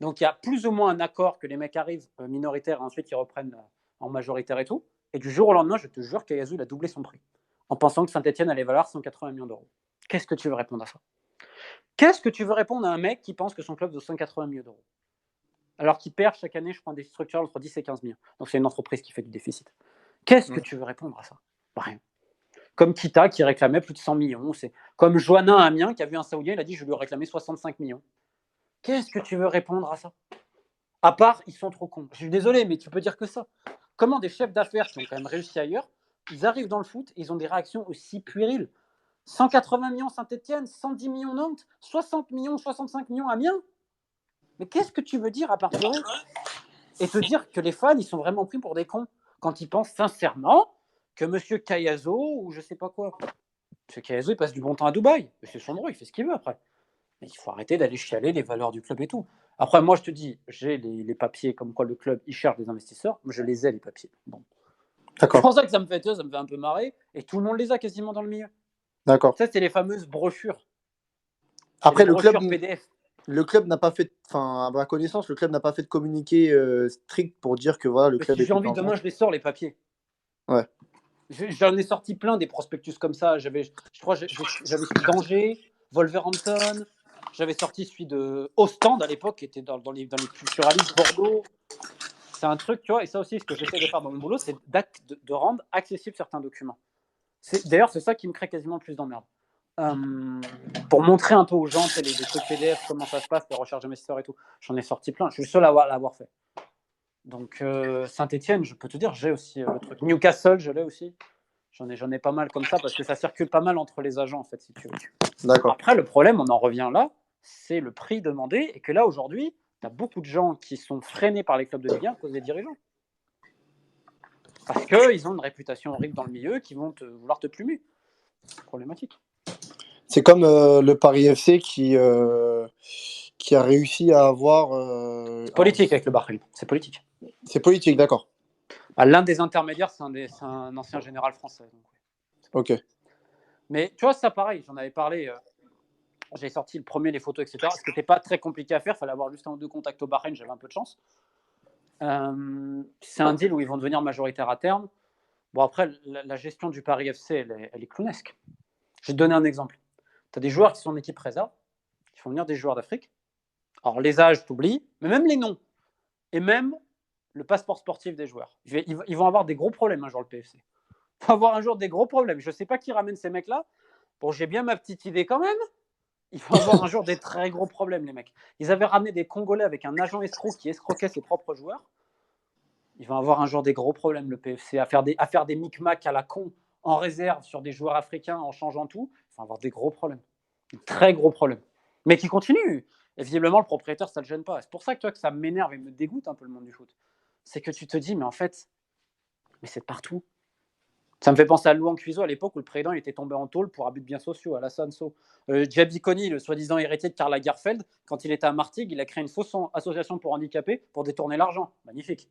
Donc, il y a plus ou moins un accord que les mecs arrivent minoritaires et ensuite ils reprennent en majoritaire et tout. Et du jour au lendemain, je te jure qu'Ayazu, il a doublé son prix en pensant que Saint-Etienne allait valoir 180 millions d'euros. Qu'est-ce que tu veux répondre à ça? Qu'est-ce que tu veux répondre à un mec qui pense que son club vaut 180 millions d'euros alors qu'il perd chaque année, je crois, des structures entre 10 et 15 millions. Donc, c'est une entreprise qui fait du déficit. Qu'est-ce que tu veux répondre à ça? Rien. Comme Kita qui réclamait plus de 100 millions. C'est comme Joannin à Amiens qui a vu un Saoudien, il a dit je lui ai réclamé 65 millions. Qu'est-ce que tu veux répondre à ça? À part, ils sont trop cons. Je suis désolé, mais tu peux dire que ça. Comment des chefs d'affaires qui ont quand même réussi ailleurs, ils arrivent dans le foot et ils ont des réactions aussi puériles? 180 millions Saint-Etienne, 110 millions Nantes, 60 millions, 65 millions Amiens. Mais qu'est-ce que tu veux dire à part pleurer? Et te dire que les fans, ils sont vraiment pris pour des cons quand ils pensent sincèrement que M. Kayazo ou je sais pas quoi. M. Kayazo, il passe du bon temps à Dubaï. C'est son droit, il fait ce qu'il veut après. Mais il faut arrêter d'aller chialer les valeurs du club et tout. Après, moi, je te dis, j'ai les papiers comme quoi le club, il cherche des investisseurs. Moi, je les ai, les papiers. Bon. C'est D'accord. pour ça que ça me fait un peu marrer. Et tout le monde les a quasiment dans le milieu. D'accord. Ça, c'est les fameuses brochures. C'est Après, les brochures PDF. le club n'a pas fait, enfin, à ma connaissance, le club n'a pas fait de communiqué strict pour dire que voilà, le Mais club si j'ai était envie, en demain, vente. je les sors, les papiers. Ouais. J'en ai sorti plein des prospectus comme ça. J'avais celui d'Angers, Wolverhampton. J'avais sorti celui de Ostende à l'époque, qui était dans les culturalistes Bordeaux. C'est un truc, tu vois, et ça aussi, ce que j'essaie de faire dans mon boulot, c'est de rendre accessibles certains documents. D'ailleurs, c'est ça qui me crée quasiment le plus d'emmerde. Pour montrer un peu aux gens les trucs PDF, comment ça se passe, les recherches d'investisseurs et tout. J'en ai sorti plein. Je suis le seul à l'avoir fait. Donc, Saint-Etienne, je peux te dire, j'ai aussi le truc. Newcastle, je l'ai aussi. J'en ai pas mal comme ça parce que ça circule pas mal entre les agents, en fait, si tu veux. D'accord. Après, le problème, on en revient là, c'est le prix demandé et que là, aujourd'hui, tu as beaucoup de gens qui sont freinés par les clubs de Ligue 1 à cause des dirigeants. Parce qu'ils ont une réputation horrible dans le milieu qui vont vouloir te plumer. C'est problématique. C'est comme le Paris FC qui a réussi à avoir. C'est politique avec le Bahreïn. C'est politique. C'est politique, d'accord. L'un des intermédiaires, c'est un ancien général français. Donc, Ok. mais tu vois, ça pareil, j'en avais parlé. J'ai sorti le premier, les photos, etc. Ce qui n'était pas très compliqué à faire. Il fallait avoir juste un ou deux contacts au Bahreïn. J'avais un peu de chance. C'est un deal où ils vont devenir majoritaires à terme. Bon, après, la gestion du Paris FC, elle est clownesque. Je vais te donner un exemple. Tu as des joueurs qui sont en équipe réserve, qui font venir des joueurs d'Afrique. Alors, les âges, t'oublies, mais même les noms. Et même le passeport sportif des joueurs. Ils vont avoir des gros problèmes un jour, le PFC. Ils vont avoir un jour des gros problèmes. Je ne sais pas qui ramène ces mecs-là. Bon, j'ai bien ma petite idée quand même. Ils vont avoir un jour des très gros problèmes, les mecs. Ils avaient ramené des Congolais avec un agent escroc qui escroquait ses propres joueurs. Ils vont avoir un jour des gros problèmes, le PFC, à faire des micmacs à la con en réserve sur des joueurs africains en changeant tout. Ils vont avoir des gros problèmes. Des très gros problèmes. Mais qui continuent. Et visiblement, le propriétaire, ça ne le gêne pas. C'est pour ça que ça m'énerve et me dégoûte un peu le monde du foot. C'est que tu te dis, mais en fait, mais c'est partout. Ça me fait penser à Louan Cuiseau à l'époque où le président il était tombé en tôle pour abus de biens sociaux, à la Sanso. Jabi Kony, le soi-disant héritier de Karl Lagerfeld, quand il était à Martigues, il a créé une fausse association pour handicapés pour détourner l'argent. Magnifique.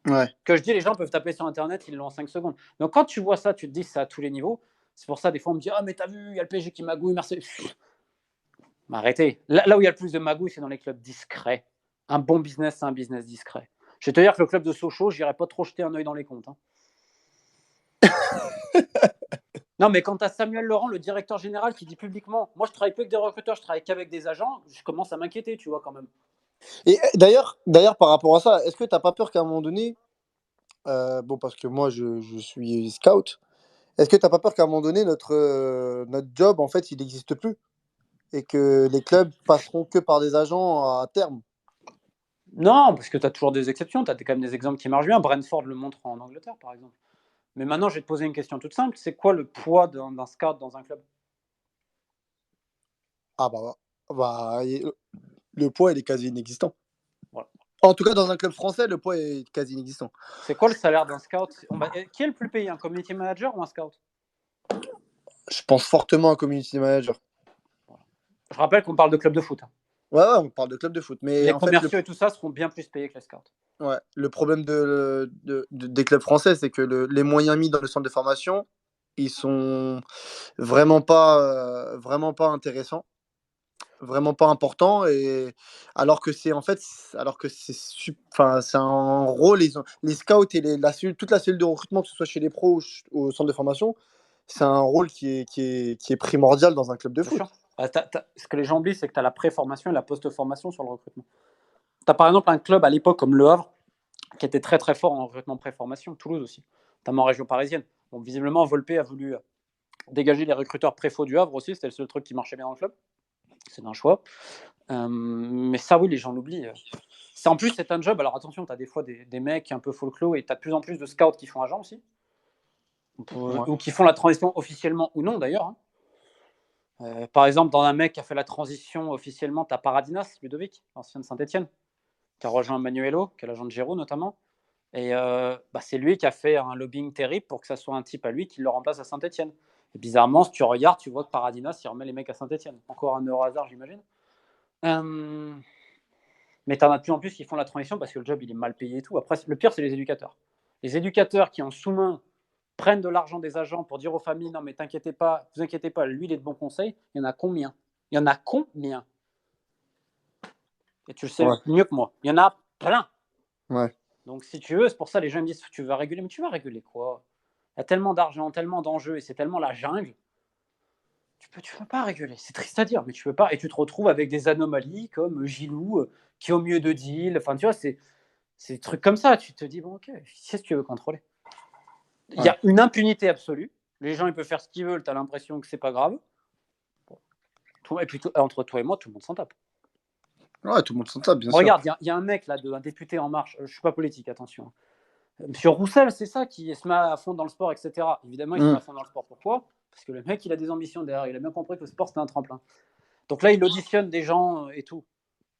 Ouais. Que je dis, les gens peuvent taper sur Internet, ils l'ont en 5 secondes. Donc quand tu vois ça, tu te dis, c'est à tous les niveaux. C'est pour ça, des fois, on me dit, ah, mais t'as vu, il y a le PSG qui magouille, merci. Mais arrêtez. Là où il y a le plus de magouille, c'est dans les clubs discrets. Un bon business, c'est un business discret. Je vais te dire que le club de Sochaux, je n'irai pas trop jeter un œil dans les comptes. Hein. Non, mais quand tu as Samuel Laurent, le directeur général, qui dit publiquement, moi je travaille plus avec des recruteurs, je travaille qu'avec des agents, je commence à m'inquiéter, tu vois, quand même. Et d'ailleurs, par rapport à ça, est-ce que tu n'as pas peur qu'à un moment donné, bon, parce que moi je suis scout, est-ce que tu n'as pas peur qu'à un moment donné, notre job, en fait, il n'existe plus et que les clubs passeront que par des agents à terme? Non, parce que tu as toujours des exceptions, tu as quand même des exemples qui marchent bien. Brentford le montre en Angleterre, par exemple. Mais maintenant, je vais te poser une question toute simple. C'est quoi le poids d'un scout dans un club? Ah bah, le poids, il est quasi inexistant. Voilà. En tout cas, dans un club français, le poids est quasi inexistant. C'est quoi le salaire d'un scout? Qui est le plus payé, un community manager ou un scout? Je pense fortement à un community manager. Voilà. Je rappelle qu'on parle de club de foot. Hein. Ouais, on parle de club de foot. Mais Les en fait, commerciaux et tout ça seront bien plus payés que les scouts. ouais, le problème des clubs français, c'est que les moyens mis dans le centre de formation, ils sont vraiment pas intéressants. vraiment pas important, et alors que c'est en fait, enfin, c'est un rôle, les scouts et toute la cellule de recrutement, que ce soit chez les pros ou au centre de formation, c'est un rôle qui est primordial dans un club de Bien sûr. foot. Ce que les gens oublient, c'est que tu as la pré-formation et la post-formation sur le recrutement. Tu as par exemple un club à l'époque comme Le Havre qui était très très fort en recrutement pré-formation, Toulouse aussi, notamment en région parisienne. Bon, visiblement, Volpe a voulu dégager les recruteurs pré-faux du Havre aussi, c'était le seul truc qui marchait bien dans le club. C'est un choix. Mais ça, oui, les gens l'oublient. En plus, c'est un job. Alors attention, tu as des fois des mecs un peu folklore et tu as de plus en plus de scouts qui font agent aussi. Ouais. Ou qui font la transition officiellement ou non d'ailleurs. Par exemple, dans un mec qui a fait la transition officiellement, tu as Paradinas, Ludovic, ancien de Saint-Etienne, qui a rejoint Manuelo, qui est l'agent de Giroud notamment. Et c'est lui qui a fait un lobbying terrible pour que ça soit un type à lui qui le remplace à Saint-Etienne. Et bizarrement, si tu regardes, tu vois que Paradinas, il remet les mecs à Saint-Etienne. Encore un heureux hasard, j'imagine. Mais tu en as de plus en plus qui font la transition parce que le job, il est mal payé et tout. Après, le pire, c'est les éducateurs. Les éducateurs qui, en sous-main, prennent de l'argent des agents pour dire aux familles, non, mais t'inquiétez pas, vous inquiétez pas, lui, il est de bons conseils. Il y en a combien? Il y en a combien? Et tu le sais Ouais. mieux que moi. Il y en a plein. Ouais. Donc, si tu veux, c'est pour ça les gens me disent, tu vas réguler. Mais tu vas réguler quoi? Il y a tellement d'argent, tellement d'enjeux, et c'est tellement la jungle. Tu peux pas réguler. C'est triste à dire, mais tu peux pas. Et tu te retrouves avec des anomalies comme Gilou, qui est au milieu de deal. Enfin, tu vois, c'est des trucs comme ça. Tu te dis, bon, ok, qu'est-ce que tu veux contrôler? Il y Ouais. a une impunité absolue. Les gens, ils peuvent faire ce qu'ils veulent. Tu as l'impression que c'est pas grave. Et puis, entre toi et moi, tout le monde s'en tape. Ouais, tout le monde s'en tape, bien sûr. Regarde, il y a un mec, là, un député En Marche. Je suis pas politique, attention. Monsieur Roussel, c'est ça, qui se met à fond dans le sport, etc. Évidemment, il se met à fond dans le sport. Pourquoi? Parce que le mec, il a des ambitions derrière. Il a bien compris que le sport, c'était un tremplin. Donc là, il auditionne des gens et tout.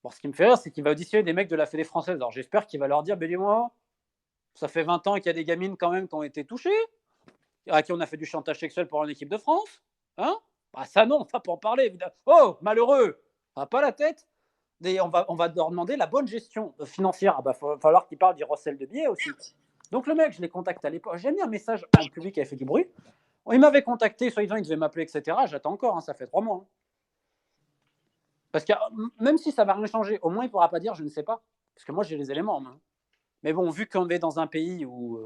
Bon, ce qui me fait rire, c'est qu'il va auditionner des mecs de la Fédé française. Alors j'espère qu'il va leur dire, dis-moi, ça fait 20 ans qu'il y a des gamines quand même qui ont été touchées, à qui on a fait du chantage sexuel pour l'équipe de France. Hein? Bah ça non, on va pas en parler, évidemment. Oh, malheureux, pas la tête. Et on va leur demander la bonne gestion financière. Ah bah, il va falloir qu'il parle du recel de billets aussi. Donc le mec, je l'ai contacté à l'époque. J'ai mis un message en public qui avait fait du bruit. Il m'avait contacté, soi-disant, il devait m'appeler, etc. J'attends encore, hein, ça fait 3 mois. Hein. Parce que même si ça ne va rien changer, au moins il ne pourra pas dire je ne sais pas. Parce que moi, j'ai les éléments en main. Mais bon, vu qu'on est dans un pays où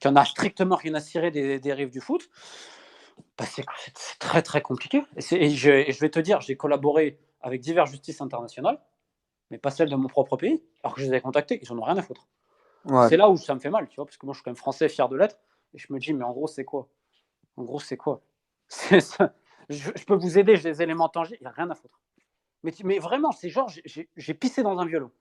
qui en a strictement rien à cirer des dérives du foot, bah c'est très très compliqué. Et je vais te dire, j'ai collaboré avec diverses justices internationales, mais pas celles de mon propre pays, alors que je les ai contactés, ils n'en ont rien à foutre. Ouais. C'est là où ça me fait mal, tu vois, parce que moi je suis quand même français, fier de l'être, et je me dis, mais en gros, c'est quoi? En gros, c'est quoi? Je peux vous aider, j'ai des éléments tangibles, il n'y a rien à foutre. Mais vraiment, c'est genre, j'ai pissé dans un violon.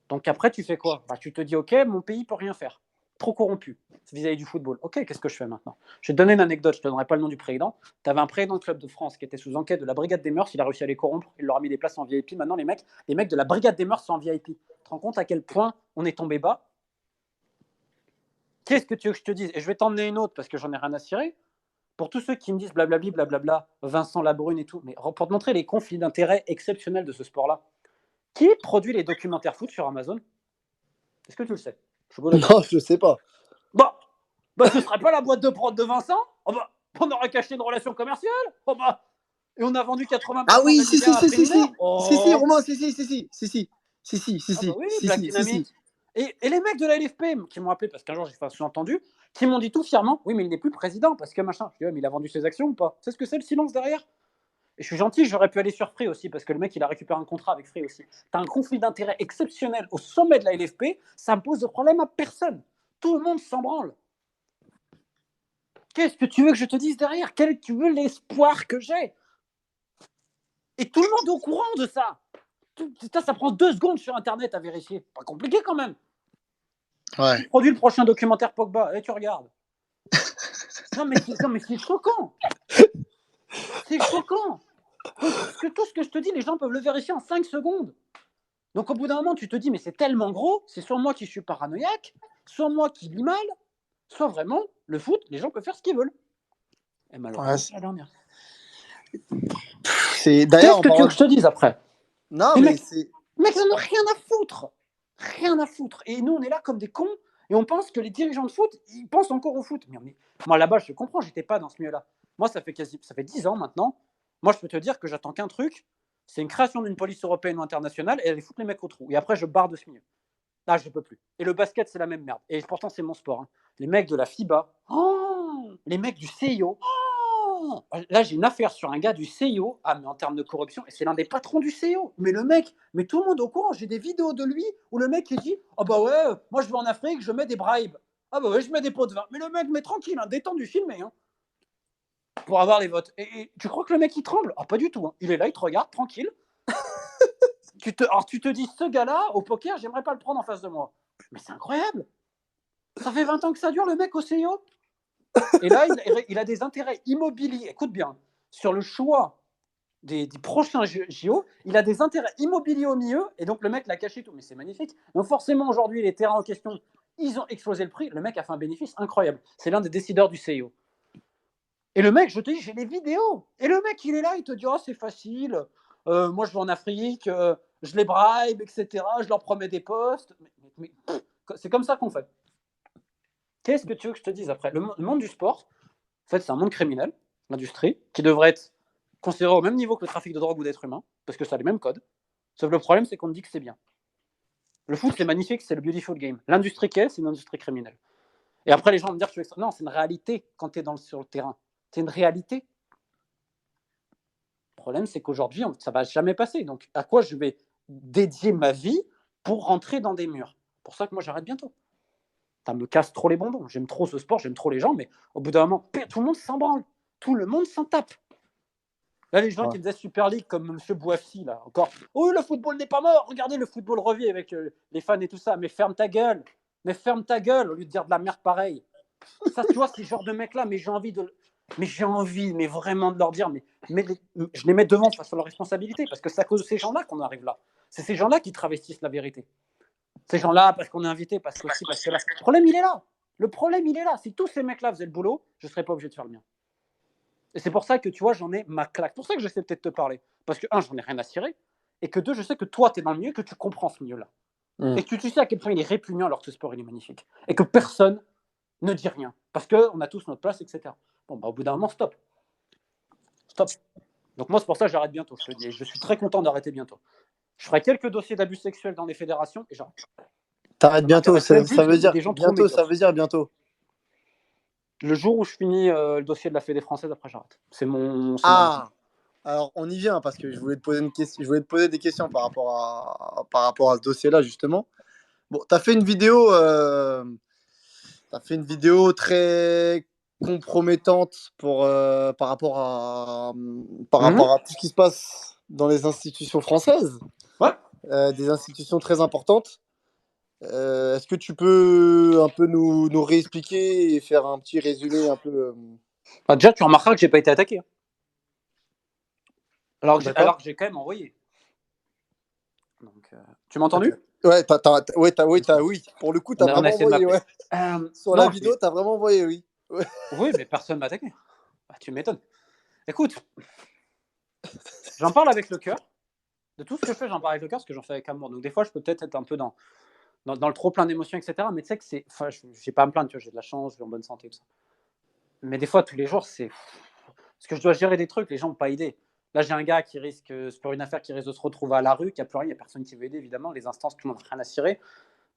Donc après, tu fais quoi? Bah, tu te dis, ok, mon pays peut rien faire. Trop corrompu vis-à-vis du football. Ok, qu'est-ce que je fais maintenant? Je vais te donner une anecdote, je ne te donnerai pas le nom du président. Tu avais un président de club de France qui était sous enquête de la brigade des mœurs, il a réussi à les corrompre, il leur a mis des places en VIP. Maintenant, les mecs de la brigade des mœurs sont en VIP. Tu te rends compte à quel point on est tombé bas? Qu'est-ce que tu veux que je te dise? Et je vais t'emmener une autre parce que j'en ai rien à cirer. Pour tous ceux qui me disent blablabli, blablabla, Vincent Labrune et tout, mais pour te montrer les conflits d'intérêts exceptionnels de ce sport-là, qui produit les documentaires foot sur Amazon? Est-ce que tu le sais? Je vous le Non, je sais pas. Bah, ce serait pas la boîte de prod de Vincent? Oh bah, on aurait caché une relation commerciale? Oh bah, et on a vendu 80% Ah oui, de l'univers à prix mineur? Oh, Romain, si, ah bah oui, Black si. Dynamite. Et les mecs de la LFP qui m'ont appelé parce qu'un jour j'ai fait un sous-entendu, qui m'ont dit tout fièrement, oui mais il n'est plus président parce que machin. Je dis, ouais, mais il a vendu ses actions ou pas? C'est ce que c'est le silence derrière? Et je suis gentil, j'aurais pu aller sur Free aussi parce que le mec il a récupéré un contrat avec Free aussi. T'as un conflit d'intérêts exceptionnel au sommet de la LFP, ça me pose de problème à personne. Tout le monde s'en branle. Qu'est-ce que tu veux que je te dise derrière? Quel tu veux l'espoir que j'ai? Et tout le monde est au courant de ça. Ça prend 2 secondes sur Internet à vérifier. Pas compliqué quand même. Ouais. Tu produis le prochain documentaire Pogba et tu regardes. Non mais c'est choquant. C'est choquant. Donc, tout ce que je te dis, les gens peuvent le vérifier en 5 secondes. Donc au bout d'un moment, tu te dis, mais c'est tellement gros, c'est soit moi qui suis paranoïaque, soit moi qui lis mal, soit vraiment, le foot, les gens peuvent faire ce qu'ils veulent. Et malheureusement, Ouais, c'est la dernière. d'ailleurs, Qu'est-ce que tu veux que je te dise après? Non, Les mais mecs, ils en ont rien à foutre. Rien à foutre. Et nous, on est là comme des cons et on pense que les dirigeants de foot, ils pensent encore au foot. Mais moi, là-bas, je comprends, j'étais pas dans ce milieu-là. Moi, ça fait 10 ans maintenant. Moi, je peux te dire que j'attends qu'un truc, c'est une création d'une police européenne ou internationale et elle fout les mecs au trou. Et après, je barre de ce milieu. Là, je peux plus. Et le basket, c'est la même merde. Et pourtant, c'est mon sport. Hein. Les mecs de la FIBA, les mecs du CIO. Là, j'ai une affaire sur un gars du CIO, mais en termes de corruption, et c'est l'un des patrons du CIO. Mais le mec, mais tout le monde est au courant. J'ai des vidéos de lui où le mec il dit, oh bah ouais, moi je vais en Afrique, je mets des bribes. Ah bah ouais, je mets des pots de vin. Mais le mec, mais tranquille, hein, détendu, filmé, hein, pour avoir les votes. Et tu crois que le mec il tremble? Ah pas du tout. Hein. Il est là, il te regarde, tranquille. Alors tu te dis, ce gars-là, au poker, j'aimerais pas le prendre en face de moi. Mais c'est incroyable. Ça fait 20 ans que ça dure, le mec au CIO. Et là, il a des intérêts immobiliers. Écoute bien, sur le choix des prochains JO, il a des intérêts immobiliers au milieu, et donc le mec l'a caché tout. Mais c'est magnifique. Donc forcément, aujourd'hui, les terrains en question, ils ont explosé le prix. Le mec a fait un bénéfice incroyable. C'est l'un des décideurs du CIO. Et le mec, je te dis, j'ai les vidéos. Et le mec, il est là, il te dit, oh, c'est facile. Moi, je vais en Afrique, je les bribe, etc. Je leur promets des postes. Mais c'est comme ça qu'on fait. Qu'est-ce que tu veux que je te dise après? Le monde du sport, en fait, c'est un monde criminel, l'industrie, qui devrait être considéré au même niveau que le trafic de drogue ou d'êtres humains, parce que ça a les mêmes codes. Sauf le problème, c'est qu'on dit que c'est bien. Le foot, c'est magnifique, c'est le beautiful game. L'industrie qu'est, c'est une industrie criminelle. Et après, les gens vont me dire, non, c'est une réalité quand tu es sur le terrain. C'est une réalité. Le problème, c'est qu'aujourd'hui, ça ne va jamais passer. Donc, à quoi je vais dédier ma vie pour rentrer dans des murs? C'est pour ça que moi, j'arrête bientôt. Ça me casse trop les bonbons. J'aime trop ce sport, j'aime trop les gens, mais au bout d'un moment, tout le monde s'en branle. Tout le monde s'en tape. Là, les gens qui faisaient Super League comme M. Bouafsi, là, encore. Oh, le football n'est pas mort. Regardez, le football revient avec les fans et tout ça. Mais ferme ta gueule. Mais ferme ta gueule au lieu de dire de la merde pareille. Ça, tu vois, ces genres de mecs-là, mais j'ai envie, mais vraiment de leur dire, je les mets devant face à leurs responsabilités, parce que c'est à cause de ces gens-là qu'on arrive là. C'est ces gens-là qui travestissent la vérité. Ces gens-là, parce qu'on est invité, parce que là. Le problème, il est là. Le problème, il est là. Si tous ces mecs-là faisaient le boulot, je ne serais pas obligé de faire le mien. Et c'est pour ça que, tu vois, j'en ai ma claque. C'est pour ça que j'essaie peut-être de te parler. Parce que, un, j'en ai rien à cirer. Et que deux, je sais que toi, tu es dans le milieu, que tu comprends ce milieu-là. Et que tu sais à quel point il est répugnant alors que ce sport, il est magnifique. Et que personne ne dit rien. Parce qu'on a tous notre place, etc. Bon, bah, au bout d'un moment, stop. Stop. Donc moi, c'est pour ça que j'arrête bientôt, je te dis. Et je suis très content d'arrêter bientôt. Je ferai quelques dossiers d'abus sexuels dans les fédérations et j'arrête. T'arrêtes bientôt, ça veut dire bientôt, ça veut dire bientôt. Le jour où je finis le dossier de la Fédé française, après j'arrête. C'est mon. Alors on y vient parce que je voulais te poser te poser des questions par rapport à ce dossier-là justement. Bon, t'as fait une vidéo très compromettante par rapport à tout ce qui se passe dans les institutions françaises. Ouais. Des institutions très importantes. Est-ce que tu peux un peu nous réexpliquer et faire un petit résumé un peu Déjà, tu remarqueras que j'ai pas été attaqué. Alors que j'ai quand même envoyé. Donc, tu m'as entendu? Ouais, oui. Pour le coup, t'as vraiment envoyé. Ouais. Sur la vidéo, t'as vraiment envoyé, oui. Ouais. Oui, mais personne m'a attaqué. Bah, tu m'étonnes. Écoute, j'en parle avec le cœur. De tout ce que je fais, j'en parle avec le cœur parce que j'en fais avec amour. Donc des fois, je peux peut-être être un peu dans le trop plein d'émotions, etc. Mais tu sais que c'est. Enfin, je n'ai pas à me plaindre, tu vois, j'ai de la chance, je suis en bonne santé, tout ça. Mais des fois, tous les jours, c'est. Parce que je dois gérer des trucs, les gens n'ont pas idée. Là, j'ai un gars qui risque, c'est pour une affaire qui risque de se retrouver à la rue, qui n'a plus rien, il n'y a personne qui veut aider, évidemment. Les instances, tout le monde n'a rien à cirer.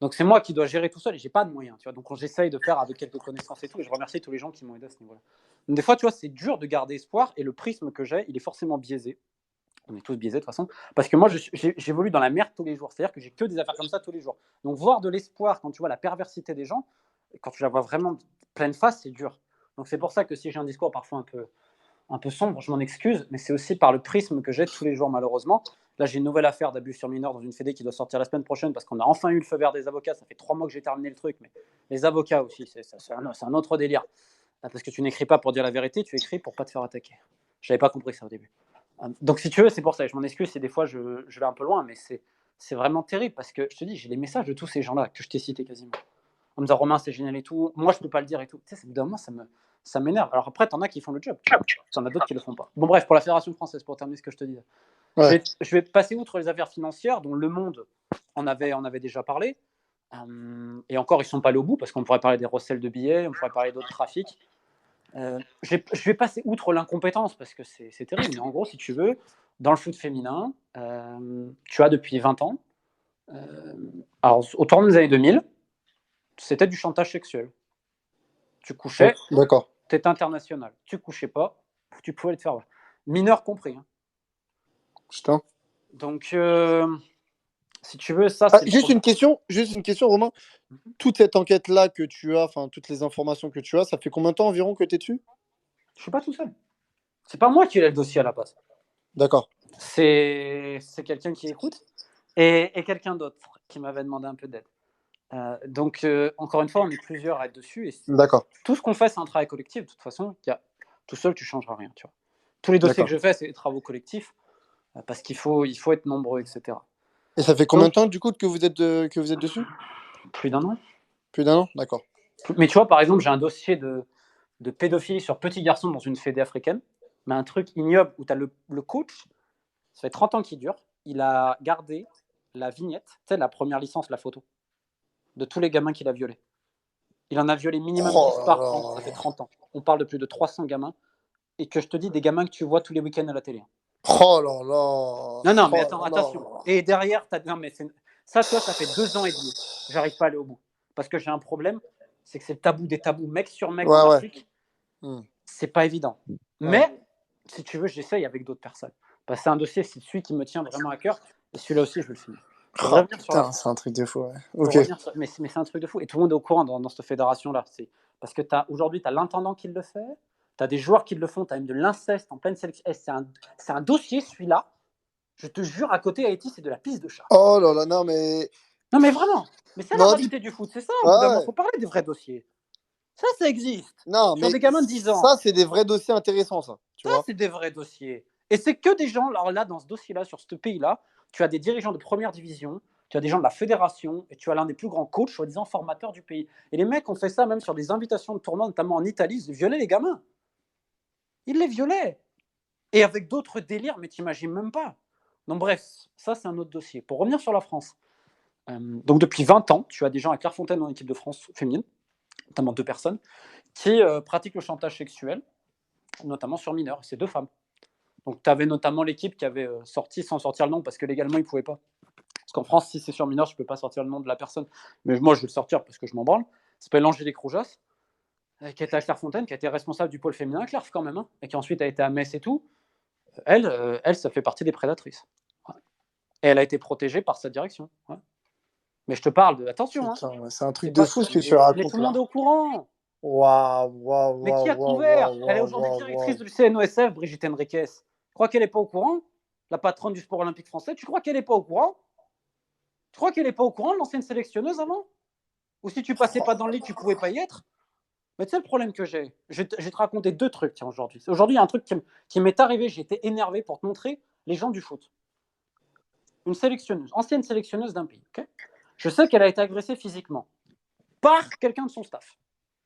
Donc c'est moi qui dois gérer tout seul et j'ai pas de moyens, tu vois. Donc j'essaye de faire avec quelques connaissances et tout. Et je remercie tous les gens qui m'ont aidé à ce niveau-là. Donc, des fois, tu vois, c'est dur de garder espoir et le prisme que j'ai, il est forcément biaisé. On est tous biaisés de toute façon, parce que moi, j'évolue dans la merde tous les jours. C'est-à-dire que j'ai que des affaires comme ça tous les jours. Donc voir de l'espoir quand tu vois la perversité des gens, quand tu la vois vraiment pleine face, c'est dur. Donc c'est pour ça que si j'ai un discours parfois un peu sombre, je m'en excuse, mais c'est aussi par le prisme que j'ai tous les jours, malheureusement. Là, j'ai une nouvelle affaire d'abus sur mineurs dans une fédé qui doit sortir la semaine prochaine parce qu'on a enfin eu le feu vert des avocats. Ça fait 3 mois que j'ai terminé le truc, mais les avocats aussi, c'est un autre délire. Parce que tu n'écris pas pour dire la vérité, tu écris pour pas te faire attaquer. Je n'avais pas compris ça au début. Donc si tu veux, c'est pour ça. Je m'en excuse si des fois je vais un peu loin, mais c'est vraiment terrible parce que je te dis, j'ai les messages de tous ces gens-là que je t'ai cités quasiment. On me dit Romain, c'est génial et tout. Moi, je peux pas le dire et tout. Tu sais, d'un moment, ça m'énerve. Alors après, t'en as qui font le job. T'en as d'autres qui le font pas. Bon, bref, pour la Fédération française, pour terminer ce que je te disais. Ouais. Je vais passer outre les affaires financières, dont Le Monde en avait déjà parlé. Et encore, ils sont pas allés au bout parce qu'on pourrait parler des recels de billets, on pourrait parler d'autres trafics. Je vais passer outre l'incompétence parce que c'est terrible. Mais en gros, si tu veux, dans le foot féminin, tu as depuis 20 ans. Alors, au tournant des années 2000, c'était du chantage sexuel. Tu couchais, D'accord. tu étais international. Tu couchais pas, tu pouvais te faire voir. Mineur compris. Hein. Putain. Donc, si tu veux, ça, Ah, c'est le juste problème. une question, Romain. Toute cette enquête-là que tu as, enfin, toutes les informations que tu as, ça fait combien de temps environ que tu es dessus? Je suis pas tout seul. C'est pas moi qui ai le dossier à la base. D'accord. C'est quelqu'un qui écoute et quelqu'un d'autre qui m'avait demandé un peu d'aide. Donc, encore une fois, on est plusieurs à être dessus. Et D'accord. tout ce qu'on fait, c'est un travail collectif. De toute façon, tout seul, tu ne changeras rien. Tu vois. Tous les dossiers que D'accord. je fais, c'est des travaux collectifs parce qu'il faut être nombreux, etc. Et ça fait combien Donc, de temps, du coup, que vous êtes dessus? plus d'un an. Plus d'un an? D'accord. Mais tu vois, par exemple, j'ai un dossier de pédophilie sur petit garçon dans une fédé africaine. Mais un truc ignoble où tu as le coach, ça fait 30 ans qu'il dure. Il a gardé la vignette, tu sais, la première licence, la photo, de tous les gamins qu'il a violés. Il en a violé minimum 10 Oh par là an, ça fait là. 30 ans. On parle de plus de 300 gamins. Et que je te dis des gamins que tu vois tous les week-ends à la télé. Oh là là. Non, non, mais Oh attends, là attention. là. Et derrière, non, mais ça, tu vois, ça fait 2 ans et demi. J'arrive pas à aller au bout. Parce que j'ai un problème, c'est que c'est le tabou des tabous, mec sur mec en Ouais, ouais. Afrique. Hmm. C'est pas évident. Ouais. Mais, si tu veux, j'essaye avec d'autres personnes. Parce que c'est un dossier, c'est celui qui me tient vraiment à cœur. Et celui-là aussi, je veux le finir. Pour Oh revenir sur la putain, France. c'est un truc de fou, ouais. Pour Ok. revenir sur... Mais c'est un truc de fou. Et tout le monde est au courant dans cette fédération-là. Parce que aujourd'hui, tu as l'intendant qui le fait, tu as des joueurs qui le font, tu as même de l'inceste en pleine sélection. C'est un dossier, celui-là. Je te jure, à côté, Haïti, c'est de la pisse de chat. Oh là là, non, mais. Non, mais vraiment. Mais c'est la Non, réalité du foot, c'est ça. Au bout d'un moment, il ouais. faut parler des vrais dossiers. Ça existe. Non, Sur mais des gamins de 10 ans. ça, c'est des vrais dossiers intéressants, ça. Tu Ça, vois? c'est des vrais dossiers. Et c'est que des gens, alors là, dans ce dossier-là, sur ce pays-là, tu as des dirigeants de première division, tu as des gens de la fédération, et tu as l'un des plus grands coachs, soi-disant formateurs du pays. Et les mecs ont fait ça même sur des invitations de tournois, notamment en Italie, ils violaient les gamins. Ils les violaient. Et avec d'autres délires, mais t'imagines même pas. Donc bref, ça, c'est un autre dossier. Pour revenir sur la France, donc depuis 20 ans, tu as des gens à Clairefontaine en équipe de France féminine, notamment 2 personnes, qui pratiquent le chantage sexuel, notamment sur mineurs. C'est 2 femmes. Donc tu avais notamment l'équipe qui avait sorti sans sortir le nom parce que légalement ils ne pouvaient pas. Parce qu'en France, si c'est sur mineur, je ne peux pas sortir le nom de la personne. Mais moi, je vais le sortir parce que je m'en branle. Ça s'appelle Angélique Roujas, qui était à Clairefontaine, qui a été responsable du pôle féminin à Claire quand même, hein, et qui ensuite a été à Metz et tout. Elle, ça fait partie des prédatrices. Ouais. Et elle a été protégée par sa direction. Ouais. Mais je te parle de. Attention, hein, Putain, ouais, c'est un truc c'est de pas. fou ce que tu Mais tout racontes le là. monde est au courant. Waouh, waouh, Mais qui waouh, a waouh, couvert? waouh, Elle est waouh, aujourd'hui waouh, directrice waouh. du CNOSF, Brigitte Henriquez. Tu crois qu'elle n'est pas au courant? La patronne du sport olympique français, tu crois qu'elle n'est pas au courant? Tu crois qu'elle n'est pas au courant, l'ancienne sélectionneuse avant? Ou si tu passais pas dans le lit, tu pouvais pas y être? Mais tu sais le problème que j'ai? Je vais te raconter 2 trucs tiens, aujourd'hui. Aujourd'hui, il y a un truc qui m'est arrivé, j'ai été énervé pour te montrer les gens du foot. Une sélectionneuse, ancienne sélectionneuse d'un pays. Okay, je sais qu'elle a été agressée physiquement par quelqu'un de son staff.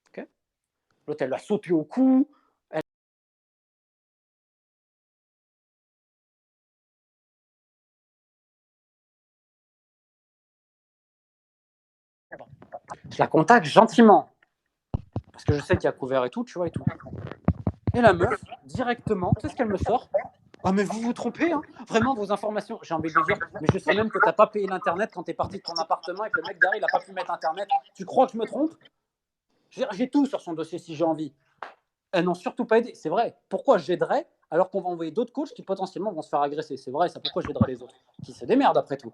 Okay, l'autre, elle l'a sauté au cou. Je la contacte gentiment. Parce que je sais qu'il y a couvert et tout, tu vois, et tout. Et la meuf, directement, tu sais ce qu'elle me sort? Ah, mais vous vous trompez, hein. Vraiment, vos informations. J'ai envie de lui dire, mais je sais même que tu n'as pas payé l'Internet quand tu es parti de ton appartement et que le mec derrière, il n'a pas pu mettre Internet. Tu crois que je me trompe? J'ai tout sur son dossier si j'ai envie. Elles n'ont surtout pas aidé. C'est vrai. Pourquoi j'aiderais alors qu'on va envoyer d'autres coachs qui potentiellement vont se faire agresser? C'est vrai, ça. Pourquoi j'aiderais les autres? Qui se démerdent après tout.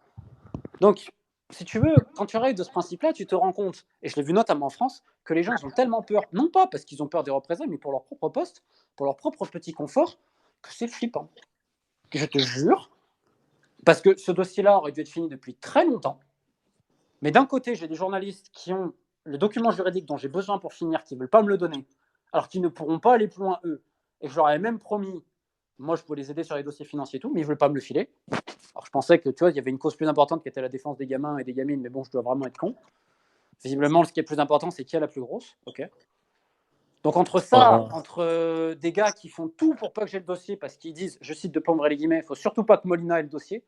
Donc, si tu veux, quand tu arrives de ce principe-là, tu te rends compte, et je l'ai vu notamment en France, que les gens ils ont tellement peur, non pas parce qu'ils ont peur des représailles, mais pour leur propre poste, pour leur propre petit confort, que c'est flippant. Je te jure, parce que ce dossier-là aurait dû être fini depuis très longtemps. Mais d'un côté, j'ai des journalistes qui ont le document juridique dont j'ai besoin pour finir, qui ne veulent pas me le donner, alors qu'ils ne pourront pas aller plus loin eux. Et je leur avais même promis, moi je pouvais les aider sur les dossiers financiers et tout, mais ils ne veulent pas me le filer. Alors je pensais que tu vois, il y avait une cause plus importante qui était la défense des gamins et des gamines, mais bon, je dois vraiment être con. Visiblement, ce qui est plus important, c'est qui a la plus grosse. Ok. Donc entre ça, Oh. entre des gars qui font tout pour pas que j'ai le dossier parce qu'ils disent, je cite de pombre les guillemets, il faut surtout pas que Molina ait le dossier.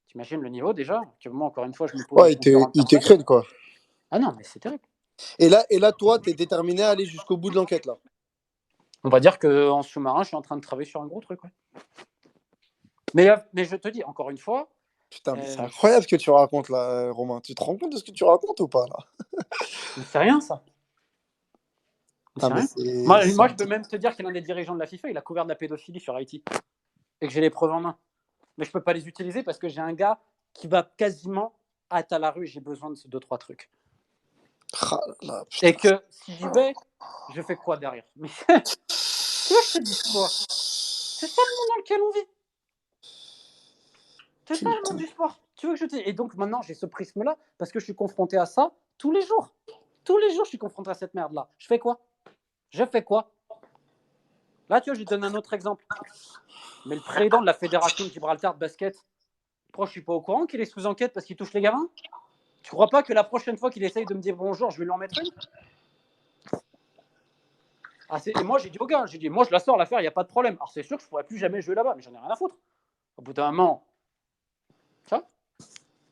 T'imagines le niveau déjà? Que moi, encore une fois, je me pose en Ouais, concurrent de il personne. t'écrède, quoi. Ah non, mais c'est terrible. Et là, toi, t'es déterminé à aller jusqu'au bout de l'enquête, là. On va dire qu'en sous-marin, je suis en train de travailler sur un gros truc. Ouais. Mais je te dis, encore une fois, Putain, mais c'est incroyable ce que tu racontes là, Romain. Tu te rends compte de ce que tu racontes ou pas là? c'est rien ça. C'est mais rien. Moi, je peux même te dire qu'il y a un des dirigeants de la FIFA, il a couvert de la pédophilie sur Haïti. Et que j'ai les preuves en main. Mais je peux pas les utiliser parce que j'ai un gars qui va quasiment être à la rue et j'ai besoin de ces 2-3 trucs. Et que si j'y vais, je fais quoi derrière? Mais tu vois, je te dis quoi? C'est ça le monde dans lequel on vit. C'est ça le monde du sport. Tu veux que je te dise? Et donc maintenant, j'ai ce prisme-là parce que je suis confronté à ça tous les jours. Tous les jours, je suis confronté à cette merde-là. Je fais quoi? Là, tu vois, je vais te donner un autre exemple. Mais le président de la Fédération de Gibraltar de basket, pourquoi je suis pas au courant qu'il est sous enquête parce qu'il touche les gamins? Tu crois pas que la prochaine fois qu'il essaye de me dire bonjour, je vais lui en mettre une? Et moi, j'ai dit au gars, moi, je la sors l'affaire, il n'y a pas de problème. Alors, c'est sûr que je ne pourrais plus jamais jouer là-bas, mais j'en ai rien à foutre. Au bout d'un moment, tu vois,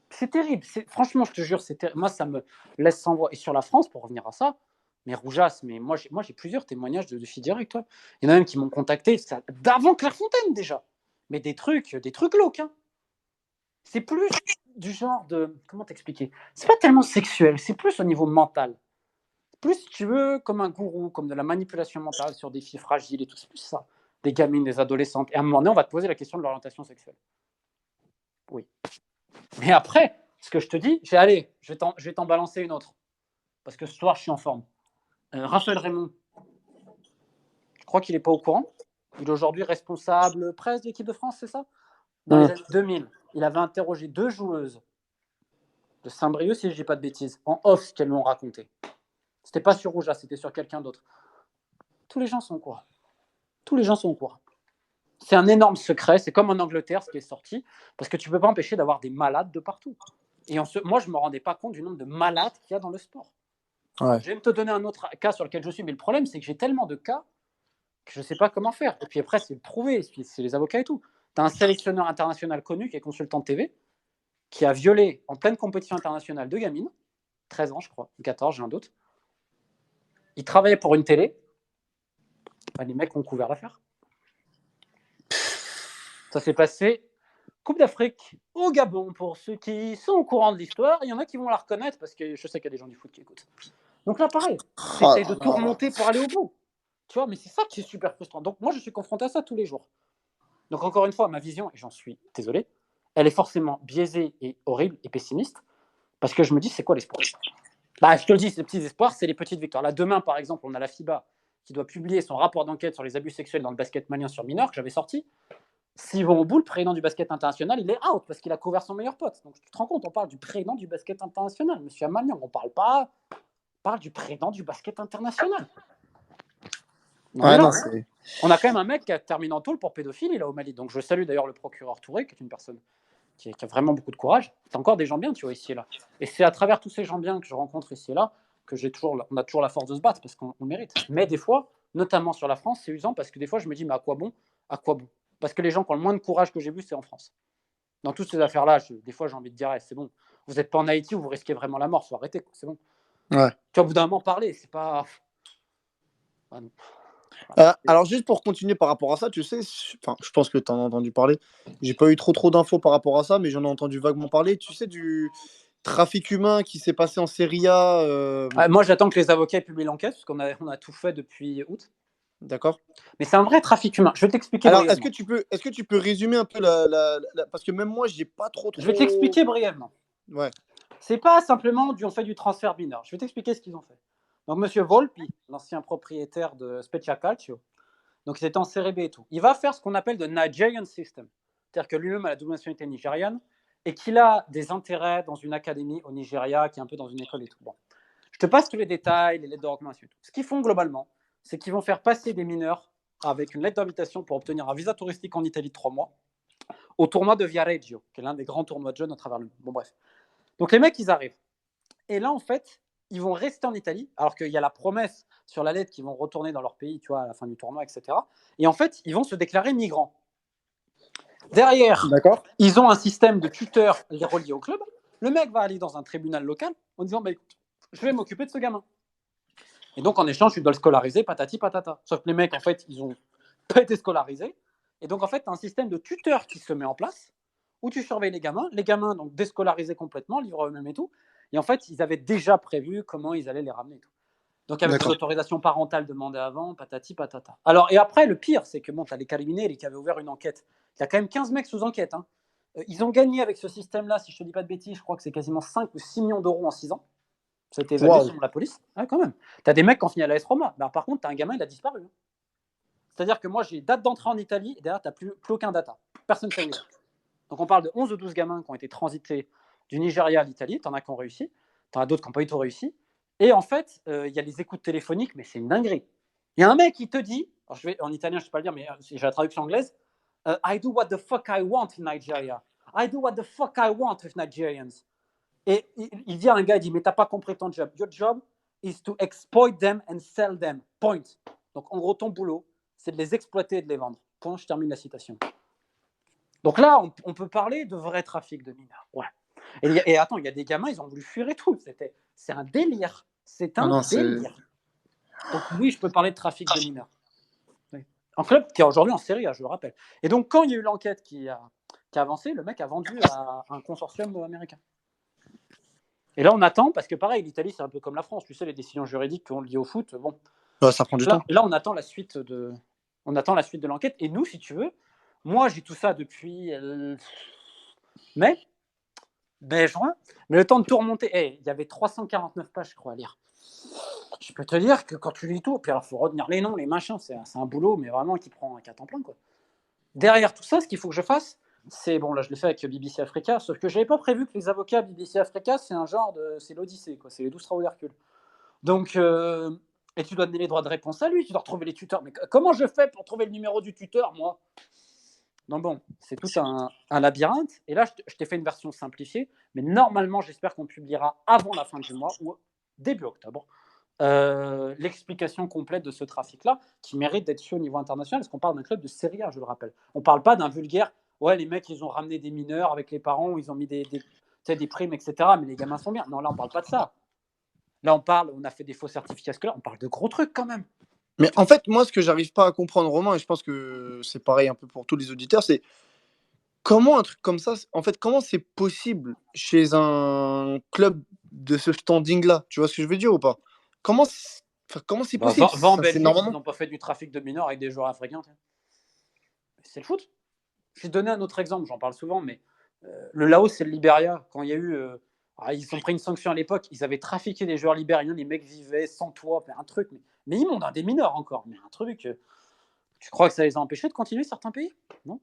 c'est terrible. Franchement, je te jure, moi, ça me laisse sans voix. Et sur la France, pour revenir à ça, mais rougeasse, mais moi, j'ai plusieurs témoignages de filles directes. Il y en a même qui m'ont contacté d'avant Clairefontaine déjà. Mais des trucs glauques. Hein. C'est plus du genre de. Comment t'expliquer? C'est pas tellement sexuel, c'est plus au niveau mental. Plus, si tu veux, comme un gourou, comme de la manipulation mentale sur des filles fragiles et tout, c'est plus ça. Des gamines, des adolescentes. Et à un moment donné, on va te poser la question de l'orientation sexuelle. Oui. Mais après, ce que je te dis, je vais t'en balancer une autre. Parce que ce soir, je suis en forme. Raphaël Raymond, je crois qu'il n'est pas au courant. Il est aujourd'hui responsable presse de l'équipe de France, c'est ça? Dans les années 2000, il avait interrogé 2 joueuses de Saint-Brieuc, si je ne dis pas de bêtises, en off, ce qu'elles lui ont raconté. C'était pas sur Rougeat, c'était sur quelqu'un d'autre. Tous les gens sont au courant. Tous les gens sont au courant. C'est un énorme secret. C'est comme en Angleterre, ce qui est sorti, parce que tu ne peux pas empêcher d'avoir des malades de partout. Et moi, je ne me rendais pas compte du nombre de malades qu'il y a dans le sport. Ouais. Je vais te donner un autre cas sur lequel je suis, mais le problème, c'est que j'ai tellement de cas que je ne sais pas comment faire. Et puis après, c'est le prouver, c'est les avocats et tout. Tu as un sélectionneur international connu qui est consultant de TV, qui a violé en pleine compétition internationale 2 gamines, 13 ans, je crois, 14, j'ai un doute. Il travaillait pour une télé. Les mecs ont couvert l'affaire. Ça s'est passé Coupe d'Afrique au Gabon, pour ceux qui sont au courant de l'histoire. Il y en a qui vont la reconnaître parce que je sais qu'il y a des gens du foot qui écoutent. Donc là, pareil, t'essayes de tout remonter pour aller au bout. Tu vois, mais c'est ça qui est super frustrant. Donc moi, je suis confronté à ça tous les jours. Donc encore une fois, ma vision, et j'en suis désolé, elle est forcément biaisée et horrible et pessimiste parce que je me dis, c'est quoi l'espoir? Je te le dis, ces petits espoirs, c'est les petites victoires. Là, demain, par exemple, on a la FIBA qui doit publier son rapport d'enquête sur les abus sexuels dans le basket malien sur mineurs que j'avais sorti. S'ils vont au bout, le président du basket international, il est out parce qu'il a couvert son meilleur pote. Donc tu te rends compte, on parle du président du basket international, monsieur Amalian. On parle du président du basket international. On a quand même un mec qui a terminé en tôle pour pédophilie là au Mali. Donc je salue d'ailleurs le procureur Touré, qui est une personne qui a vraiment beaucoup de courage. C'est encore des gens bien, tu vois, ici et là. Et c'est à travers tous ces gens bien que je rencontre ici et là que on a toujours la force de se battre parce qu'on le mérite. Mais des fois, notamment sur la France, c'est usant parce que des fois, je me dis, mais à quoi bon? Parce que les gens qui ont le moins de courage que j'ai vu, c'est en France. Dans toutes ces affaires-là, des fois, j'ai envie de dire, c'est bon, vous n'êtes pas en Haïti où vous risquez vraiment la mort, faut arrêter, c'est bon. Ouais. Tu vois, au bout d'un moment, parler, c'est pas. Alors, juste pour continuer par rapport à ça, tu sais, je pense que tu en as entendu parler. J'ai pas eu trop d'infos par rapport à ça, mais j'en ai entendu vaguement parler. Tu sais, du trafic humain qui s'est passé en Serie A. Moi, j'attends que les avocats publient l'enquête, parce qu'on a tout fait depuis août. D'accord. Mais c'est un vrai trafic humain. Je vais t'expliquer brièvement. Alors, est-ce que tu peux résumer un peu parce que même moi, j'ai pas trop. Je vais t'expliquer brièvement. Ouais. C'est pas simplement on fait du transfert binaire. Je vais t'expliquer ce qu'ils ont fait. Donc, monsieur Volpi, l'ancien propriétaire de Spezia Calcio, donc il était en Serie B et tout, il va faire ce qu'on appelle le Nigerian System. C'est-à-dire que lui-même a la double nationalité nigériane et qu'il a des intérêts dans une académie au Nigeria, qui est un peu dans une école et tout. Bon. Je te passe tous les détails, les lettres de recommandation et tout. Ce qu'ils font globalement, c'est qu'ils vont faire passer des mineurs avec une lettre d'invitation pour obtenir un visa touristique en Italie de 3 mois au tournoi de Viareggio, qui est l'un des grands tournois de jeunes à travers le monde. Bon, bref. Donc les mecs, ils arrivent. Et là, en fait, ils vont rester en Italie, alors qu'il y a la promesse sur la lettre qu'ils vont retourner dans leur pays, tu vois, à la fin du tournoi, etc. Et en fait, ils vont se déclarer migrants. Derrière, ils ont un système de tuteurs les reliés au club. Le mec va aller dans un tribunal local en disant, écoute, je vais m'occuper de ce gamin. Et donc, en échange, tu dois le scolariser, patati patata. Sauf que les mecs, en fait, ils n'ont pas été scolarisés. Et donc, en fait, tu as un système de tuteur qui se met en place où tu surveilles les gamins donc déscolarisés complètement, livrés à eux-mêmes et tout. Et en fait, ils avaient déjà prévu comment ils allaient les ramener et tout. Donc, avec des D'accord. autorisations parentales demandées avant, patati patata. Alors, et après, le pire, c'est que bon, tu as les criminels qui avaient ouvert une enquête. Il y a quand même 15 mecs sous enquête. Hein. Ils ont gagné avec ce système-là, si je ne te dis pas de bêtises, je crois que c'est quasiment 5 ou 6 millions d'euros en 6 ans. Ça a été évalué Waouh. selon la police. Ouais, quand même. Tu as des mecs qui ont fini à l'AS Roma. Bah, par contre, tu as un gamin, il a disparu. Hein. C'est-à-dire que moi, j'ai date d'entrée en Italie, et derrière, tu n'as plus aucun data. Personne ne sait où il est. Donc, on parle de 11 ou 12 gamins qui ont été transités du Nigeria à l'Italie. Tu en as qui ont réussi. Tu en as d'autres qui n'ont pas du tout réussi. Et en fait, il y a les écoutes téléphoniques, mais c'est une dinguerie. Il y a un mec qui te dit, alors en italien, je ne sais pas le dire, mais j'ai la traduction anglaise, I do what the fuck I want in Nigeria. I do what the fuck I want with Nigerians. Et il dit à un gars, il dit, mais t'as pas compris ton job. Your job is to exploit them and sell them. Point. Donc, en gros, ton boulot, c'est de les exploiter et de les vendre. Point, je termine la citation. Donc là, on peut parler de vrai trafic de mineurs. Ouais. Et attends, il y a des gamins, ils ont voulu fuir et tout. C'est un délire. C'est Ah un non, délire. Donc oui, je peux parler de trafic de mineurs. Oui. Un club qui est aujourd'hui en Série A, je le rappelle. Et donc, quand il y a eu l'enquête qui a avancé, le mec a vendu à un consortium américain. Et là, on attend, parce que pareil, l'Italie, c'est un peu comme la France. Tu sais, les décisions juridiques qu'on liées au foot, bon. bah, ça prend du temps. Là, on attend la suite de l'enquête. Et nous, si tu veux, moi, j'ai tout ça depuis mai, juin. Mais le temps de tout remonter, il y avait 349 pages, je crois, à lire. Je peux te dire que quand tu lis tout, puis alors, il faut retenir les noms, les machins, c'est un boulot, mais vraiment qui prend un 4 en plein, quoi. Derrière tout ça, ce qu'il faut que je fasse, c'est, bon, là, je l'ai fait avec BBC Africa, sauf que je n'avais pas prévu que les avocats BBC Africa, c'est un genre c'est l'Odyssée, quoi. C'est les 12 travaux d'Hercule. Donc, et tu dois donner les droits de réponse à lui, tu dois retrouver les tuteurs. Mais comment je fais pour trouver le numéro du tuteur, moi? Donc bon, c'est tout un labyrinthe. Et là, je t'ai fait une version simplifiée, mais normalement, j'espère qu'on publiera avant la fin du mois ou début octobre l'explication complète de ce trafic-là, qui mérite d'être su au niveau international, parce qu'on parle d'un club de Serie A, je le rappelle. On ne parle pas d'un vulgaire, ouais, les mecs, ils ont ramené des mineurs avec les parents, ils ont mis des primes, etc., mais les gamins sont bien. Non, là, on ne parle pas de ça. Là, on a fait des faux certificats scolaires, on parle de gros trucs quand même. Mais en fait, moi, ce que j'arrive pas à comprendre, Romain, et je pense que c'est pareil un peu pour tous les auditeurs, c'est comment un truc comme ça, en fait, comment c'est possible chez un club de ce standing-là? Tu vois ce que je veux dire ou pas? Comment c'est possible? Va en Ça, c'est Belgique, ils normalement. n'ont pas fait du trafic de mineurs avec des joueurs africains. C'est le foot. Je vais donner un autre exemple, j'en parle souvent, mais le Laos et le Libéria, quand il y a eu. Ils ont pris une sanction à l'époque, ils avaient trafiqué des joueurs libériens, les mecs vivaient sans toit, un truc. Mais ils montent dans des mineurs encore, mais un truc. Tu crois que ça les a empêchés de continuer certains pays? Non.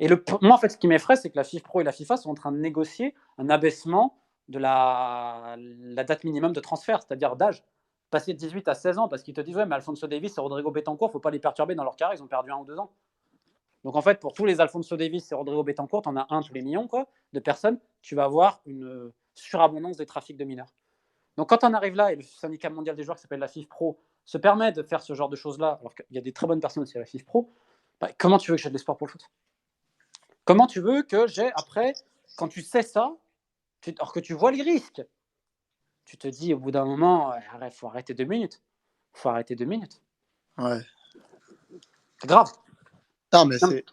Et moi, en fait, ce qui m'effraie, c'est que la FIFPro et la FIFA sont en train de négocier un abaissement de la date minimum de transfert, c'est-à-dire d'âge. Passer de 18 à 16 ans, parce qu'ils te disent, ouais, mais Alfonso Davies et Rodrigo Betancourt, il ne faut pas les perturber dans leur carrière, ils ont perdu 1 ou 2 ans. Donc en fait, pour tous les Alfonso Davies et Rodrigo Betancourt, on a un tous les millions quoi, de personnes, tu vas avoir une surabondance des trafics de mineurs. Donc quand on arrive là, et le syndicat mondial des joueurs qui s'appelle la FIFPro se permet de faire ce genre de choses-là, alors qu'il y a des très bonnes personnes aussi à la FIFPro, bah, comment tu veux que j'ai de l'espoir pour le foot? Comment tu veux que j'ai, après, quand tu sais ça, alors que tu vois les risques, tu te dis au bout d'un moment, il faut arrêter 2 minutes. Faut arrêter 2 minutes. Ouais. C'est grave. Non, mais c'est.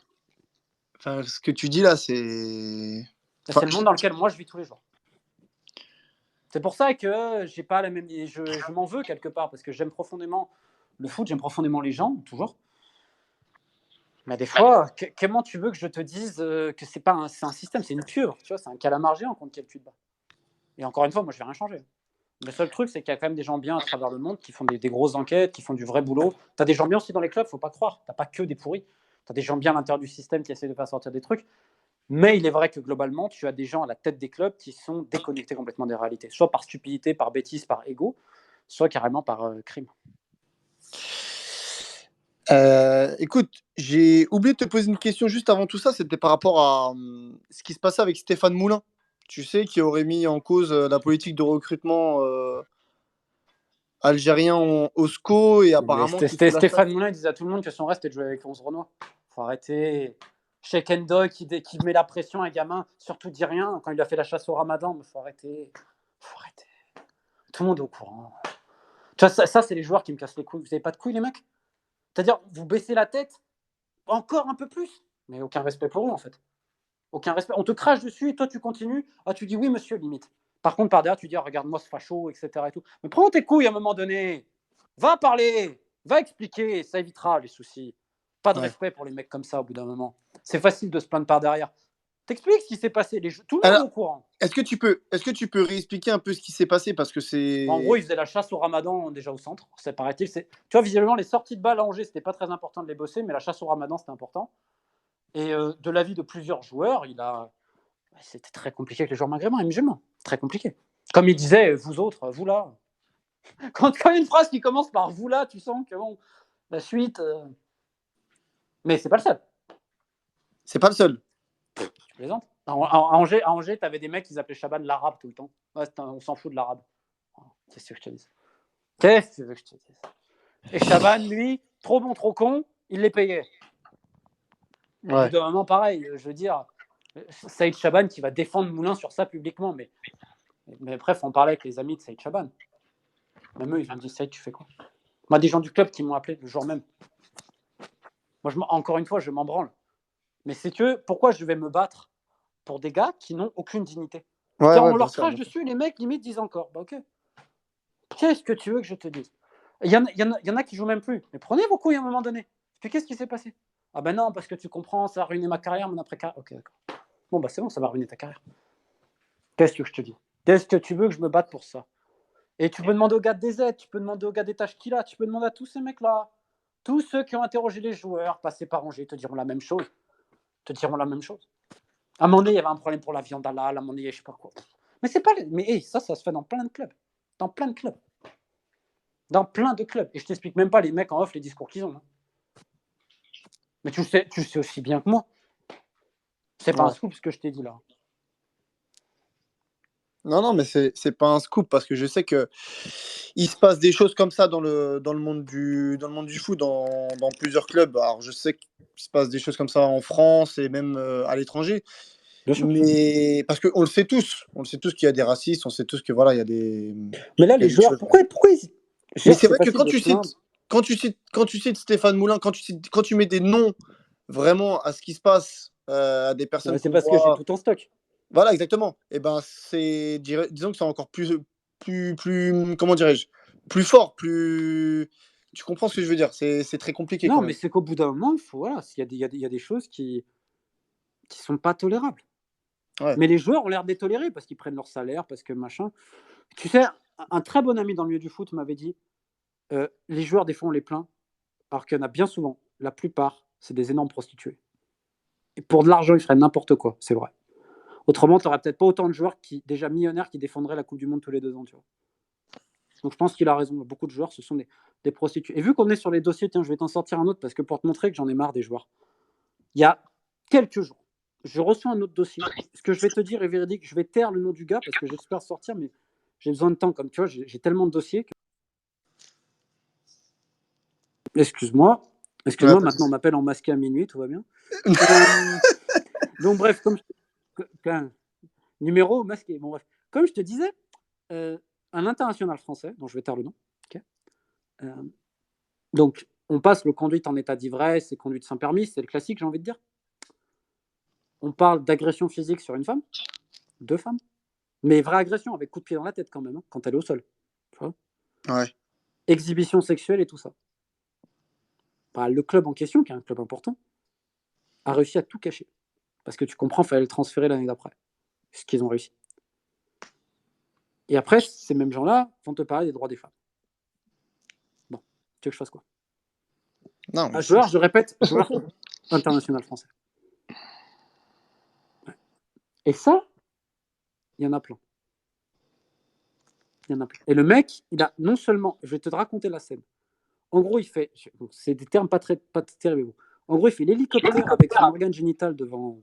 Enfin, ce que tu dis là, c'est. Enfin, C'est le monde dans lequel moi je vis tous les jours. C'est pour ça que j'ai pas la même. Je m'en veux quelque part parce que j'aime profondément le foot, j'aime profondément les gens, toujours. Mais des fois, comment tu veux que je te dise que c'est un système, c'est une pieuvre, tu vois, c'est un calamar géant contre lequel tu te bats. Et encore une fois, moi je vais rien changer. Le seul truc, c'est qu'il y a quand même des gens bien à travers le monde qui font des grosses enquêtes, qui font du vrai boulot. Tu as des gens bien aussi dans les clubs, faut pas croire. Tu n'as pas que des pourris. Tu as des gens bien à l'intérieur du système qui essaient de faire sortir des trucs. Mais il est vrai que globalement, tu as des gens à la tête des clubs qui sont déconnectés complètement des réalités, soit par stupidité, par bêtise, par ego, soit carrément par crime. Écoute, j'ai oublié de te poser une question juste avant tout ça. C'était par rapport à ce qui se passait avec Stéphane Moulin. Tu sais, qui aurait mis en cause la politique de recrutement algérien au SCO et Mais apparemment qui fait la chasse. Stéphane Moulin disait à tout le monde que son rêve c'était de jouer avec 11 Renoir. Faut arrêter. Shake and Dog qui met la pression à un gamin, surtout dit rien quand il a fait la chasse au Ramadan. Mais faut arrêter. Faut arrêter. Tout le monde est au courant. Tu vois, ça c'est les joueurs qui me cassent les couilles. Vous avez pas de couilles, les mecs? C'est-à-dire, vous baissez la tête encore un peu plus. Mais aucun respect pour eux, en fait. Aucun respect. On te crache dessus et toi, tu continues. Ah, tu dis oui, monsieur, limite. Par contre, par derrière, tu dis, ah, regarde-moi ce facho, etc. Et tout. Mais prends tes couilles à un moment donné. Va parler. Va expliquer. Ça évitera les soucis. Pas de Ouais. respect pour les mecs comme ça au bout d'un moment. C'est facile de se plaindre par derrière. T'expliques ce qui s'est passé. Tout le monde est Alors, au courant. est-ce que tu peux réexpliquer un peu ce qui s'est passé parce que En gros, c'est. ils faisaient la chasse au ramadan déjà au centre. C'est paraît-il. Tu vois, visuellement, les sorties de balles à Angers, c'était pas très important de les bosser, mais la chasse au ramadan, c'était important. Et de l'avis de plusieurs joueurs, c'était très compliqué avec les joueurs maghrébins et musulmans. Très compliqué. Comme il disait, vous autres, vous là. Quand il y a une phrase qui commence par vous là, tu sens que bon, la suite. Mais c'est pas le seul. C'est pas le seul. Tu plaisantes. À Angers, tu avais des mecs qui s'appelaient Chaban l'arabe tout le temps. Ouais, on s'en fout de l'arabe. Qu'est-ce que je te dis? Qu'est-ce que tu veux que je te dise? Et Chaban, lui, trop bon, trop con, il les payait. Au bout Ouais. d'un moment, pareil, je veux dire, Saïd Chaban qui va défendre Moulin sur ça publiquement, mais bref, on parlait avec les amis de Saïd Chaban. Même eux, ils ont dit, Saïd, tu fais quoi? Moi, des gens du club qui m'ont appelé le jour même. Moi, encore une fois, je m'en branle. Mais c'est que, pourquoi je vais me battre pour des gars qui n'ont aucune dignité? Ouais, On ouais, bien leur sûr, crache bien sûr. dessus, les mecs, limite, disent encore, bah ok. Qu'est-ce que tu veux que je te dise? Il y en a qui jouent même plus. Mais prenez vos couilles à un moment donné. Puis qu'est-ce qui s'est passé? Ah ben non, parce que tu comprends, ça a ruiné ma carrière, mon après-carrière. Ok, d'accord. Bon, bah c'est bon, ça va ruiner ta carrière. Qu'est-ce que je te dis? Qu'est-ce que tu veux que je me batte pour ça? Et tu peux demander aux gars de DZ, tu peux demander aux gars des Tachkila, tu peux demander à tous ces mecs-là. Tous ceux qui ont interrogé les joueurs, passés par Angers, te diront la même chose. À un moment donné, il y avait un problème pour la viande halal, à un moment donné, je sais pas quoi. Mais c'est pas. Mais ça se fait dans plein de clubs. Dans plein de clubs. Dans plein de clubs. Et je t'explique même pas les mecs en off, les discours qu'ils ont. Hein. Mais tu le sais aussi bien que moi. C'est pas un Ouais. scoop ce que je t'ai dit là. Non, non, mais c'est pas un scoop parce que je sais que il se passe des choses comme ça dans le monde du foot, dans plusieurs clubs. Alors, je sais qu'il se passe des choses comme ça en France et même à l'étranger. Bien sûr. Mais parce qu'on le sait tous. On le sait tous qu'il y a des racistes, on sait tous que voilà, Mais là, il y a les des joueurs, choses. pourquoi ils. Je veux Mais dire, c'est c'est vrai que facile quand de tu se plaindre. cites, quand tu cites Stéphane Moulin, quand tu mets des noms vraiment à ce qui se passe, à des personnes C'est qu'on parce que j'ai voit. tout en stock. Voilà, exactement. Et ben, disons que c'est encore plus, comment dirais-je, plus fort, plus. Tu comprends ce que je veux dire? C'est très compliqué Non, quand mais même. c'est qu'au bout d'un moment, voilà, il y a des choses qui sont pas tolérables. Ouais. Mais les joueurs ont l'air de les tolérer parce qu'ils prennent leur salaire, parce que machin. Tu sais, un très bon ami dans le milieu du foot m'avait dit les joueurs, des fois, on les plaint, alors qu'il y en a bien souvent, la plupart, c'est des énormes prostituées. Et pour de l'argent, ils feraient n'importe quoi, c'est vrai. Autrement, tu n'aurais peut-être pas autant de joueurs déjà millionnaires qui défendraient la Coupe du Monde tous les 2 ans. Tu vois. Donc je pense qu'il a raison. Beaucoup de joueurs, ce sont des prostituées. Et vu qu'on est sur les dossiers, tiens, je vais t'en sortir un autre parce que pour te montrer que j'en ai marre des joueurs. Il y a quelques jours, je reçois un autre dossier. Ce que je vais te dire est véridique. Je vais taire le nom du gars parce que j'espère sortir, mais j'ai besoin de temps. Comme tu vois, j'ai tellement de dossiers. Excuse-moi. Ouais, Excuse-moi, pas de maintenant on souci. m'appelle en masqué à minuit, tout va bien. Donc bref, numéro masqué. Bon bref, comme je te disais, un international français, dont je vais taire le nom. Okay. Donc on passe le conduite en état d'ivresse et conduite sans permis, c'est le classique, j'ai envie de dire. On parle d'agression physique sur une femme, 2 femmes, mais vraie agression avec coup de pied dans la tête quand même, hein, quand elle est au sol. Tu vois. Ouais. Exhibition sexuelle et tout ça. Bah, le club en question, qui est un club important, a réussi à tout cacher. Parce que tu comprends, il fallait le transférer l'année d'après. Ce qu'ils ont réussi. Et après, ces mêmes gens-là vont te parler des droits des femmes. Bon, tu veux que je fasse quoi? Non, mais Joueur, je répète, joueur international français. Ouais. Et ça, il y en a plein. Il y en a plein. Et le mec, il a non seulement, je vais te raconter la scène. En gros, il fait, c'est des termes pas terribles. En gros, il fait l'hélicoptère avec son organe génital devant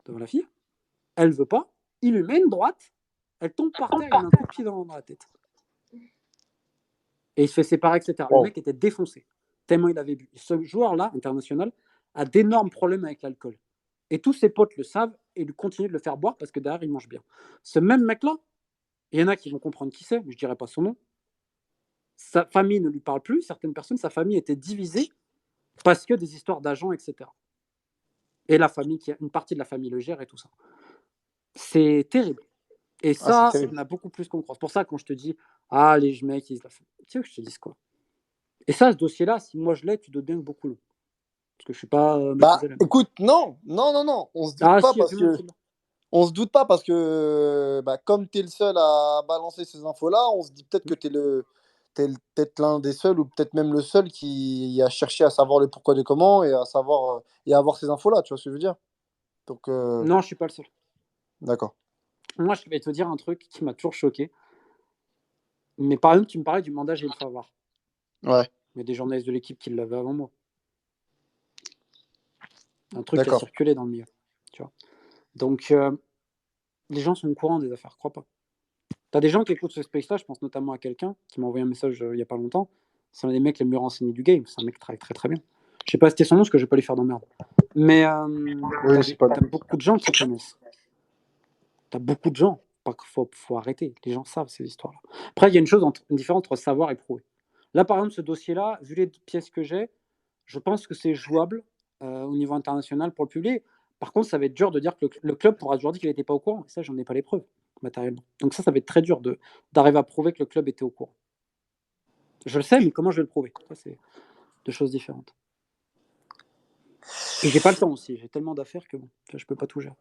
la fille. Elle veut pas. Il lui met une droite. Elle tombe par terre. Il lui met un coup de pied dans la tête. Et il se fait séparer, etc. Le Wow. mec était défoncé. Tellement il avait bu. Ce joueur-là, international, a d'énormes problèmes avec l'alcool. Et tous ses potes le savent et lui continuent de le faire boire parce que derrière, il mange bien. Ce même mec-là, il y en a qui vont comprendre qui c'est, mais je ne dirai pas son nom. Sa famille ne lui parle plus. Certaines personnes, sa famille était divisée parce que des histoires d'agents, etc. Et la famille, une partie de la famille le gère et tout ça. C'est terrible. Et Ah, c'est ça, il y terrible. en a beaucoup plus qu'on croit. C'est pour ça, quand je te dis, ah, les mecs, ils la font. Tu veux que je te dise quoi? Et ça, ce dossier-là, si moi je l'ai, tu doutes bien que beaucoup l'ont. Parce que je suis pas Bah, maîtrisé là. écoute, non, non, non, non, on se doute Ah, pas si, il y a parce du monde que qui l'a. on se doute pas parce que bah, comme tu es le seul à balancer ces infos-là, on se dit peut-être que t'es peut-être l'un des seuls ou peut-être même le seul qui a cherché à savoir le pourquoi du comment et à savoir et à avoir ces infos-là, tu vois ce que je veux dire? Donc, Non, je suis pas le seul. d'accord. Moi, je vais te dire un truc qui m'a toujours choqué. Mais par exemple, tu me parlais du mandat Gilles Favard. Ouais, Il y a des journalistes de l'équipe qui l'avaient avant moi. Un truc qui a d'accord. circulé dans le milieu. Tu vois. Donc, les gens sont au courant des affaires, crois pas. T'as des gens qui écoutent ce space-là, je pense notamment à quelqu'un qui m'a envoyé un message il y a pas longtemps. C'est un des mecs les mieux renseignés du game. C'est un mec qui travaille très très bien. Je sais pas citer son nom parce que je vais pas lui faire d'emmerde. Mais Oui, c'est pas. t'as beaucoup de gens qui connaissent. T'as beaucoup de gens. Faut arrêter. Les gens savent ces histoires-là. Après, il y a une différence entre savoir et prouver. Là, par exemple, ce dossier-là, vu les pièces que j'ai, je pense que c'est jouable au niveau international pour le public. Par contre, ça va être dur de dire que le club pourra toujours dire qu'il n'était pas au courant. Et ça, j'en ai pas les preuves matériellement. Donc ça va être très dur d'arriver à prouver que le club était au courant. Je le sais, mais comment je vais le prouver? Ça, c'est deux choses différentes. Et j'ai pas le temps aussi. J'ai tellement d'affaires que bon, je peux pas tout gérer.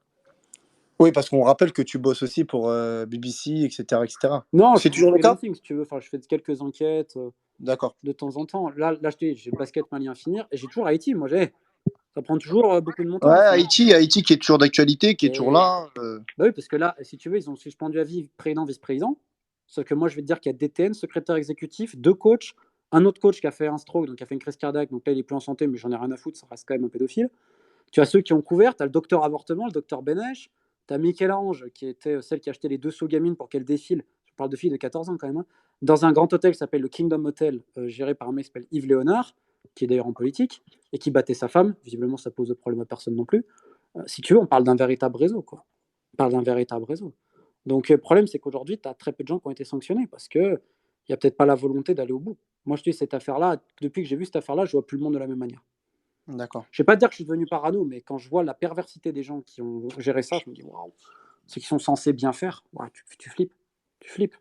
Oui, parce qu'on rappelle que tu bosses aussi pour BBC, etc., etc. Non, je C'est fais du toujours le cas? freelancing si tu veux. Enfin, je fais quelques enquêtes D'accord. de temps en temps. Là je te dis, j'ai le basket malien à finir et j'ai toujours Haïti. Moi, ça prend toujours beaucoup de mon Ouais, temps à finir. Haïti qui est toujours d'actualité, qui est toujours Et là. bah oui, parce que là, si tu veux, ils ont suspendu à vie président, vice-président. Sauf que moi, je vais te dire qu'il y a DTN, secrétaire exécutif, deux coachs, un autre coach qui a fait un stroke, donc qui a fait une crise cardiaque, donc là, il est plus en santé, mais j'en ai rien à foutre, ça reste quand même un pédophile. Tu as ceux qui ont couvert, tu as le docteur avortement, le docteur Benesch, tu as Michel-Ange, qui était celle qui a acheté les deux gamines pour qu'elles défilent, je parle de filles de 14 ans quand même, hein, dans un grand hôtel qui s'appelle le Kingdom Hotel, géré par un mec qui s'appelle Yves Léonard, qui est d'ailleurs en politique, et qui battait sa femme. Visiblement, ça pose de problème à personne non plus. Si tu veux, on parle d'un véritable réseau, quoi. On parle d'un véritable réseau. Donc, le problème, c'est qu'aujourd'hui, tu as très peu de gens qui ont été sanctionnés parce qu'il n'y a peut-être pas la volonté d'aller au bout. Moi, je te dis, cette affaire-là, depuis que j'ai vu cette affaire-là, je vois plus le monde de la même manière. D'accord. Je ne vais pas dire que je suis devenu parano, mais quand je vois la perversité des gens qui ont géré ça, je me dis, waouh, ceux qui sont censés bien faire, ouais, tu flippes. Tu flippes.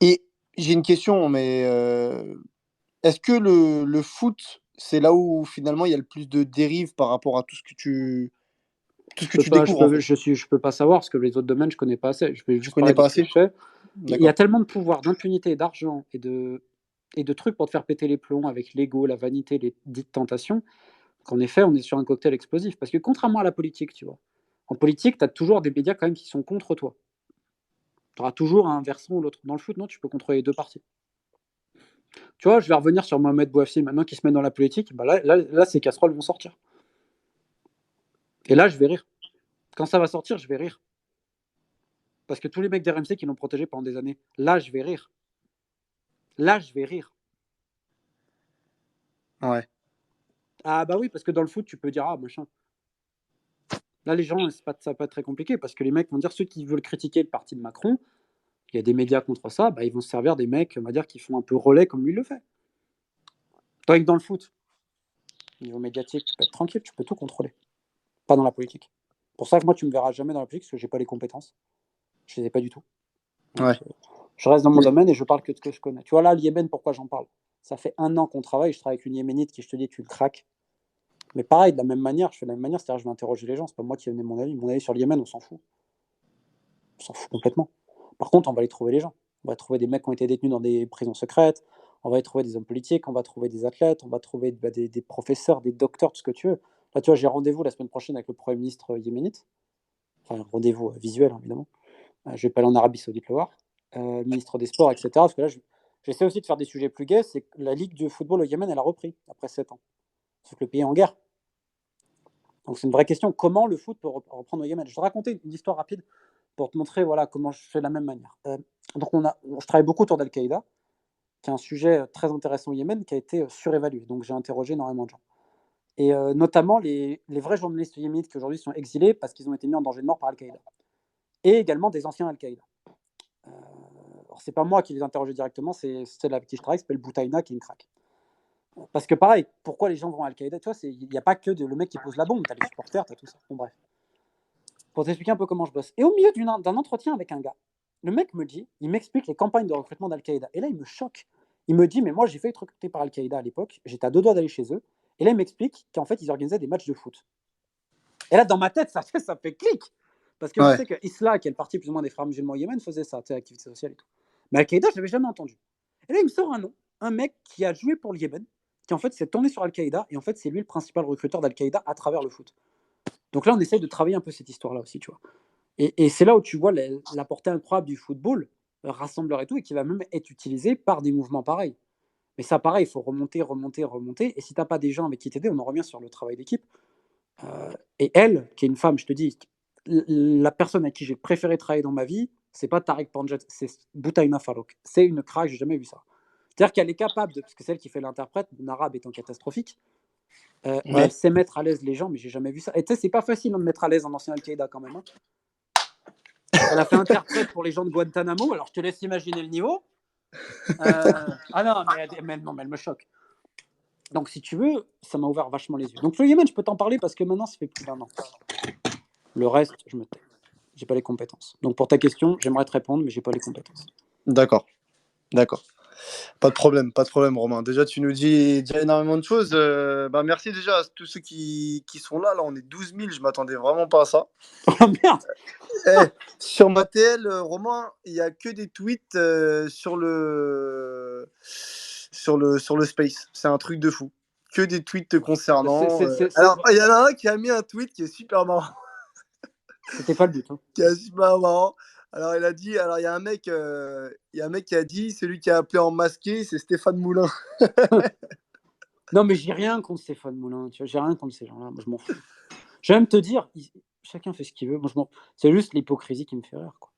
Et j'ai une question, mais est-ce que le foot, c'est là où finalement il y a le plus de dérives par rapport à tout ce Je que peux tu pas, découvres en fait? je peux pas savoir parce que les autres domaines, je connais pas assez. Je vais Tu juste connais parler de pas ce que assez? je fais. Il y a D'accord. tellement de pouvoir, d'impunité, d'argent et de trucs pour te faire péter les plombs avec l'ego, la vanité, les dites tentations, qu'en effet, on est sur un cocktail explosif. Parce que contrairement à la politique, tu vois, en politique, tu as toujours des médias quand même qui sont contre toi. Tu auras toujours un versant ou l'autre. Dans le foot, non, tu peux contrôler les deux parties. Tu vois, je vais revenir sur Mohamed Bouafsi, maintenant qui se met dans la politique, bah là, ces casseroles vont sortir. Et là, je vais rire. Quand ça va sortir, je vais rire. Parce que tous les mecs d'RMC qui l'ont protégé pendant des années, là, je vais rire. Là, je vais rire. Ouais. Ah bah oui, parce que dans le foot, tu peux dire, ah, machin. Là, les gens, ça va pas être très compliqué, parce que les mecs vont dire, ceux qui veulent critiquer le parti de Macron, il y a des médias contre ça, bah, ils vont se servir des mecs, on va dire, qui font un peu relais comme lui le fait. Tandis que dans le foot, au niveau médiatique, tu peux être tranquille, tu peux tout contrôler. Pas dans la politique. Pour ça que moi, tu me verras jamais dans la politique, parce que j'ai pas les compétences. Je les ai pas du tout. Donc, Ouais. je reste dans mon Mais domaine et je parle que de ce que je connais. Tu vois, là, le Yémen, pourquoi j'en parle? Ça fait 1 an qu'on travaille, je travaille avec une Yéménite qui, je te dis, tu le craques. Mais pareil, de la même manière, je fais de la même manière, c'est-à-dire je vais interroger les gens, c'est pas moi qui ai donné mon avis. Mon avis sur le Yémen, on s'en fout. On s'en fout complètement. Par contre, on va aller trouver les gens. On va trouver des mecs qui ont été détenus dans des prisons secrètes, on va y trouver des hommes politiques, on va trouver des athlètes, on va trouver des professeurs, des docteurs, tout ce que tu veux. Là, tu vois, j'ai rendez-vous la semaine prochaine avec le Premier ministre yéménite. Enfin, rendez-vous visuel, hein, évidemment. Je vais pas aller en Arabie Saoudite le voir. Ministre des Sports, etc. Parce que là, j'essaie aussi de faire des sujets plus gais. C'est que la Ligue de football au Yémen, elle a repris après 7 ans. Sauf que le pays est en guerre. Donc c'est une vraie question. Comment le foot peut reprendre au Yémen? Je vais te raconter une histoire rapide pour te montrer voilà, comment je fais de la même manière. Donc je travaille beaucoup autour d'Al-Qaïda, qui est un sujet très intéressant au Yémen, qui a été surévalué. Donc j'ai interrogé énormément de gens. Et notamment les vrais journalistes yéménites qui aujourd'hui sont exilés parce qu'ils ont été mis en danger de mort par Al-Qaïda. Et également des anciens Al-Qaïda. Alors c'est pas moi qui les interrogeais directement, c'est celle avec qui je travaille, qui s'appelle Boutaïna, qui est une crack. Parce que pareil, pourquoi les gens vont à Al-Qaïda, tu vois, il n'y a pas que le mec qui pose la bombe, t'as les supporters, t'as tout ça. Bon, bref. Pour t'expliquer un peu comment je bosse. Et au milieu d'un entretien avec un gars, le mec me dit, il m'explique les campagnes de recrutement d'Al-Qaïda. Et là, il me choque. Il me dit, mais moi, j'ai fait être recruté par Al-Qaïda à l'époque, j'étais à 2 doigts d'aller chez eux. Et là, il m'explique qu'en fait, ils organisaient des matchs de foot. Et là, dans ma tête, ça fait clic. Parce que je Ouais. sais que Isla, qui est le parti plus ou moins des frères musulmans au Yémen, faisait ça, tu sais, activité sociale et tout. Mais Al-Qaïda, je ne l'avais jamais entendu. Et là, il me sort un nom, un mec qui a joué pour le Yémen, qui en fait s'est tourné sur Al-Qaïda, et en fait, c'est lui le principal recruteur d'Al-Qaïda à travers le foot. Donc là, on essaye de travailler un peu cette histoire-là aussi, tu vois. Et c'est là où tu vois la portée incroyable du football, rassembleur et tout, et qui va même être utilisé par des mouvements pareils. Mais ça, pareil, il faut remonter, remonter, remonter. Et si tu n'as pas des gens avec qui t'aider, on en revient sur le travail d'équipe. Et elle, qui est une femme, je te dis, la personne avec qui j'ai préféré travailler dans ma vie, c'est pas Tarek Panjet, c'est Boutaina Farouk. C'est une craque, j'ai jamais vu ça. C'est-à-dire qu'elle est capable de, parce que c'est elle qui fait l'interprète, mon arabe étant catastrophique, et Ouais. elle sait mettre à l'aise les gens, mais j'ai jamais vu ça. Et tu sais, c'est pas facile de mettre à l'aise un ancien Al-Qaïda quand même. Hein. Elle a fait interprète pour les gens de Guantanamo, alors je te laisse imaginer le niveau. Ah non, mais elle me choque. Donc si tu veux, ça m'a ouvert vachement les yeux. Donc le Yémen, je peux t'en parler parce que maintenant, ça fait plus d'1 an. Le reste, je me tais. J'ai pas les compétences. Donc pour ta question, j'aimerais te répondre, mais j'ai pas les compétences. D'accord. D'accord. Pas de problème, Romain. Déjà, tu nous dis déjà énormément de choses. Bah, merci déjà à tous ceux qui sont là. Là, on est 12 000. Je m'attendais vraiment pas à ça. Oh merde. Eh, sur ma TL, Romain, il n'y a que des tweets sur le space. C'est un truc de fou. Que des tweets te concernant. Alors, il y en a un qui a mis un tweet qui est super marrant. C'était pas le but. Hein. Qui est super marrant. Alors, il a dit, alors il y a un mec qui a dit, celui qui a appelé en masqué, c'est Stéphane Moulin. Non, mais j'ai rien contre Stéphane Moulin. Tu vois, j'ai rien contre ces gens-là. Moi, je m'en fous. Je vais même te dire, chacun fait ce qu'il veut. Moi, c'est juste l'hypocrisie qui me fait rire. Quoi.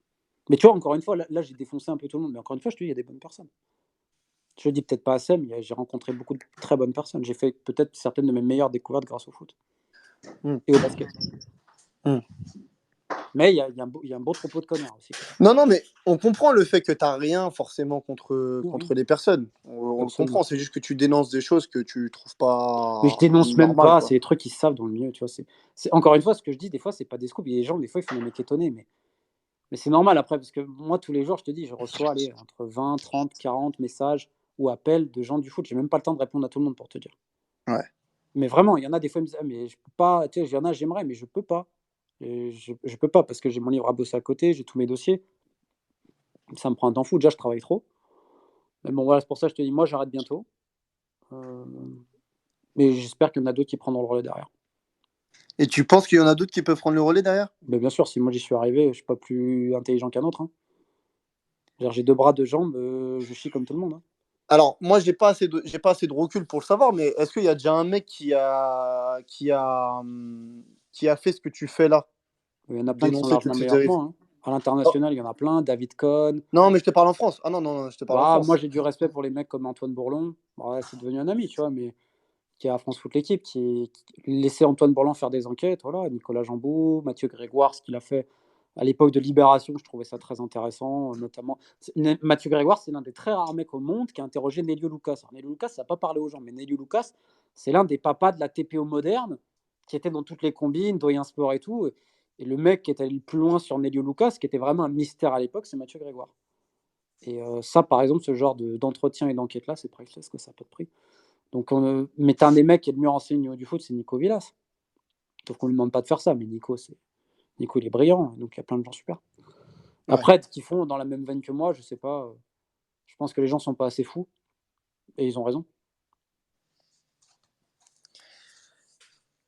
Mais tu vois, encore une fois, là, j'ai défoncé un peu tout le monde. Mais encore une fois, je te dis, il y a des bonnes personnes. Je le dis peut-être pas assez, mais j'ai rencontré beaucoup de très bonnes personnes. J'ai fait peut-être certaines de mes meilleures découvertes grâce au foot et au basket. Mais il y a un beau troupeau de connards aussi. Quoi. Non, mais on comprend le fait que tu n'as rien forcément contre les personnes. On le comprend, c'est juste que tu dénonces des choses que tu trouves pas mais je dénonce même normales, pas, quoi. c'est des trucs qui se savent dans le milieu, tu vois. Encore une fois, ce que je dis, des fois, c'est pas des scoops. Il y a des gens, des fois, ils font des mecs étonnés, mais c'est normal après, parce que moi, tous les jours, je te dis, je reçois entre 20, 30, 40 messages ou appels de gens du foot. J'ai même pas le temps de répondre à tout le monde pour te dire. Ouais. Mais vraiment, il y en a des fois, ils me disent, ah, mais je peux pas, tu sais, il y en a, j'aimerais, mais je peux pas. Et je peux pas parce que j'ai mon livre à bosser à côté, j'ai tous mes dossiers. Ça me prend un temps fou. Déjà, je travaille trop. Mais bon, voilà, c'est pour ça que je te dis, moi, j'arrête bientôt. Mais j'espère qu'il y en a d'autres qui prendront le relais derrière. Et tu penses qu'il y en a d'autres qui peuvent prendre le relais derrière? Mais bien sûr, si moi j'y suis arrivé, je suis pas plus intelligent qu'un autre. Hein. J'ai 2 bras, 2 jambes, je chie comme tout le monde. Hein. Alors, moi, j'ai pas assez de recul pour le savoir, mais est-ce qu'il y a déjà un mec qui a fait ce que tu fais là? Il y en a plein qui sont Dénoncer largement toutes ces meilleurs que dérives. moi. Hein. À Oh. l'international, il y en a plein. David Cohn. Non, mais je te parle en France. Ah non, je te parle en Bah, moi, France. j'ai du respect pour les mecs comme Antoine Bourlon. Bon, c'est devenu un ami, tu vois, mais qui est à France Foot l'équipe, qui laissait Antoine Bourlon faire des enquêtes. Voilà, Nicolas Jambou, Mathieu Grégoire, ce qu'il a fait à l'époque de Libération, je trouvais ça très intéressant, notamment. Mathieu Grégoire, c'est l'un des très rares mecs au monde qui a interrogé Nélio Lucas. Alors, Nélio Lucas, ça n'a pas parlé aux gens, mais Nélio Lucas, c'est l'un des papas de la TPO moderne, qui était dans toutes les combines, doyen sport et tout. Et le mec qui était allé le plus loin sur Nélio Lucas, qui était vraiment un mystère à l'époque, c'est Mathieu Grégoire. Et ça, par exemple, ce genre d'entretien et d'enquête-là, c'est priceless, que ça n'a pas de prix. Donc, mais t'as un des mecs qui est le mieux renseigné au niveau du foot, c'est Nico Villas. Sauf qu'on lui demande pas de faire ça, mais Nico, il est brillant, donc il y a plein de gens super. Ouais. Après, ce qu'ils font dans la même veine que moi, je sais pas. Je pense que les gens sont pas assez fous, et ils ont raison.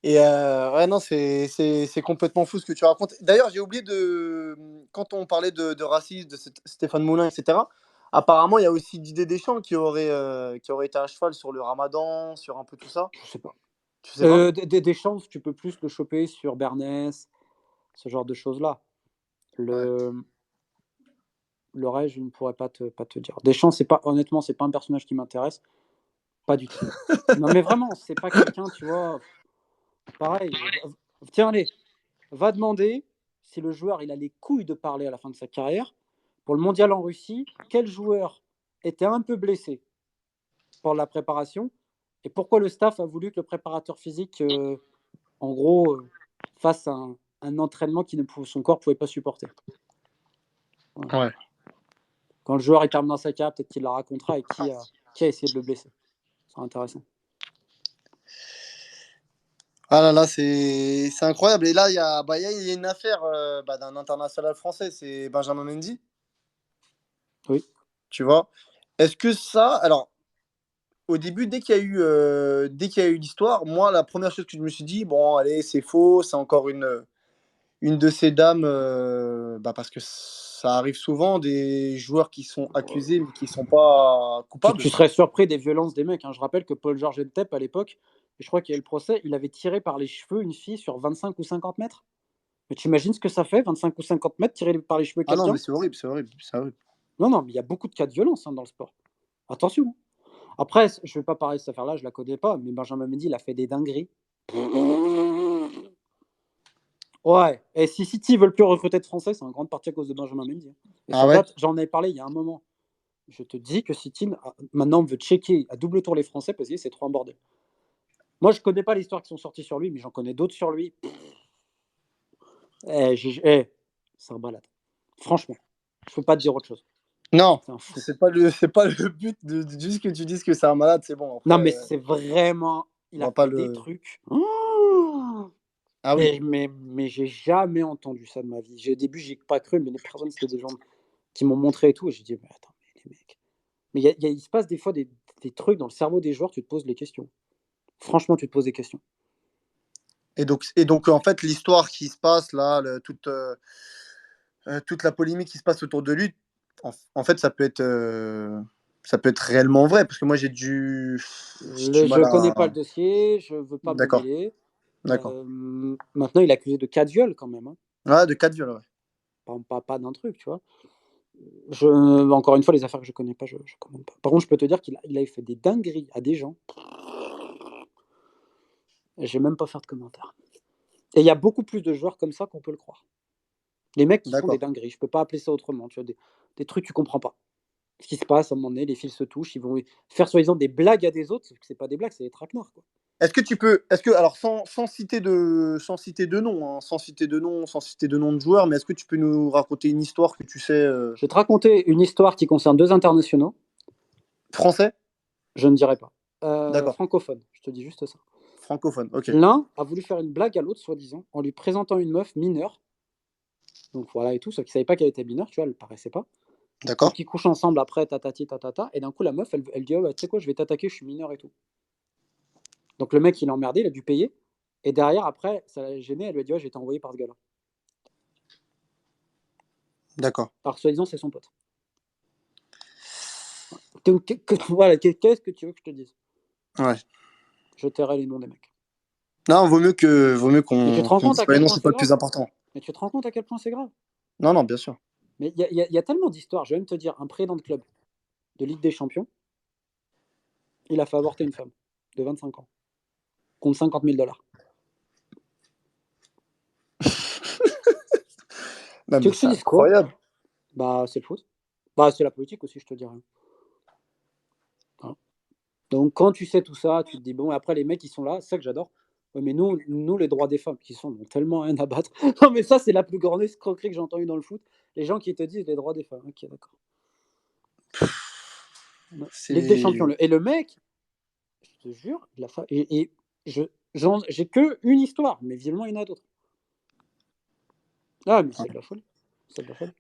Et ouais, non, c'est complètement fou ce que tu racontes. D'ailleurs, j'ai oublié quand on parlait de racisme, de Stéphane Moulin, etc., apparemment, il y a aussi Didier Deschamps qui aurait été à cheval sur le Ramadan, sur un peu tout ça. Je sais pas. Tu sais pas? Des chances, tu peux plus le choper sur Bernès, ce genre de choses-là. Ouais. Le reste, je ne pourrais pas te dire. Deschamps, honnêtement, c'est pas un personnage qui m'intéresse. Pas du tout. Non, mais vraiment, c'est pas quelqu'un, tu vois. Pareil. Tiens, allez, va demander si le joueur il a les couilles de parler à la fin de sa carrière. Pour le mondial en Russie, quel joueur était un peu blessé pour la préparation Et pourquoi le staff a voulu que le préparateur physique, en gros, fasse un entraînement son corps ne pouvait pas supporter. Ouais. Quand le joueur est terminé dans sa carrière, peut-être qu'il la racontera et qui a essayé de le blesser. C'est intéressant. Ah là là, c'est incroyable. Et là, il y a une affaire d'un international français, c'est Benjamin Mendy. Oui. Tu vois? Est-ce que ça. Alors, au début, dès qu'il y a eu l'histoire, moi, la première chose que je me suis dit, bon, allez, c'est faux, c'est encore une de ces dames, parce que ça arrive souvent, des joueurs qui sont accusés mais qui ne sont pas coupables. Tu serais surpris des violences des mecs. Hein. Je rappelle que Paul Georges Entep, à l'époque, je crois qu'il y a eu le procès, il avait tiré par les cheveux une fille sur 25 ou 50 mètres. Mais tu imagines ce que ça fait, 25 ou 50 mètres, tiré par les cheveux Ah non, quelqu'un? mais c'est horrible, c'est horrible, c'est horrible. Non, mais il y a beaucoup de cas de violence dans le sport. Attention. Après, je ne vais pas parler de cette affaire-là, je ne la connais pas, mais Benjamin Mendy, il a fait des dingueries. Ouais, et si City veulent plus recruter de Français, c'est en grande partie à cause de Benjamin Mendy. Et ça date, j'en ai parlé il y a un moment. Je te dis que City, maintenant, veut checker à double tour les Français parce que c'est trop un bordel. Moi, je connais pas l'histoire qui sont sorties sur lui, mais j'en connais d'autres sur lui. C'est un balade. Franchement, je peux pas te dire autre chose. Non, c'est pas le but de juste que tu dises que c'est un malade, c'est bon. Après, non, mais c'est vraiment. Il a fait des trucs. Ah oui. Mais j'ai jamais entendu ça de ma vie. Au début, j'y ai pas cru, mais les personnes, c'était des gens qui m'ont montré et tout. Et j'ai dit, mais attends, mais les mecs. Mais il se passe des fois des trucs dans le cerveau des joueurs, tu te poses les questions. Franchement, tu te poses des questions. Et donc en fait, l'histoire qui se passe là, toute la polémique qui se passe autour de lui, en fait, ça peut être réellement vrai, parce que moi, j'ai du Je mal connais pas à. le dossier, je veux pas me D'accord. mêler. D'accord. Maintenant, il est accusé de 4 viols quand même. Hein. Ah, de 4 viols, ouais. Pas d'un truc, tu vois. Encore une fois, les affaires que je connais pas, je commande pas. Par contre, je peux te dire qu'il a fait des dingueries à des gens. Et je vais même pas faire de commentaires. Et il y a beaucoup plus de joueurs comme ça qu'on peut le croire. Les mecs qui font des dingueries, je peux pas appeler ça autrement. Tu vois, des trucs que tu comprends pas. Ce qui se passe, à un moment donné, les fils se touchent, ils vont faire soi-disant des blagues à des autres, sauf que c'est pas des blagues, c'est des traquenards, quoi. Alors sans citer de nom, hein, sans citer de nom de joueurs, mais est-ce que tu peux nous raconter une histoire que tu sais Je vais te raconter une histoire qui concerne 2 internationaux. Français? Je ne dirai pas. D'accord. Francophone, je te dis juste ça. Francophone, ok. L'un a voulu faire une blague à l'autre, soi-disant, en lui présentant une meuf mineure. Donc voilà et tout, sauf qu'il savait pas qu'elle était mineure, tu vois, elle ne paraissait pas. D'accord. Donc ils couchent ensemble après, tatati, tatata, et d'un coup la meuf, elle dit, oh, bah, tu sais quoi, je vais t'attaquer, je suis mineure et tout. Donc le mec, il est emmerdé, il a dû payer. Et derrière, après, ça l'a gêné, elle lui a dit, ouais, j'ai été envoyé par ce gars-là. D'accord. Alors soi-disant, c'est son pote. Donc, voilà, qu'est-ce que tu veux que je te dise? Ouais. Je tairai les noms des mecs. Non, vaut mieux Mais tu te qu'on rends compte dise à pas les quel noms, point c'est c'est pas le grave? plus important. Mais tu te rends compte à quel point c'est grave? Non, bien sûr. Mais il y a tellement d'histoires. Je vais même te dire, un président de club de Ligue des Champions, il a fait avorter une femme de 25 ans, contre 50 000 $. Non, Tu veux mais que je te c'est dise quoi? incroyable. Bah, c'est le foot. Bah, c'est la politique aussi, je te dirais. Voilà. Donc, quand tu sais tout ça, tu te dis, bon, après, les mecs, ils sont là, c'est ça que j'adore. Ouais, mais nous, les droits des femmes, qui sont ont tellement rien à battre. Non, mais ça, c'est la plus grande escroquerie que j'ai entendue dans le foot. Les gens qui te disent les droits des femmes. Ok, d'accord. Ligue des Champions. Et le mec, je te jure, j'ai que une histoire, mais visiblement, il y en a d'autres. Ah, mais c'est de la folie. C'est de la folie.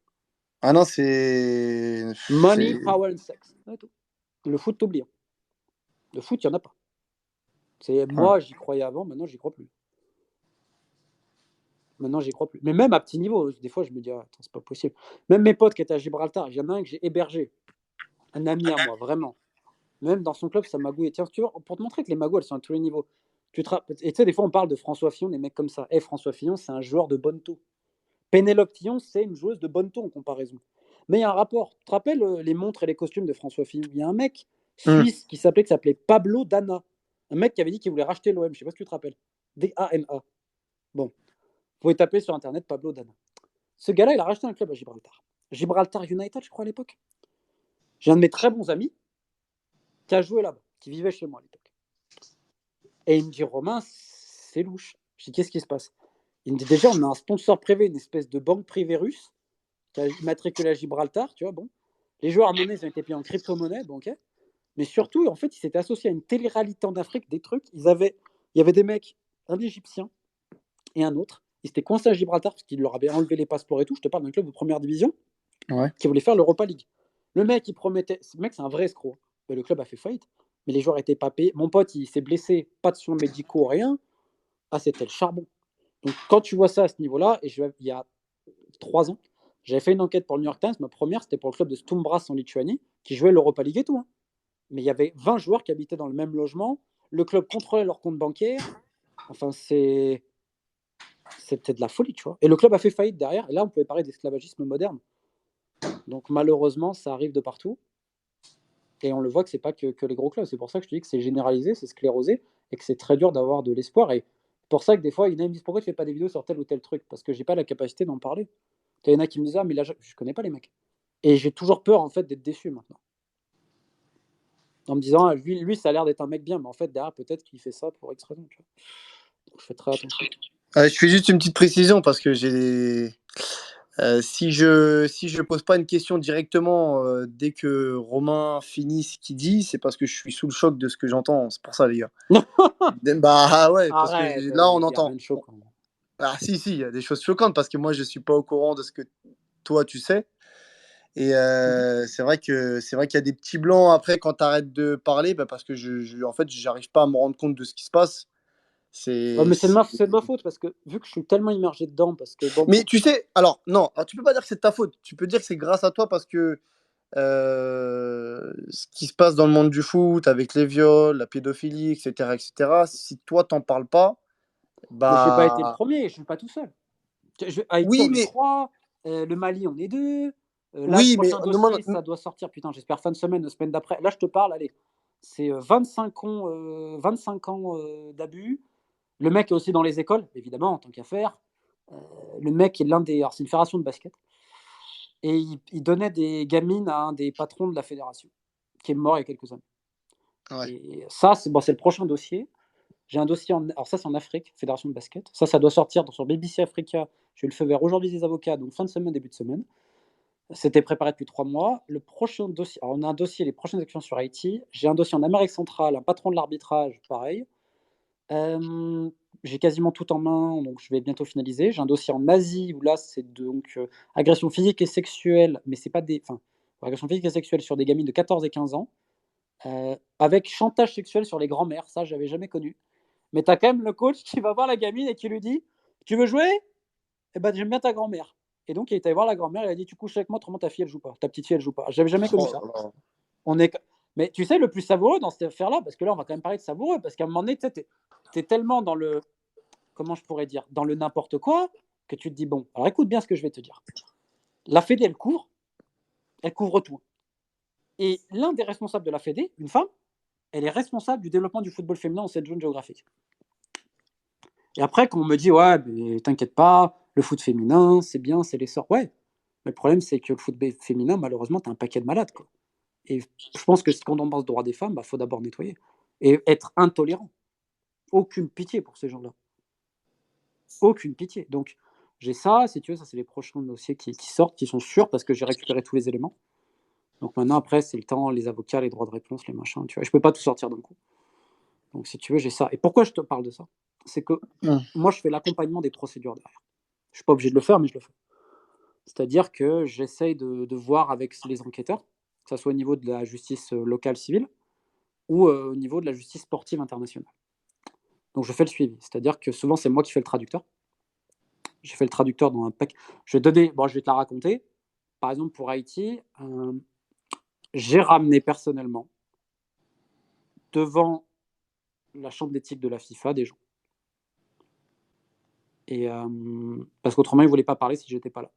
Ah non, c'est. Money, power and sex. Le foot, t'oublie. Hein. Le foot, il n'y en a pas. Moi, j'y croyais avant, maintenant, j'y crois plus. Maintenant, j'y crois plus. Mais même à petit niveau, des fois, je me dis, ah, attends, c'est pas possible. Même mes potes qui étaient à Gibraltar, il y en a un que j'ai hébergé. Un ami à moi, vraiment. Même dans son club, ça magouille. Tiens, tu vois, pour te montrer que les magouilles, elles sont à tous les niveaux. Et tu sais, des fois, on parle de François Fillon, des mecs comme ça. François Fillon, c'est un joueur de bonne taux. Pénélope Fillon, c'est une joueuse de bonne taux en comparaison. Mais il y a un rapport. Tu te rappelles les montres et les costumes de François Fillon? Il y a un mec suisse qui s'appelait Pablo Dana. Un mec qui avait dit qu'il voulait racheter l'OM. Je sais pas si tu te rappelles. D-A-N-A. Bon. Vous pouvez taper sur internet Pablo Dana. Ce gars-là, il a racheté un club à Gibraltar. Gibraltar United, je crois, à l'époque. J'ai un de mes très bons amis qui a joué là-bas, qui vivait chez moi à l'époque. Et il me dit, Romain, c'est louche. Je dis, qu'est-ce qui se passe? Il me dit, déjà, on a un sponsor privé, une espèce de banque privée russe qui a matriculé à Gibraltar, tu vois, bon. Les joueurs, à mon avis, ils ont été payés en crypto-monnaie, bon, ok. Mais surtout, en fait, ils s'étaient associés à une télé-réalité en Afrique, des trucs. Il y avait des mecs, un Égyptien et un autre. Ils s'étaient coincés à Gibraltar parce qu'ils leur avaient enlevé les passeports et tout. Je te parle d'un club de première division Ouais. qui voulait faire l'Europa League. Le mec, il promettait. Ce mec, c'est un vrai escroc. Mais le club a fait faillite. Mais les joueurs étaient pas payés. Mon pote, il s'est blessé, pas de soins médicaux, rien. Ah, c'était le charbon. Donc, quand tu vois ça à ce niveau-là, et il y a 3 ans, j'avais fait une enquête pour le New York Times. Ma première, c'était pour le club de Stumbras en Lituanie, qui jouait l'Europa League et tout. Hein. Mais il y avait 20 joueurs qui habitaient dans le même logement. Le club contrôlait leur compte bancaire. Enfin, c'était de la folie, tu vois. Et le club a fait faillite derrière. Et là, on pouvait parler d'esclavagisme moderne. Donc, malheureusement, ça arrive de partout. Et on le voit que c'est pas que les gros clubs. C'est pour ça que je te dis que c'est généralisé, c'est sclérosé, et que c'est très dur d'avoir de l'espoir. Et pour ça que des fois, il y en a qui me disent pourquoi tu fais pas des vidéos sur tel ou tel truc? Parce que j'ai pas la capacité d'en parler. Il y en a qui me disent, ah, mais là, je connais pas les mecs. Et j'ai toujours peur, en fait, d'être déçu maintenant. En me disant, ah, lui, ça a l'air d'être un mec bien, mais en fait, derrière, peut-être qu'il fait ça pour X raison. Tu vois. Donc, je fais très attention. Je fais juste une petite précision parce que si je pose pas une question directement dès que Romain finit ce qu'il dit, c'est parce que je suis sous le choc de ce que j'entends. C'est pour ça, les gars. Bah ouais, parce que Arrête, là, on il n'y a rien entend. de choquant. Ah si, si, il y a des choses choquantes parce que moi, je suis pas au courant de ce que toi, tu sais. Et c'est vrai qu'il y a des petits blancs après quand tu arrêtes de parler, bah, parce que en fait, j'arrive pas à me rendre compte de ce qui se passe. Ouais, C'est, mais c'est- c'est de ma faute parce que vu que je suis tellement immergé dedans, parce que bon, Mais tu sais, alors non, alors, tu peux pas dire que c'est de ta faute. Tu peux dire que c'est grâce à toi parce que ce qui se passe dans le monde du foot avec les viols, la pédophilie, etc., si toi t'en parles pas, mais j'ai pas été le bah premier, je suis pas tout seul. Haïti, oui, on est mais 3, le Mali, on est 2. Là, le oui, mais prochain dossier, ça doit sortir, putain, j'espère fin de semaine, semaine d'après. Là, je te parle, allez, c'est 25 ans d'abus. Le mec est aussi dans les écoles, évidemment, en tant qu'affaire. Le mec est l'un des. Alors, c'est une fédération de basket. Et il donnait des gamines à un des patrons de la fédération, qui est mort il y a quelques années. ouais, Et ça, c'est le prochain dossier. J'ai un dossier alors ça, c'est en Afrique, fédération de basket. Ça doit sortir sur BBC Africa. J'ai eu le feu vert aujourd'hui des avocats, donc fin de semaine, début de semaine. C'était préparé depuis 3 mois. Le prochain dossier, alors on a un dossier, les prochaines actions sur Haïti. J'ai un dossier en Amérique centrale, un patron de l'arbitrage, pareil. J'ai quasiment tout en main, donc je vais bientôt finaliser. J'ai un dossier en Asie où là, c'est donc agression physique et sexuelle, mais c'est pas des. Enfin, agression physique et sexuelle sur des gamines de 14 et 15 ans, avec chantage sexuel sur les grands-mères. Ça, j'avais jamais connu. Mais tu as quand même le coach qui va voir la gamine et qui lui dit: «Tu veux jouer? Eh ben, j'aime bien ta grand-mère». Et donc il est allé voir la grand-mère, il a dit: «Tu couches avec moi, autrement ta fille elle joue pas, ta petite fille elle joue pas». J'avais jamais connu oh ça. là là. On est Mais tu sais le plus savoureux dans cette affaire-là, parce que là on va quand même parler de savoureux, parce qu'à un moment donné, tu sais, tu es tellement dans le, comment je pourrais dire? Dans le n'importe quoi, que tu te dis: «Bon, alors écoute bien ce que je vais te dire». La fédé, elle couvre tout. Et l'un des responsables de la fédé, une femme, elle est responsable du développement du football féminin dans cette zone géographique. Et après, quand on me dit, ouais, mais t'inquiète pas, le foot féminin, c'est bien, c'est l'essor. Ouais, mais le problème, c'est que le foot féminin, malheureusement, t'as un paquet de malades, quoi. Et je pense que quand on pense aux droits des femmes, bah, faut d'abord nettoyer. Et être intolérant. Aucune pitié pour ces gens-là. Aucune pitié. Donc, j'ai ça, si tu veux, ça, c'est les prochains dossiers qui sortent, qui sont sûrs, parce que j'ai récupéré tous les éléments. Donc maintenant, après, c'est le temps, les avocats, les droits de réponse, les machins, tu vois. Je peux pas tout sortir d'un coup. Donc, si tu veux, j'ai ça. Et pourquoi je te parle de ça? C'est que moi, je fais l'accompagnement des procédures derrière. Je suis pas obligé de le faire, mais je le fais. C'est-à-dire que j'essaye de voir avec les enquêteurs, que ce soit au niveau de la justice locale civile ou au niveau de la justice sportive internationale. Donc je fais le suivi. C'est-à-dire que souvent, c'est moi qui fais le traducteur. J'ai fait le traducteur dans un pack. Je vais te la raconter. Par exemple, pour Haïti, j'ai ramené personnellement devant la chambre d'éthique de la FIFA des gens. Et parce qu'autrement, ils ne voulaient pas parler si j'étais pas là.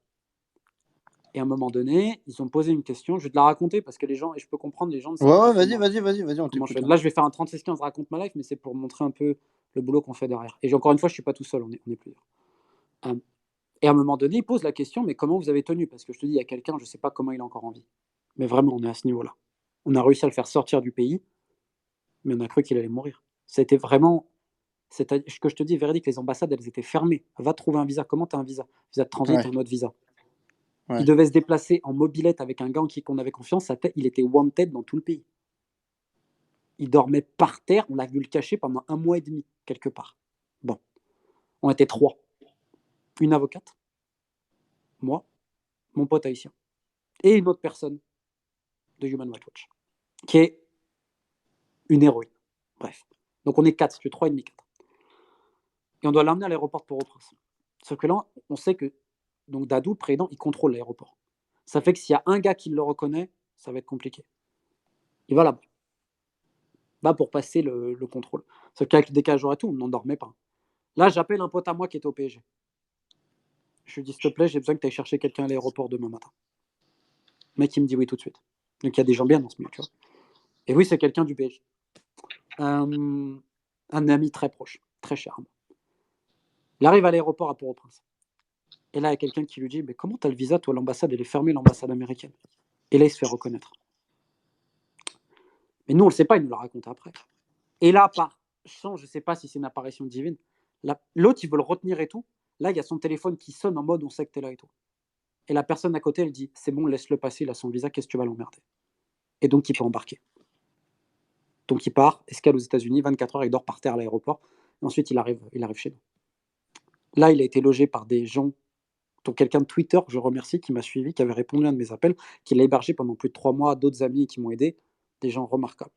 Et à un moment donné, ils ont posé une question. Je vais te la raconter parce que les gens, et je peux comprendre, les gens ne savent Ouais, pas ouais, vas-y, comment, vas-y, vas-y, vas-y, on comment je t'écoute. fais. Là, je vais faire un 36-15 raconte ma life, mais c'est pour montrer un peu le boulot qu'on fait derrière. Et encore une fois, je ne suis pas tout seul, on est plusieurs. Et à un moment donné, ils posent la question, mais comment vous avez tenu? Parce que je te dis, il y a quelqu'un, je ne sais pas comment il est encore en vie. Mais vraiment, on est à ce niveau-là. On a réussi à le faire sortir du pays, mais on a cru qu'il allait mourir. Ça a été vraiment Ce que je te dis est véridique, les ambassades, elles étaient fermées. Va trouver un visa. Comment tu as un visa? Visa de transit, Ouais, un autre visa. ouais. Il devait se déplacer en mobilette avec un gars en qui on avait confiance. Il était wanted dans tout le pays. Il dormait par terre. On l'a vu le cacher pendant 1 mois et demi, quelque part. Bon, on était 3. Une avocate, moi, mon pote haïtien, et une autre personne de Human Rights Watch, qui est une héroïne. Bref. Donc on est 4, si tu veux, 3 et demi, 4. Et on doit l'emmener à l'aéroport de Port-au-Prince. Sauf que là, on sait que donc Dadou, le président, il contrôle l'aéroport. Ça fait que s'il y a un gars qui le reconnaît, ça va être compliqué. Il va là-bas pour passer le contrôle. Sauf qu'avec le décalage horaire et tout, on n'en dormait pas. Là, j'appelle un pote à moi qui était au PSG. Je lui dis, s'il te plaît, j'ai besoin que tu ailles chercher quelqu'un à l'aéroport demain matin. Le mec, il me dit oui tout de suite. Donc il y a des gens bien dans ce milieu, tu vois. Et oui, c'est quelqu'un du PSG. Un ami très proche, très cher à moi. Il arrive à l'aéroport à Port-au-Prince. Et là, il y a quelqu'un qui lui dit, mais comment t'as le visa, toi, l'ambassade, elle est fermée, l'ambassade américaine. Et là, il se fait reconnaître. Mais nous, on ne le sait pas, il nous l'a raconté après. Et là, par chance, je ne sais pas si c'est une apparition divine, l'autre, il veut le retenir et tout. Là, il y a son téléphone qui sonne en mode on sait que t'es là et tout. Et la personne à côté, elle dit c'est bon, laisse-le passer, il a son visa, qu'est-ce que tu vas l'emmerder? Et donc, il peut embarquer. Donc, il part, escale aux États-Unis, 24 heures, il dort par terre à l'aéroport. Et ensuite, il arrive chez nous. Là, il a été logé par des gens, dont quelqu'un de Twitter, que je remercie, qui m'a suivi, qui avait répondu à un de mes appels, qui l'a hébergé pendant plus de 3 mois, d'autres amis qui m'ont aidé, des gens remarquables.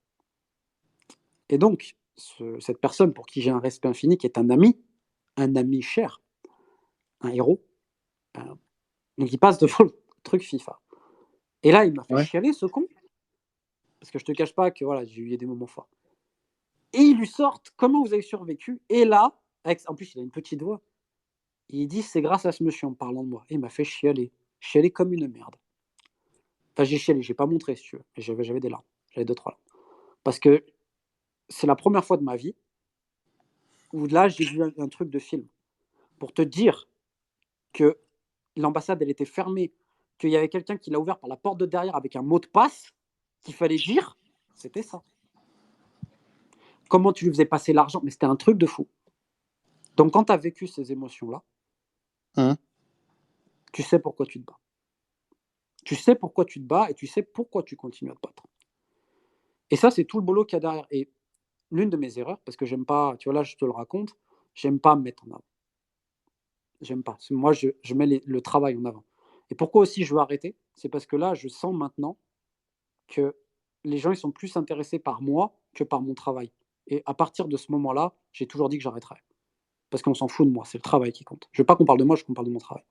Et donc, cette personne pour qui j'ai un respect infini, qui est un ami cher, un héros, donc il passe devant le truc FIFA. Et là, il m'a fait Ouais. chialer, ce con, parce que je te cache pas que voilà, j'ai eu des moments forts. Et ils lui sortent comment vous avez survécu. Et là, en plus, il a une petite voix. Il dit c'est grâce à ce monsieur en parlant de moi. Et il m'a fait chialer comme une merde. Enfin, j'ai chialé, j'ai pas montré si tu veux, mais j'avais des larmes, j'avais 2-3 larmes, parce que c'est la première fois de ma vie où là j'ai vu un truc de film pour te dire que l'ambassade elle était fermée, qu'il y avait quelqu'un qui l'a ouvert par la porte de derrière avec un mot de passe qu'il fallait dire, c'était ça. Comment tu lui faisais passer l'argent, mais c'était un truc de fou. Donc quand tu as vécu ces émotions-là, Hum. tu sais pourquoi tu te bats. Tu sais pourquoi tu te bats et tu sais pourquoi tu continues à te battre. Et ça, c'est tout le boulot qu'il y a derrière. Et l'une de mes erreurs, parce que j'aime pas, tu vois, là, je te le raconte, j'aime pas me mettre en avant. J'aime pas. Moi, je mets le travail en avant. Et pourquoi aussi je veux arrêter? C'est parce que là, je sens maintenant que les gens, ils sont plus intéressés par moi que par mon travail. Et à partir de ce moment-là, j'ai toujours dit que j'arrêterais. Parce qu'on s'en fout de moi, c'est le travail qui compte. Je veux pas qu'on parle de moi, je veux qu'on parle de mon travail.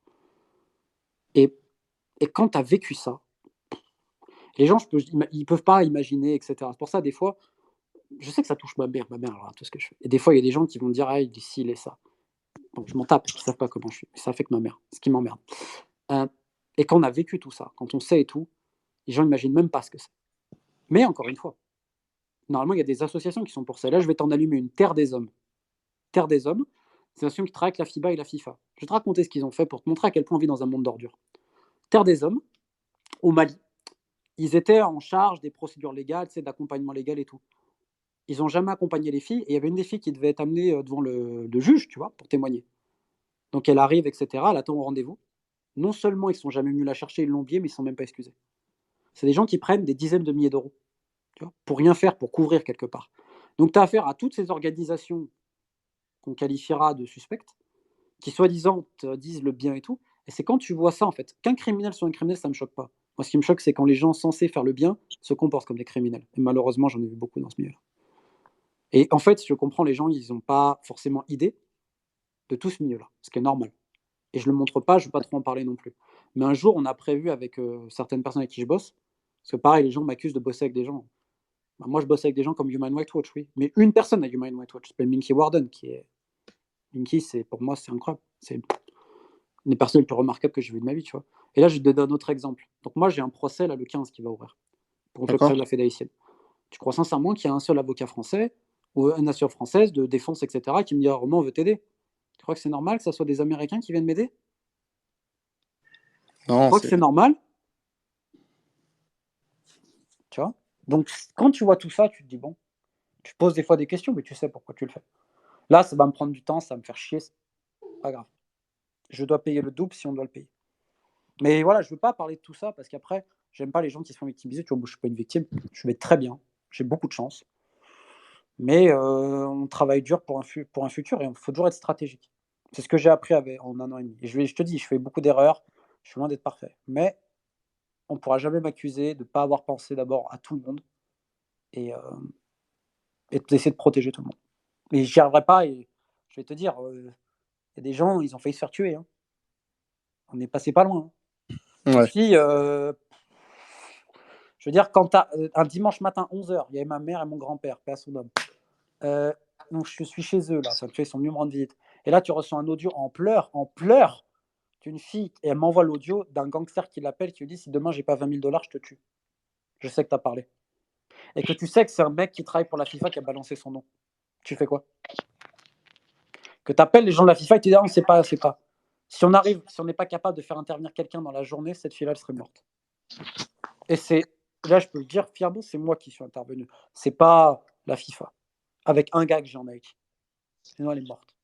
Et, et quand tu as vécu ça, les gens, ils peuvent pas imaginer, etc. C'est pour ça, des fois, je sais que ça touche ma mère, alors, tout ce que je fais. Et des fois, il y a des gens qui vont me dire, ah, il dit ci, il est ça. Donc, je m'en tape, parce qu'ils savent pas comment je suis. Ça fait que ma mère, ce qui m'emmerde. Euh, et quand on a vécu tout ça, quand on sait et tout, les gens n'imaginent même pas ce que c'est. Mais encore une fois, normalement, il y a des associations qui sont pour ça. Là, je vais t'en allumer une, Terre des Hommes. Terre des Hommes, c'est une association qui travaille avec la FIBA et la FIFA. Je vais te raconter ce qu'ils ont fait pour te montrer à quel point on vit dans un monde d'ordures. Terre des Hommes, au Mali, ils étaient en charge des procédures légales, d'accompagnement légal et tout. Ils n'ont jamais accompagné les filles, et il y avait une des filles qui devait être amenée devant le juge, tu vois, pour témoigner. Donc elle arrive, etc., elle attend au rendez-vous. Non seulement ils sont jamais venus la chercher, ils l'ont oublié, mais ils ne sont même pas excusés. C'est des gens qui prennent des dizaines de milliers d'euros, tu vois, pour rien faire, pour couvrir quelque part. Donc tu as affaire à toutes ces organisations qu'on qualifiera de suspectes, qui soi-disant te disent le bien et tout. Et c'est quand tu vois ça, en fait, qu'un criminel soit un criminel, ça ne me choque pas. Moi, ce qui me choque, c'est quand les gens censés faire le bien se comportent comme des criminels. Et malheureusement, j'en ai vu beaucoup dans ce milieu-là. Et en fait, je comprends les gens, ils n'ont pas forcément idée de tout ce milieu-là, ce qui est normal. Et je ne le montre pas, je ne veux pas trop en parler non plus. Mais un jour, on a prévu avec certaines personnes avec qui je bosse, parce que pareil, les gens m'accusent de bosser avec des gens. Bah, moi, je bosse avec des gens comme Human Rights Watch, oui. Mais une personne à Human Rights Watch, c'est Minky Warden, qui est. Minky, pour moi, c'est incroyable. C'est une des personnes les plus remarquables que j'ai vues de ma vie, tu vois. Et là, je te donne un autre exemple. Donc, moi, j'ai un procès, là, le 15, qui va ouvrir, contre le D'accord. président de la Fédé haïtienne. Tu crois sincèrement qu'il y a un seul avocat français, ou une nation française, de défense, etc., qui me dit ah, Romain, on veut t'aider? Tu crois que c'est normal que ce soit des Américains qui viennent m'aider? Tu Non, crois que c'est. c'est normal? Tu vois. Donc, quand tu vois tout ça, tu te dis bon, tu te poses des fois des questions, mais tu sais pourquoi tu le fais. Là, ça va me prendre du temps, ça va me faire chier, c'est pas grave. Je dois payer le double si on doit le payer. Mais voilà, je veux pas parler de tout ça parce qu'après, j'aime pas les gens qui se font victimiser. Tu vois, moi, je suis pas une victime, je vais très bien, j'ai beaucoup de chance. Mais on travaille dur pour un futur et il faut toujours être stratégique. C'est ce que j'ai appris en 1 an et demi. Et je te dis, je fais beaucoup d'erreurs, je suis loin d'être parfait. Mais on ne pourra jamais m'accuser de ne pas avoir pensé d'abord à tout le monde et, d'essayer de protéger tout le monde. Mais j'y arriverai pas et je vais te dire, y a des gens, ils ont failli se faire tuer. Hein. On est passé pas loin. Hein. Ouais. Ici, je veux dire, quand un dimanche matin, 11h, il y avait ma mère et mon grand-père, paix à son homme. Donc je suis chez eux, là, ils sont venus me rendre visite. Et là, tu reçois un audio en pleurs, d'une fille, et elle m'envoie l'audio d'un gangster qui l'appelle, qui lui dit si demain j'ai pas 20 000 dollars, je te tue. Je sais que tu as parlé. Et que tu sais que c'est un mec qui travaille pour la FIFA qui a balancé son nom. Tu fais quoi? Que tu appelles les gens de la FIFA et tu dis ah, on sait pas, on sait pas. Si on n'est pas capable de faire intervenir quelqu'un dans la journée, cette fille-là, elle serait morte. Et là, je peux le dire fièrement, c'est moi qui suis intervenu. C'est pas la FIFA. Avec un gars que j'ai en Haïti. Sinon, elle est morte.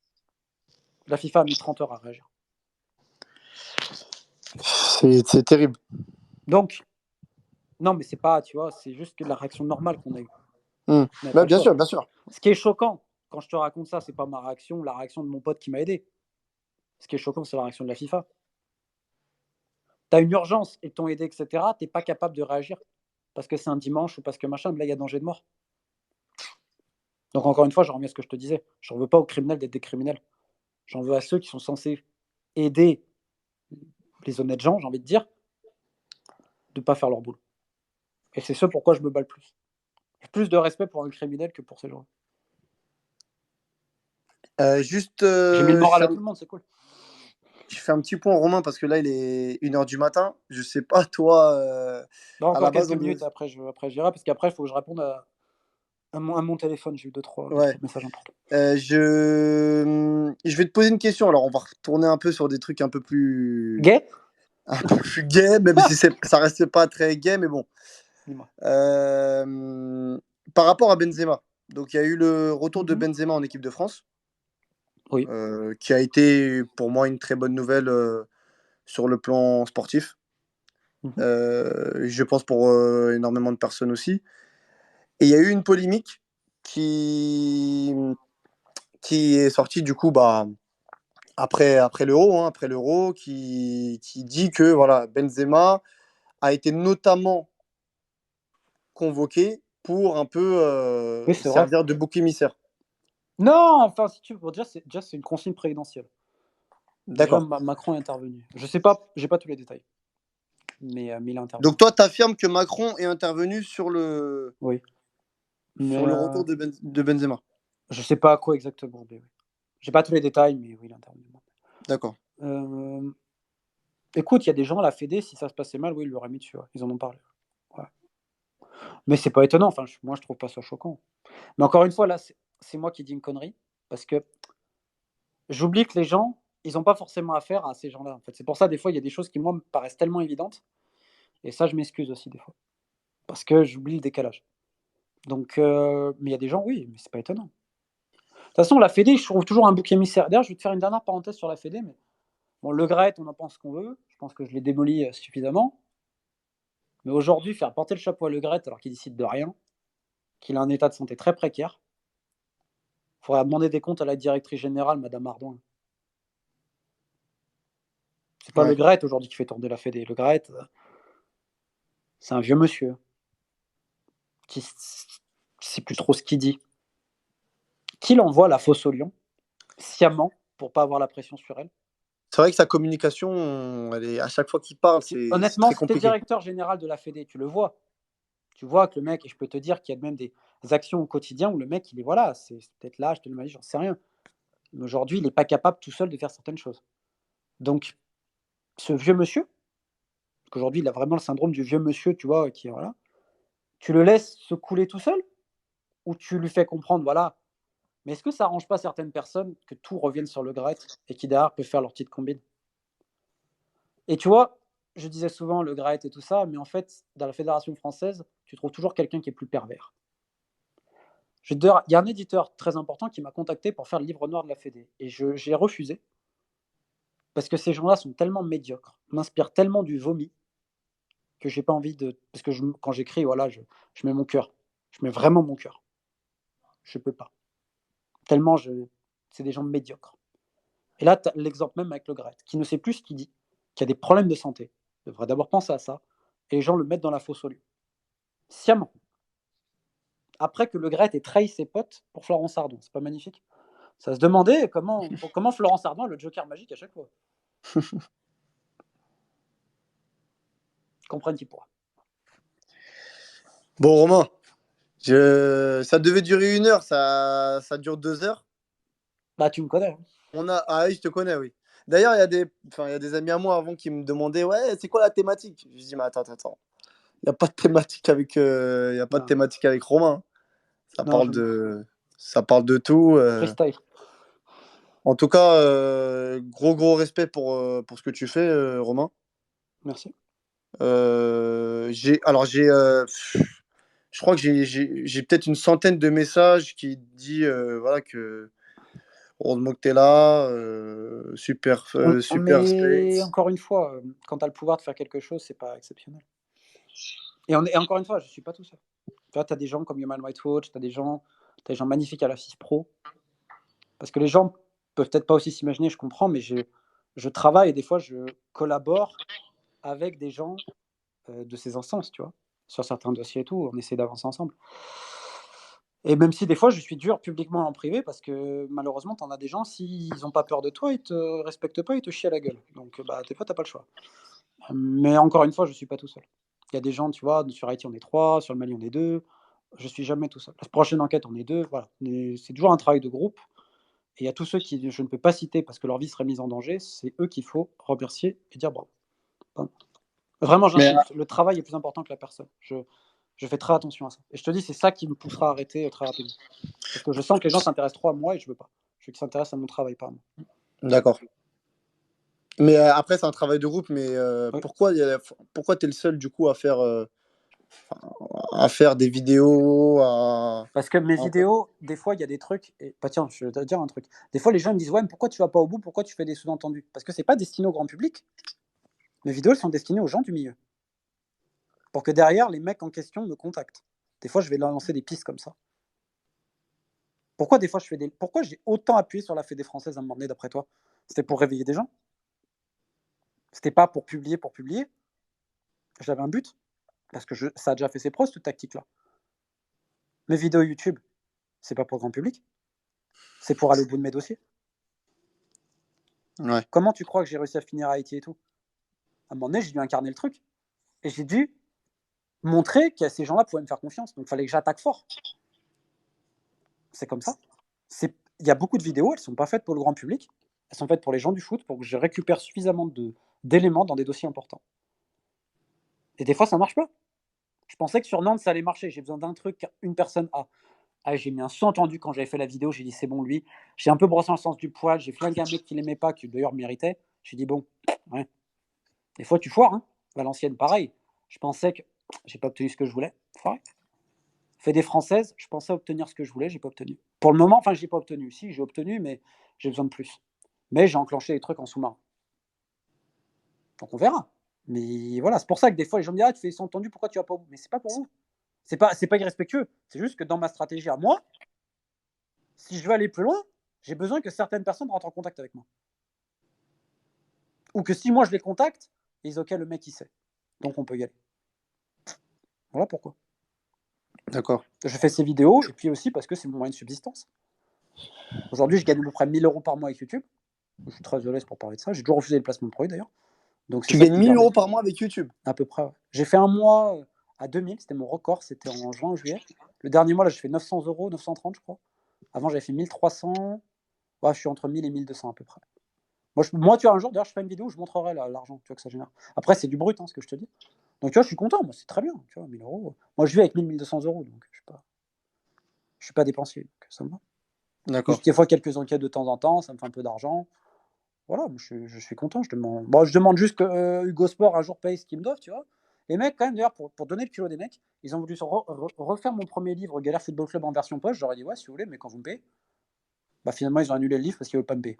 La FIFA a mis 30 heures à réagir. C'est terrible. Donc, non, mais c'est pas, tu vois, c'est juste que la réaction normale qu'on a eue. Bah, bien sûr, bien sûr. Ce qui est choquant, quand je te raconte ça, c'est pas ma réaction, la réaction de mon pote qui m'a aidé. Ce qui est choquant, c'est la réaction de la FIFA. Tu as une urgence, ils t'ont aidé, etc. Tu n'es pas capable de réagir parce que c'est un dimanche ou parce que machin, mais là, il y a danger de mort. Donc, encore une fois, je reviens à ce que je te disais. Je n'en veux pas aux criminels d'être des criminels. J'en veux à ceux qui sont censés aider les honnêtes gens, j'ai envie de dire, de ne pas faire leur boulot. Et c'est ce pourquoi je me bats le plus. J'ai plus de respect pour un criminel que pour ces gens. Juste, J'ai mis le moral à tout le monde, c'est cool. Je fais un petit point Romain parce que là il est 1h du matin. Je sais pas toi. Bon, À encore la base, quelques minutes, après j'irai, parce qu'après, il faut que je réponde à mon téléphone. J'ai eu deux, trois Ouais. messages importants. Je vais te poser une question. Alors on va retourner un peu sur des trucs un peu plus Gay? gay, même si ça reste pas très gay, mais bon. Dis-moi. Par rapport à Benzema. Donc il y a eu le retour de Mhm. Benzema en équipe de France. Oui. Qui a été pour moi une très bonne nouvelle sur le plan sportif. Mhm. Je pense pour énormément de personnes aussi. Et il y a eu une polémique qui, qui est sortie du coup après l'Euro, hein, qui dit que voilà, Benzema a été notamment convoqué pour un peu Oui, c'est vrai. servir de bouc émissaire. Non, enfin, si tu veux, pour dire, c'est une consigne présidentielle. Déjà, D'accord. Macron est intervenu. Je sais pas, j'ai pas tous les détails, mais il est intervenu. Donc toi, tu affirmes que Macron est intervenu Oui. Mais sur le retour de Benzema. je sais pas à quoi exactement. Mais oui. J'ai pas tous les détails, mais oui, il est intervenu. D'accord. Écoute, il y a des gens à la Fédé, si ça se passait mal, oui, ils l'auraient mis dessus. Ouais. Ils en ont parlé. Ouais. Mais c'est pas étonnant. Enfin, moi, je trouve pas ça choquant. Mais encore une fois, là, c'est moi qui dis une connerie. Parce que j'oublie que les gens, ils n'ont pas forcément affaire à ces gens-là. En fait. C'est pour ça, des fois, il y a des choses qui, moi, me paraissent tellement évidentes. Et ça, je m'excuse aussi, des fois. Parce que j'oublie le décalage. Donc, mais il y a des gens, oui, mais c'est pas étonnant. De toute façon, la Fédé, je trouve toujours un bouc émissaire. D'ailleurs, je vais te faire une dernière parenthèse sur la Fédé. Mais bon, Le Graët, on en pense ce qu'on veut. Je pense que je l'ai démoli suffisamment. Mais aujourd'hui, faire porter le chapeau à Le Graët alors qu'il décide de rien, qu'il a un état de santé très précaire, il faudra demander des comptes à la directrice générale, Madame Ardouin. C'est pas Le Ouais. Graët aujourd'hui qui fait tourner la Fédé. Le Graët, c'est un vieux monsieur qui sait plus trop ce qu'il dit. Qu'il envoie la fosse au lion, sciemment, pour pas avoir la pression sur elle. C'est vrai que sa communication, elle est, à chaque fois qu'il parle, c'est Honnêtement, très si t'es compliqué. directeur général de la Fédé, tu le vois. Tu vois que le mec, et je peux te dire qu'il y a même des actions au quotidien où le mec, il est voilà, c'est peut-être l'âge, peut-être le maladie, j'en sais rien. Mais aujourd'hui, il n'est pas capable tout seul de faire certaines choses. Donc, ce vieux monsieur, qu'aujourd'hui, il a vraiment le syndrome du vieux monsieur, tu vois, qui voilà, tu le laisses se couler tout seul ou tu lui fais comprendre, voilà. Mais est-ce que ça arrange pas certaines personnes que tout revienne sur le Graët et qui derrière peuvent faire leur petite combine? Et tu vois, je disais souvent le Graët et tout ça, mais en fait, dans la fédération française, tu trouves toujours quelqu'un qui est plus pervers. Il y a un éditeur très important qui m'a contacté pour faire le livre noir de la Fédé. Et j'ai refusé parce que ces gens-là sont tellement médiocres, m'inspirent tellement du vomi que j'ai pas envie de. Parce que quand j'écris, voilà, je mets mon cœur. Je mets vraiment mon cœur. Je peux pas. Tellement c'est des gens médiocres. Et là, tu as l'exemple même avec le Gret, qui ne sait plus ce qu'il dit, qui a des problèmes de santé. Il devrait d'abord penser à ça. Et les gens le mettent dans la fosse au lieu. Sciemment. Après que le Gret ait trahi ses potes pour Florence Ardon. C'est pas magnifique? Ça se demandait comment Florence Ardon a le joker magique à chaque fois. Comprenne qui pourra. Bon, Romain, ça devait durer 1 heure, ça dure 2 heures. Bah, tu me connais. Ah oui, je te connais, oui. D'ailleurs, il y a des amis à moi avant qui me demandaient, ouais, c'est quoi la thématique? Je dis, mais attends. Il n'y a pas de thématique y a pas de Non, thématique avec Romain. Ça non parle ça parle de tout. freestyle. En tout cas, gros respect pour ce que tu fais, Romain. Merci. Je crois que j'ai peut-être une centaine de messages qui disent voilà, que heureusement que tu es là, super Mais space. encore une fois, quand tu as le pouvoir de faire quelque chose, c'est pas exceptionnel. Et encore une fois, je suis pas tout seul. Tu vois, tu as des gens comme Human Rights Watch, tu as des gens magnifiques à la FIS Pro. Parce que les gens peuvent peut-être pas aussi s'imaginer, je comprends, mais je travaille et des fois, je collabore avec des gens de ces instances, tu vois, sur certains dossiers et tout, on essaie d'avancer ensemble. Et même si des fois, je suis dur publiquement en privé, parce que malheureusement, tu en as des gens, s'ils n'ont pas peur de toi, ils te respectent pas, ils te chient à la gueule. Donc, bah, des fois, tu n'as pas le choix. Mais encore une fois, je suis pas tout seul. Il y a des gens, tu vois, sur Haïti, on est 3, sur le Mali, on est 2. Je suis jamais tout seul. La prochaine enquête, on est 2. Voilà. C'est toujours un travail de groupe. Et il y a tous ceux qui je ne peux pas citer parce que leur vie serait mise en danger. C'est eux qu'il faut remercier et dire bravo. Vraiment, Mais j'insiste. Le travail est plus important que la personne. Je fais très attention à ça. Et je te dis, c'est ça qui me poussera à arrêter très rapidement. Parce que je sens que les gens s'intéressent trop à moi et je veux pas. Je veux qu'ils s'intéressent à mon travail, pas à moi. d'accord. Mais après, c'est un travail de groupe. Mais Oui. pourquoi tu es le seul, du coup, à faire des vidéos Parce que mes vidéos, des fois, il y a des trucs. Et, bah tiens, je vais te dire un truc. Des fois, les gens me disent ouais, mais pourquoi tu vas pas au bout? Pourquoi tu fais des sous-entendus? Parce que c'est pas destiné au grand public. Mes vidéos, elles sont destinées aux gens du milieu. Pour que derrière, les mecs en question me contactent. Des fois, je vais leur lancer des pistes comme ça. Pourquoi des fois Pourquoi j'ai autant appuyé sur la Fédé française à un moment donné, d'après toi? C'était pour réveiller des gens? C'était pas pour publier pour publier? J'avais un but? Parce que ça a déjà fait ses preuves, cette tactique-là. Mes vidéos YouTube, c'est pas pour le grand public. C'est pour aller au bout de mes dossiers. Ouais. Comment tu crois que j'ai réussi à finir à Haïti et tout? À un moment donné, j'ai dû incarner le truc. Et j'ai dû montrer que ces gens-là pouvaient me faire confiance. Donc, il fallait que j'attaque fort. C'est comme ça. Il y a beaucoup de vidéos, elles ne sont pas faites pour le grand public. Elles sont faites pour les gens du foot, pour que je récupère suffisamment d'éléments dans des dossiers importants. Et des fois, ça ne marche pas. Je pensais que sur Nantes, ça allait marcher. J'ai besoin d'un truc, une personne A. Ah, j'ai mis un sous-entendu quand j'avais fait la vidéo. J'ai dit, c'est bon, lui. J'ai un peu brossé dans le sens du poil. J'ai flingué un mec qui l'aimait pas, qui d'ailleurs méritait. J'ai dit, bon, ouais. Des fois, tu foires. Hein. Valenciennes, pareil. Je pensais que j'ai pas obtenu ce que je voulais. Foiré. Fait des françaises, je pensais obtenir ce que je voulais, j'ai pas obtenu. Pour le moment, enfin, j'ai pas obtenu. Si, j'ai obtenu, mais j'ai besoin de plus. Mais j'ai enclenché des trucs en sous-marin. Donc on verra. Mais voilà, c'est pour ça que des fois, les gens me disent, ah, tu fais entendu, pourquoi tu vas pas au bout? Mais c'est pas pour vous. C'est pas irrespectueux. C'est juste que dans ma stratégie à moi, si je veux aller plus loin, j'ai besoin que certaines personnes rentrent en contact avec moi. Ou que si moi je les contacte, ils disent, ok, le mec il sait. Donc on peut y aller. Voilà pourquoi. D'accord. Je fais ces vidéos, et puis aussi parce que c'est mon moyen de subsistance. Aujourd'hui, je gagne à peu près 1 000 € par mois avec YouTube. Je suis très à l'aise pour parler de ça. J'ai toujours refusé le placement de produit d'ailleurs. Donc Tu gagnes 1 000 € par mois avec YouTube? À peu près, ouais. J'ai fait un mois à 2000, c'était mon record, c'était en juin ou juillet. Le dernier mois, là, j'ai fait 900 €, 930, je crois. Avant, j'avais fait 1300. Ouais, je suis entre 1000 et 1200 à peu près. Moi, tu vois, un jour, d'ailleurs, je ferai une vidéo où je montrerai l'argent, tu vois, que ça génère. Après, c'est du brut, hein, ce que je te dis. Donc, tu vois, je suis content, moi, c'est très bien, tu vois, 1000 €. Moi, je vis avec 1000, 1200 €, donc je suis pas dépensier, donc ça me va. D'accord. Juste des fois, quelques enquêtes de temps en temps, ça me fait un peu d'argent. Voilà, je suis content. Je demande juste que Hugo Sport un jour paye ce qu'ils me doivent, tu vois. Les mecs, quand même, d'ailleurs, pour donner le culot des mecs, ils ont voulu refaire mon premier livre, Galère Football Club en version poche. J'aurais dit, ouais, si vous voulez, mais quand vous me payez. Bah, finalement, ils ont annulé le livre parce qu'ils ne veulent pas me payer.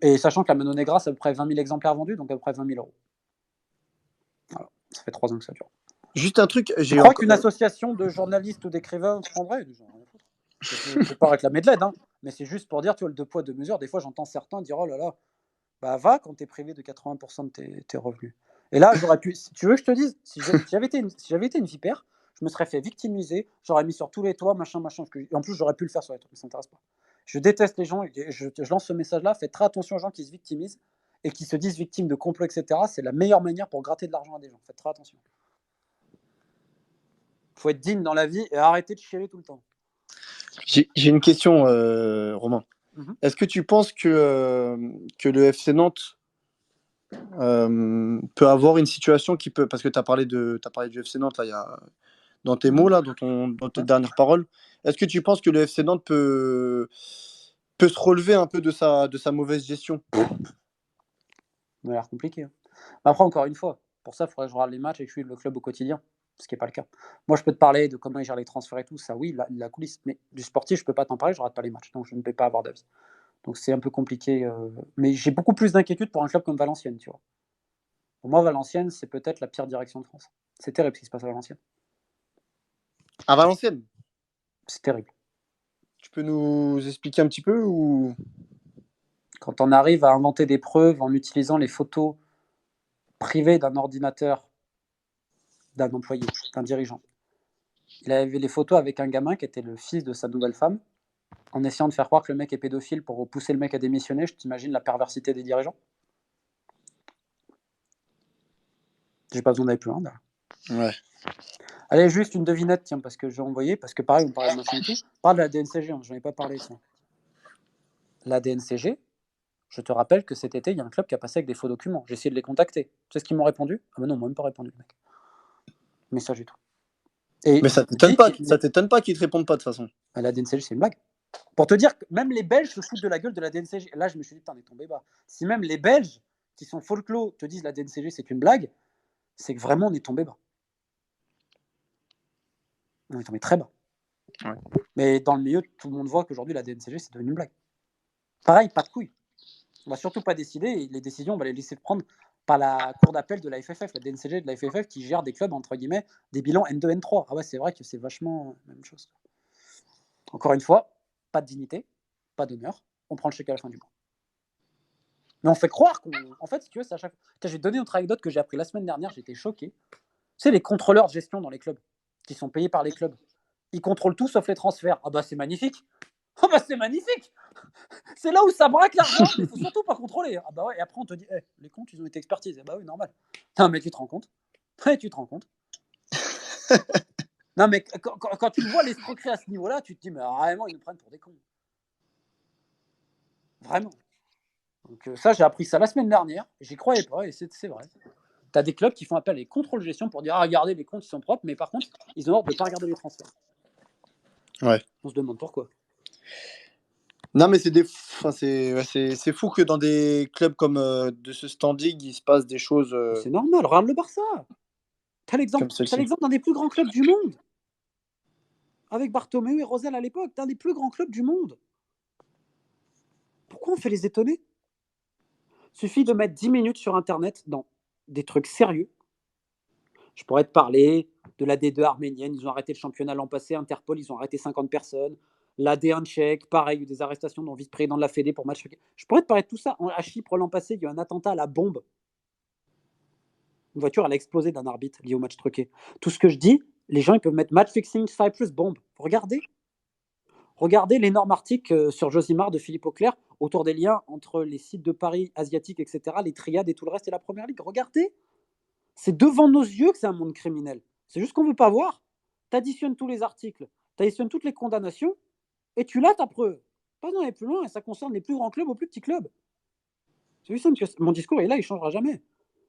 Et sachant que la Mano Negra, c'est à peu près 20 000 exemplaires vendus, donc à peu près 20 000 euros. Voilà. Ça fait 3 ans que ça dure. Juste un truc, je crois qu'une association de journalistes ou d'écrivains prendrait. Je ne peux pas réclamer de l'aide, hein, mais c'est juste pour dire, tu vois, le deux poids, deux mesures. Des fois, j'entends certains dire, oh là là, bah va quand tu es privé de 80% de tes revenus. Et là, j'aurais pu, si tu veux que je te dise, si j'avais été une vipère, je me serais fait victimiser, j'aurais mis sur tous les toits, machin. Et en plus, j'aurais pu le faire sur les toits, mais ça m'intéresse pas. Je déteste les gens, et je lance ce message-là, faites très attention aux gens qui se victimisent et qui se disent victimes de complots, etc. C'est la meilleure manière pour gratter de l'argent à des gens. Faites très attention. Il faut être digne dans la vie et arrêter de chialer tout le temps. J'ai une question, Romain. Est-ce que tu penses que le FC Nantes peut avoir une situation qui peut, parce que tu as parlé du FC Nantes là, dans tes mots là, dans tes dernières paroles, est-ce que tu penses que le FC Nantes peut se relever un peu de sa mauvaise gestion? Ça a l'air compliqué. Hein. Après, encore une fois, pour ça, il faudrait que je regarde les matchs et que je suive le club au quotidien, ce qui n'est pas le cas. Moi, je peux te parler de comment ils gèrent les transferts et tout, ça oui, la coulisse, mais du sportif, je ne peux pas t'en parler, je ne regarde pas les matchs, donc je ne peux pas avoir d'avis. Donc c'est un peu compliqué. Mais j'ai beaucoup plus d'inquiétude pour un club comme Valenciennes, tu vois. Pour moi, Valenciennes, c'est peut-être la pire direction de France. C'est terrible ce qui se passe à Valenciennes. À Valenciennes? C'est terrible. Tu peux nous expliquer un petit peu ou... Quand on arrive à inventer des preuves en utilisant les photos privées d'un ordinateur d'un employé, d'un dirigeant. Il avait les photos avec un gamin qui était le fils de sa nouvelle femme, en essayant de faire croire que le mec est pédophile pour pousser le mec à démissionner. Je t'imagine la perversité des dirigeants. J'ai pas besoin d'aller plus loin. Là. Ouais. Allez, juste une devinette, tiens, parce que j'ai envoyé, parce que pareil, on parlait de machin et tout. On parle de la DNCG, hein, j'en ai pas parlé, tiens. La DNCG, je te rappelle que cet été, il y a un club qui a passé avec des faux documents. J'ai essayé de les contacter. Tu sais ce qu'ils m'ont répondu? Ah ben non, ils m'ont même pas répondu, le mec. Message et tout. Et mais ça t'étonne pas qu'ils te répondent pas de toute façon. La DNCG, c'est une blague. Pour te dire que même les Belges se foutent de la gueule de la DNCG. Là, je me suis dit, putain, on est tombé bas. Si même les Belges, qui sont folklore, te disent la DNCG, c'est une blague, c'est que vraiment, on est tombé bas. On est tombé très bas. Ouais. Mais dans le milieu, tout le monde voit qu'aujourd'hui, la DNCG, c'est devenu une blague. Pareil, pas de couilles. On va surtout pas décider, et les décisions, on va les laisser prendre par la cour d'appel de la FFF, la DNCG de la FFF, qui gère des clubs, entre guillemets, des bilans N2, N3. Ah ouais, c'est vrai que c'est vachement la même chose. Encore une fois, pas de dignité, pas d'honneur, on prend le chèque à la fin du mois. Mais on fait croire qu'on... En fait, si tu veux, c'est à chaque fois... Je vais te donner une autre anecdote que j'ai appris la semaine dernière, j'étais choqué. Tu sais, les contrôleurs de gestion dans les clubs, qui sont payés par les clubs, ils contrôlent tout sauf les transferts. Ah bah c'est magnifique. Ah bah c'est magnifique. C'est là où ça braque l'argent, mais il faut surtout pas contrôler. Ah bah ouais, et après on te dit, hey, les comptes, ils ont été expertisés. Ah bah oui, normal. Non mais tu te rends compte? Ouais, tu te rends compte? Non mais quand tu vois l'escroquerie à ce niveau-là, tu te dis, mais vraiment, ils nous prennent pour des cons. Vraiment. Donc ça, j'ai appris ça la semaine dernière, j'y croyais pas, et c'est vrai. Tu as des clubs qui font appel à des contrôles de gestion pour dire, ah, regardez, les comptes, ils sont propres, mais par contre, ils ont ordre de ne pas regarder les transferts. Ouais. On se demande pourquoi. Non, mais c'est fou que dans des clubs comme de ce standing, il se passe des choses... C'est normal, regarde le Barça. T'as l'exemple d'un des plus grands clubs du monde. Avec Bartomeu et Rosel à l'époque, d'un des plus grands clubs du monde. Pourquoi on fait les étonner? Suffit de mettre 10 minutes sur Internet dans des trucs sérieux. Je pourrais te parler de la D2 arménienne, ils ont arrêté le championnat l'an passé, Interpol, ils ont arrêté 50 personnes. La D1 tchèque, pareil, des arrestations d'un vice-président de la Fédé pour match. Je pourrais te parler de tout ça. À Chypre l'an passé, il y a eu un attentat à la bombe. Une voiture, elle a explosé d'un arbitre lié au match truqué. Tout ce que je dis, les gens ils peuvent mettre match fixing Cyprus bombe. Regardez l'énorme article sur Josimar de Philippe Auclair autour des liens entre les sites de paris asiatiques, etc., les triades et tout le reste et la première ligue. Regardez. C'est devant nos yeux que c'est un monde criminel. C'est juste qu'on ne veut pas voir. Tu additionnes tous les articles, tu additionnes toutes les condamnations, et tu l'as ta preuve. Pas d'en aller plus loin, et ça concerne les plus grands clubs aux plus petits clubs. C'est juste simple que mon discours est là, il ne changera jamais.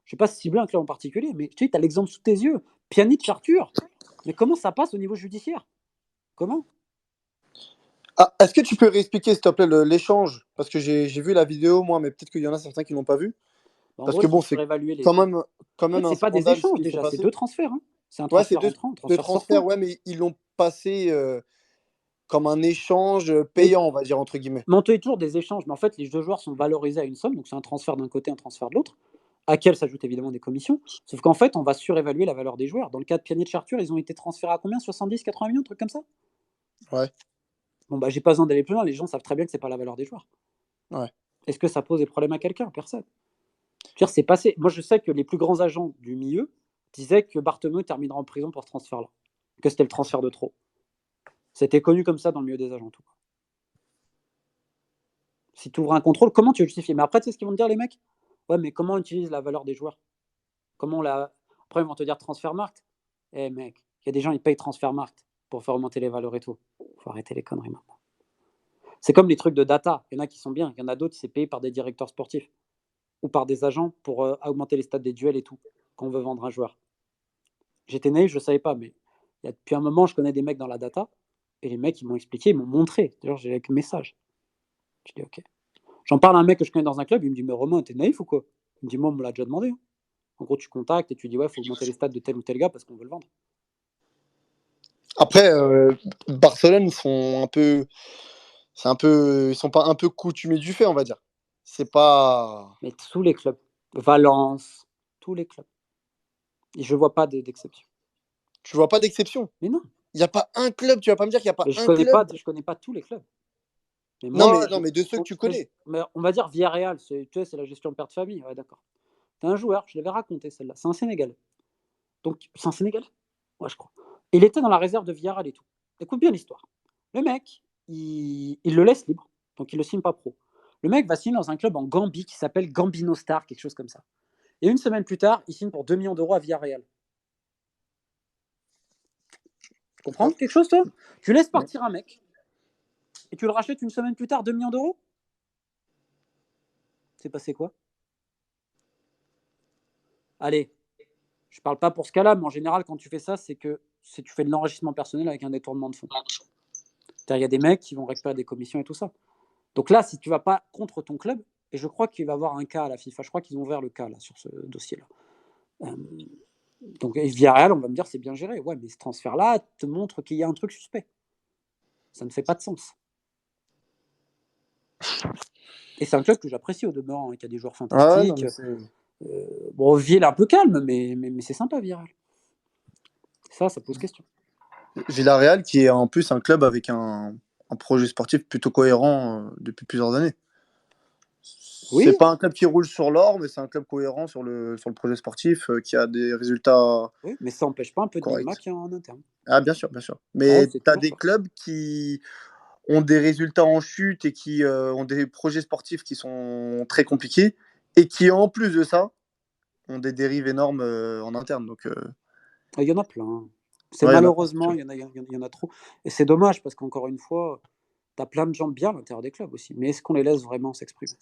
Je ne vais pas cibler un club en particulier, mais tu as l'exemple sous tes yeux. Pjanic, Arthur. Mais comment ça passe au niveau judiciaire? Comment? Est-ce que tu peux réexpliquer, s'il te plaît, l'échange? Parce que j'ai vu la vidéo, moi, mais peut-être qu'il y en a certains qui ne l'ont pas vu. En Parce gros, que ils ont bon, c'est surévalué quand les. même, quand En fait, même un c'est pas des scandale ce échanges qu'ils font déjà, c'est passer. 2 transferts, hein. C'est un Ouais, c'est transfert entrant, un deux transfert transferts, sortant. ouais, mais ils l'ont passé comme un échange Mais, payant, on va dire, entre guillemets. mais on te dit toujours des échanges, mais en fait, les 2 joueurs sont valorisés à une somme, donc c'est un transfert d'un côté, un transfert de l'autre, à laquelle s'ajoutent évidemment des commissions. Sauf qu'en fait, on va surévaluer la valeur des joueurs. Dans le cas de Pjanic et Arthur, ils ont été transférés à combien? 70, 80 millions, un truc comme ça? Ouais, Bon, bah, j'ai pas besoin d'aller plus loin, les gens savent très bien que c'est pas la valeur des joueurs. ouais. Est-ce que ça pose des problèmes à quelqu'un? Personne. Dire, c'est passé. Moi, je sais que les plus grands agents du milieu disaient que Bartomeu terminera en prison pour ce transfert-là, que c'était le transfert de trop. C'était connu comme ça dans le milieu des agents. Tout. Si tu ouvres un contrôle, comment tu justifies? Mais après, tu sais ce qu'ils vont te dire, les mecs? Ouais, mais comment on utilise la valeur des joueurs? Comment la. Après, ils vont te dire Transfermarkt. Eh mec, il y a des gens, ils payent Transfermarkt pour faire augmenter les valeurs et tout. Faut arrêter les conneries maintenant. C'est comme les trucs de data. Il y en a qui sont bien, il y en a d'autres, c'est payé par des directeurs sportifs ou par des agents pour augmenter les stats des duels et tout, quand on veut vendre un joueur. J'étais naïf, je ne savais pas, mais depuis un moment, je connais des mecs dans la data, et les mecs, ils m'ont expliqué, ils m'ont montré. D'ailleurs, j'ai avec message. Je dis, ok. J'en parle à un mec que je connais dans un club, il me dit, mais Romain, t'es naïf ou quoi? Il me dit, moi, on me l'a déjà demandé. Hein. En gros, tu contactes et tu dis, ouais, il faut augmenter les stats de tel ou tel gars parce qu'on veut le vendre. Après, Barcelone, ils sont un peu. C'est un peu. Ils sont pas un peu coutumés du fait, on va dire. C'est pas. Mais tous les clubs, Valence, tous les clubs. Et je ne vois pas d'exception. Tu vois pas d'exception. Mais non. Il n'y a pas un club, tu vas pas me dire qu'il n'y a pas Mais je un connais club. pas, je connais pas tous les clubs. Mais Non, moi, non, mais de ceux que tu connais. mais on va dire Villarreal, tu sais, c'est la gestion de père de famille. Ouais, d'accord. T'as un joueur, je l'avais raconté celle-là. C'est un Sénégalais. Donc, c'est un Sénégalais. Ouais, je crois. Il était dans la réserve de Villarreal et tout. Écoute bien l'histoire. Le mec, il le laisse libre. Donc, il le signe pas pro. Le mec va signer dans un club en Gambie qui s'appelle Gambino Star, quelque chose comme ça. Et une semaine plus tard, il signe pour 2 millions d'euros à Villarreal. Tu comprends quelque chose, toi? Tu laisses partir un mec et tu le rachètes une semaine plus tard 2 millions d'euros. C'est passé quoi? Allez, je parle pas pour ce cas-là, mais en général, quand tu fais ça, c'est que tu fais de l'enrichissement personnel avec un détournement de fonds. Il y a des mecs qui vont récupérer des commissions et tout ça. Donc là, si tu vas pas contre ton club, et je crois qu'il va y avoir un cas à la FIFA, je crois qu'ils ont ouvert le cas là, sur ce dossier-là. Donc Villarreal, on va me dire c'est bien géré. Ouais, mais ce transfert-là te montre qu'il y a un truc suspect. Ça ne fait pas de sens. Et c'est un club que j'apprécie au demeurant, qui a des joueurs fantastiques. Bon, Ville un peu calme, mais c'est sympa, Villarreal. Ça pose question. Villarreal, qui est en plus un club avec un projet sportif plutôt cohérent depuis plusieurs années. Oui. C'est pas un club qui roule sur l'or, mais c'est un club cohérent sur le projet sportif qui a des résultats Oui, mais ça n'empêche pas un peu de corrects. micmac en interne. Ah, bien sûr, bien sûr. Mais Ouais, tu as des clubs qui ont des résultats en chute et qui ont des projets sportifs qui sont très compliqués et qui, en plus de ça, ont des dérives énormes en interne. Donc, il y en a plein. C'est ouais, malheureusement, il y en a trop. Et c'est dommage parce qu'encore une fois, tu as plein de gens bien à l'intérieur des clubs aussi. Mais est-ce qu'on les laisse vraiment s'exprimer?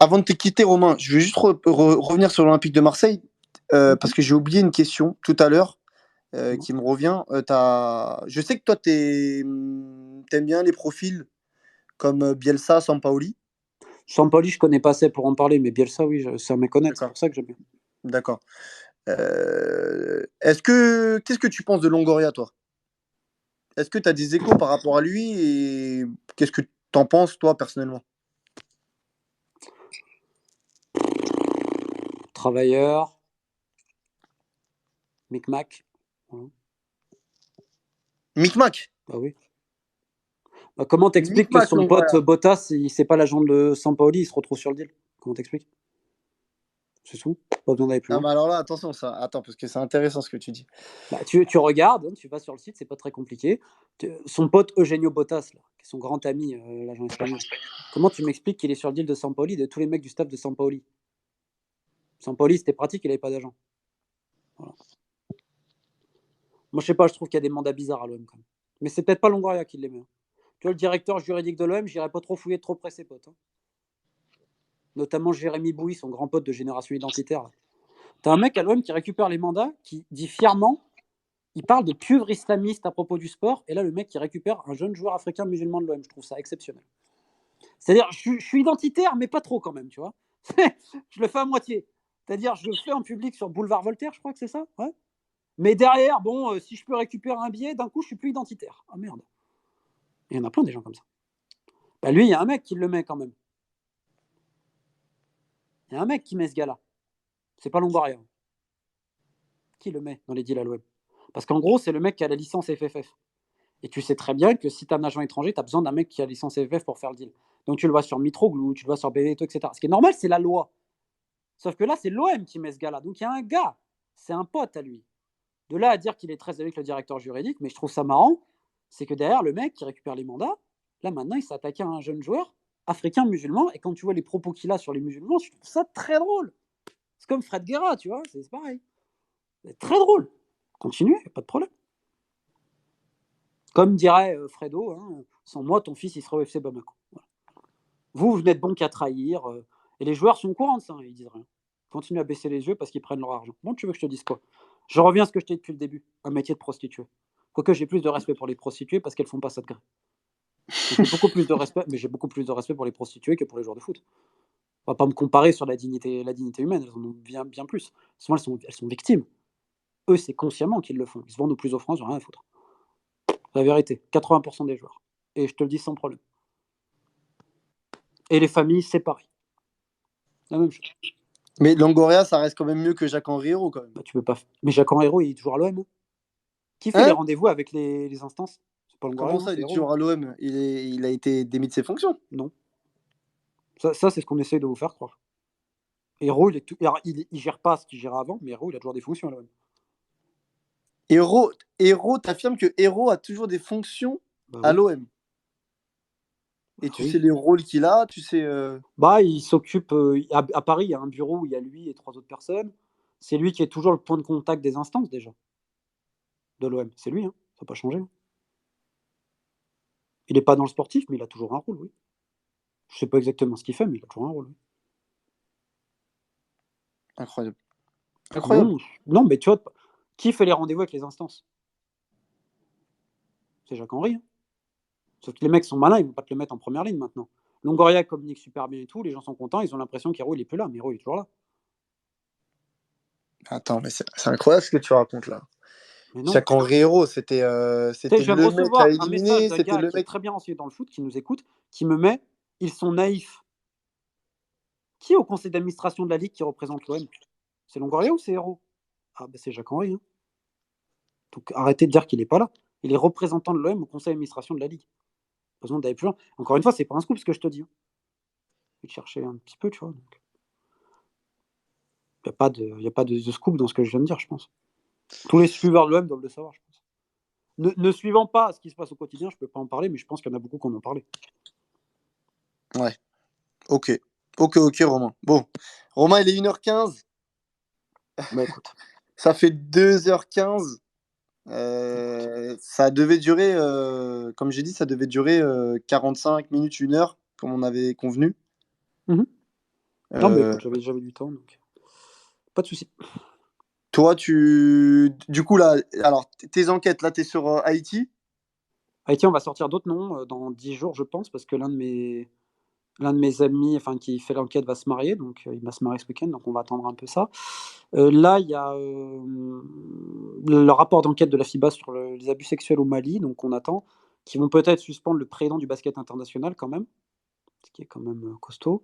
Avant de te quitter, Romain, je vais juste revenir sur l'Olympique de Marseille parce que j'ai oublié une question tout à l'heure qui me revient. Je sais que toi, t'aimes bien les profils comme Bielsa, Sampaoli. Sampaoli, je connais pas assez pour en parler, mais Bielsa, oui, c'est à méconnaître. C'est D'accord. pour ça que j'aime bien. D'accord. Qu'est-ce que tu penses de Longoria, toi? Est-ce que tu as des échos par rapport à lui et qu'est-ce que tu en penses, toi, personnellement? Travailleur, micmac. Voilà. Micmac. Bah oui. Bah, comment t'expliques que Micmac, son pote Longoria. Bottas, c'est pas l'agent de Sampaoli, il se retrouve sur le deal? Comment t'expliques? C'est tout. Pas besoin d'aller plus Ah, loin. mais alors là, attention, ça. Attends, parce que c'est intéressant ce que tu dis. Bah, tu regardes, hein, tu vas sur le site, c'est pas très compliqué. Son pote Eugenio Bottas, là, qui est son grand ami, l'agent espagnol. Comment tu m'expliques qu'il est sur le deal de Sampaoli, de tous les mecs du staff de Sampaoli? Sampaoli, c'était pratique, il n'avait pas d'agent. Voilà. Moi, je sais pas, je trouve qu'il y a des mandats bizarres à l'OM quand même. Mais c'est peut-être pas Longoria qui les met. Hein. Tu vois, le directeur juridique de l'OM, j'irais pas trop fouiller de trop près ses potes. Hein. Notamment Jérémy Bouy, son grand pote de Génération Identitaire. T'as un mec à l'OM qui récupère les mandats, qui dit fièrement, il parle de pieuvre islamiste à propos du sport, et là, le mec qui récupère un jeune joueur africain musulman de l'OM, je trouve ça exceptionnel. C'est-à-dire, je suis identitaire, mais pas trop quand même, tu vois. Je le fais à moitié. C'est-à-dire, je le fais en public sur Boulevard Voltaire, je crois que c'est ça. Ouais. Mais derrière, bon, si je peux récupérer un billet, d'un coup, je suis plus identitaire. Ah merde. Il y en a plein des gens comme ça. Bah lui, il y a un mec qui le met quand même. Il y a un mec qui met ce gars-là. C'est pas Longoria. Qui le met dans les deals à l'OM? Parce qu'en gros, c'est le mec qui a la licence FFF. Et tu sais très bien que si tu as un agent étranger, tu as besoin d'un mec qui a la licence FFF pour faire le deal. Donc tu le vois sur Mitroglou, tu le vois sur Benedetto, etc. Ce qui est normal, c'est la loi. Sauf que là, c'est l'OM qui met ce gars-là. Donc il y a un gars, c'est un pote à lui. De là à dire qu'il est très avec le directeur juridique, mais je trouve ça marrant, c'est que derrière, le mec qui récupère les mandats, là maintenant, il s'attaque à un jeune joueur africain musulman. Et quand tu vois les propos qu'il a sur les musulmans, je trouve ça très drôle. C'est comme Fred Guerra, tu vois, c'est pareil. C'est très drôle. Continue, pas de problème. Comme dirait Fredo, hein, sans moi, ton fils, il serait au FC Bamako. Voilà. Vous n'êtes bon qu'à trahir. Et les joueurs sont au courant de ça, hein, ils disent rien. Ils continuent à baisser les yeux parce qu'ils prennent leur argent. Bon, tu veux que je te dise quoi? Je reviens à ce que je t'ai dit depuis le début, un métier de prostituée. Quoique j'ai plus de respect pour les prostituées parce qu'elles font pas ça de gré. J'ai beaucoup plus de respect, mais j'ai beaucoup plus de respect pour les prostituées que pour les joueurs de foot. On va pas me comparer sur la dignité humaine, elles en ont bien, bien plus. Souvent, elles sont victimes. Eux, c'est consciemment qu'ils le font. Ils se vendent aux plus offrants, ils n'ont rien à foutre. La vérité, 80% des joueurs. Et je te le dis sans problème. Et les familles, c'est pareil. La même chose. Mais Longoria, ça reste quand même mieux que Jacques-Henri Hérault, quand même. Bah, tu peux pas. Mais Jacques-Henri Hérault, il est toujours à l'OM. Hein. Qui fait les rendez-vous avec les instances? C'est pas Longoria. Comment ça, il est toujours à l'OM? Il a été démis de ses fonctions? Non. Ça c'est ce qu'on essaie de vous faire croire. Hérault, il gère pas ce qu'il gérait avant, mais Hérault, il a toujours des fonctions à l'OM. Hérault, t'affirmes que Hérault a toujours des fonctions à l'OM. Et tu sais les rôles qu'il a, tu sais. Bah, il s'occupe à Paris, il y a un bureau où il y a lui et 3 autres personnes. C'est lui qui est toujours le point de contact des instances déjà de l'OM. C'est lui, hein. Ça n'a pas changé. Il n'est pas dans le sportif, mais il a toujours un rôle, oui. Je sais pas exactement ce qu'il fait, mais il a toujours un rôle. Oui. Incroyable. Incroyable. Non, mais tu vois, qui fait les rendez-vous avec les instances? C'est Jacques-Henri. Hein. Sauf que les mecs sont malins, ils vont pas te le mettre en première ligne maintenant. Longoria communique super bien et tout, les gens sont contents, ils ont l'impression qu'Hérault il est plus là, mais Hérault il est toujours là. Attends, mais c'est incroyable ce que tu racontes là. Jacques-Henri Hérault, c'était le mec à éliminer. Un message d'un c'était gars le qui mec est très bien renseigné dans le foot, qui nous écoute, qui me met « Ils sont naïfs ». Qui est au conseil d'administration de la Ligue qui représente l'OM? C'est Longoria ou c'est Hérault? Ah bah c'est Jacques-Henri. Hein. Donc arrêtez de dire qu'il n'est pas là. Il est représentant de l'OM au conseil d'administration de la Ligue. Pas besoin d'aller plus loin. Encore une fois, c'est pas un scoop ce que je te dis. Hein. Je vais te chercher un petit peu, tu vois. Il n'y a pas de scoop dans ce que je viens de dire, je pense. Tous les suiveurs de l'OM doivent le savoir, je pense. Ne suivant pas ce qui se passe au quotidien, je ne peux pas en parler, mais je pense qu'il y en a beaucoup qui en ont parlé. Ouais. Ok, Romain. Bon, Romain, il est 1h15. Bah écoute. Ça fait 2h15. Ça devait durer, comme j'ai dit, ça devait durer 45 minutes, 1 heure, comme on avait convenu. Non, mais écoute, j'avais du temps, donc pas de souci. Toi, du coup, là, alors, tes enquêtes, là, tu es sur Haïti. Haïti, on va sortir d'autres noms dans 10 jours, je pense, parce que l'un de mes amis, enfin, qui fait l'enquête, va se marier, donc il va se marier ce week-end, donc on va attendre un peu ça. Là, il y a le rapport d'enquête de la FIBA sur les abus sexuels au Mali, donc on attend, qui vont peut-être suspendre le président du basket international quand même, ce qui est quand même costaud.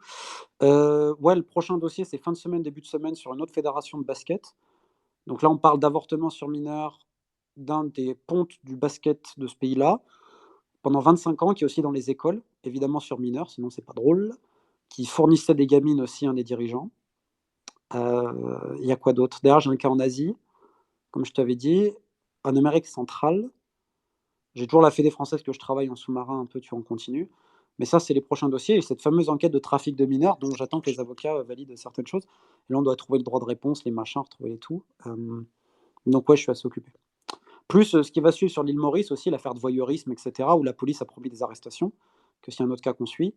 Ouais, le prochain dossier, c'est fin de semaine, début de semaine, sur une autre fédération de basket. Donc là, on parle d'avortement sur mineurs d'un des pontes du basket de ce pays-là, pendant 25 ans, qui est aussi dans les écoles, évidemment sur mineurs, sinon c'est pas drôle, qui fournissait des gamines aussi, un des dirigeants. Il y a quoi d'autre? D'ailleurs, j'ai un cas en Asie, comme je t'avais dit, en Amérique centrale. J'ai toujours la Fédé française que je travaille en sous-marin un peu, tu vois, en continu. Mais ça, c'est les prochains dossiers et cette fameuse enquête de trafic de mineurs dont j'attends que les avocats valident certaines choses. Et là, on doit trouver le droit de réponse, les machins, retrouver les tout. Donc ouais, je suis assez occupé. Plus ce qui va suivre sur l'île Maurice aussi, l'affaire de voyeurisme, etc., où la police a promis des arrestations, que c'est un autre cas qu'on suit.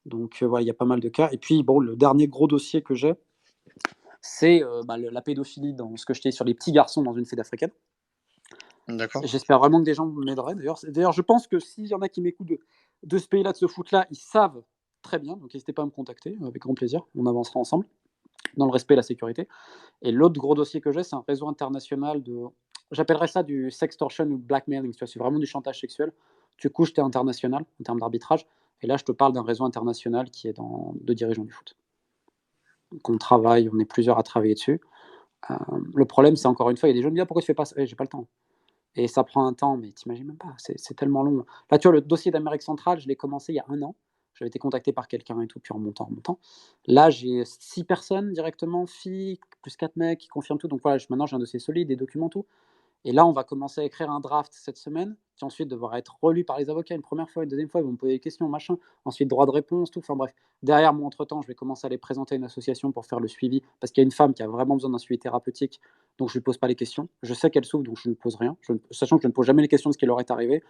Donc voilà, il y a pas mal de cas. Et puis, bon, le dernier gros dossier que j'ai, c'est la pédophilie dans ce que je t'ai dit sur les petits garçons dans une fédé africaine. D'accord. J'espère vraiment que des gens m'aideraient. D'ailleurs, je pense que s'il y en a qui m'écoutent de ce pays-là, de ce foot-là, ils savent très bien, donc n'hésitez pas à me contacter, avec grand plaisir, on avancera ensemble, dans le respect et la sécurité. Et l'autre gros dossier que j'ai, c'est un réseau international de, j'appellerais ça du sextortion ou blackmailing, tu vois, c'est vraiment du chantage sexuel. Tu couches, tu es international en termes d'arbitrage, et là je te parle d'un réseau international qui est de dirigeants du foot. Donc on travaille, on est plusieurs à travailler dessus. Le problème, c'est encore une fois, il y a des jeunes qui disent: pourquoi tu fais pas ça? J'ai pas le temps. Et ça prend un temps, mais t'imagines même pas, c'est tellement long. Là, tu vois, le dossier d'Amérique centrale, je l'ai commencé il y a 1 an. J'avais été contacté par quelqu'un et tout, puis en montant. Là, j'ai 6 personnes directement, filles, plus 4 mecs qui confirment tout. Donc voilà, maintenant j'ai un dossier solide, des documents, tout. Et là, on va commencer à écrire un draft cette semaine, qui ensuite devra être relu par les avocats une première fois, une deuxième fois, ils vont me poser des questions, machin. Ensuite, droit de réponse, tout. Enfin bref. Derrière, moi, entre-temps, je vais commencer à les présenter à une association pour faire le suivi, parce qu'il y a une femme qui a vraiment besoin d'un suivi thérapeutique, donc je ne lui pose pas les questions. Je sais qu'elle souffre, donc je ne pose rien. Sachant que je ne pose jamais les questions de ce qui leur est arrivé.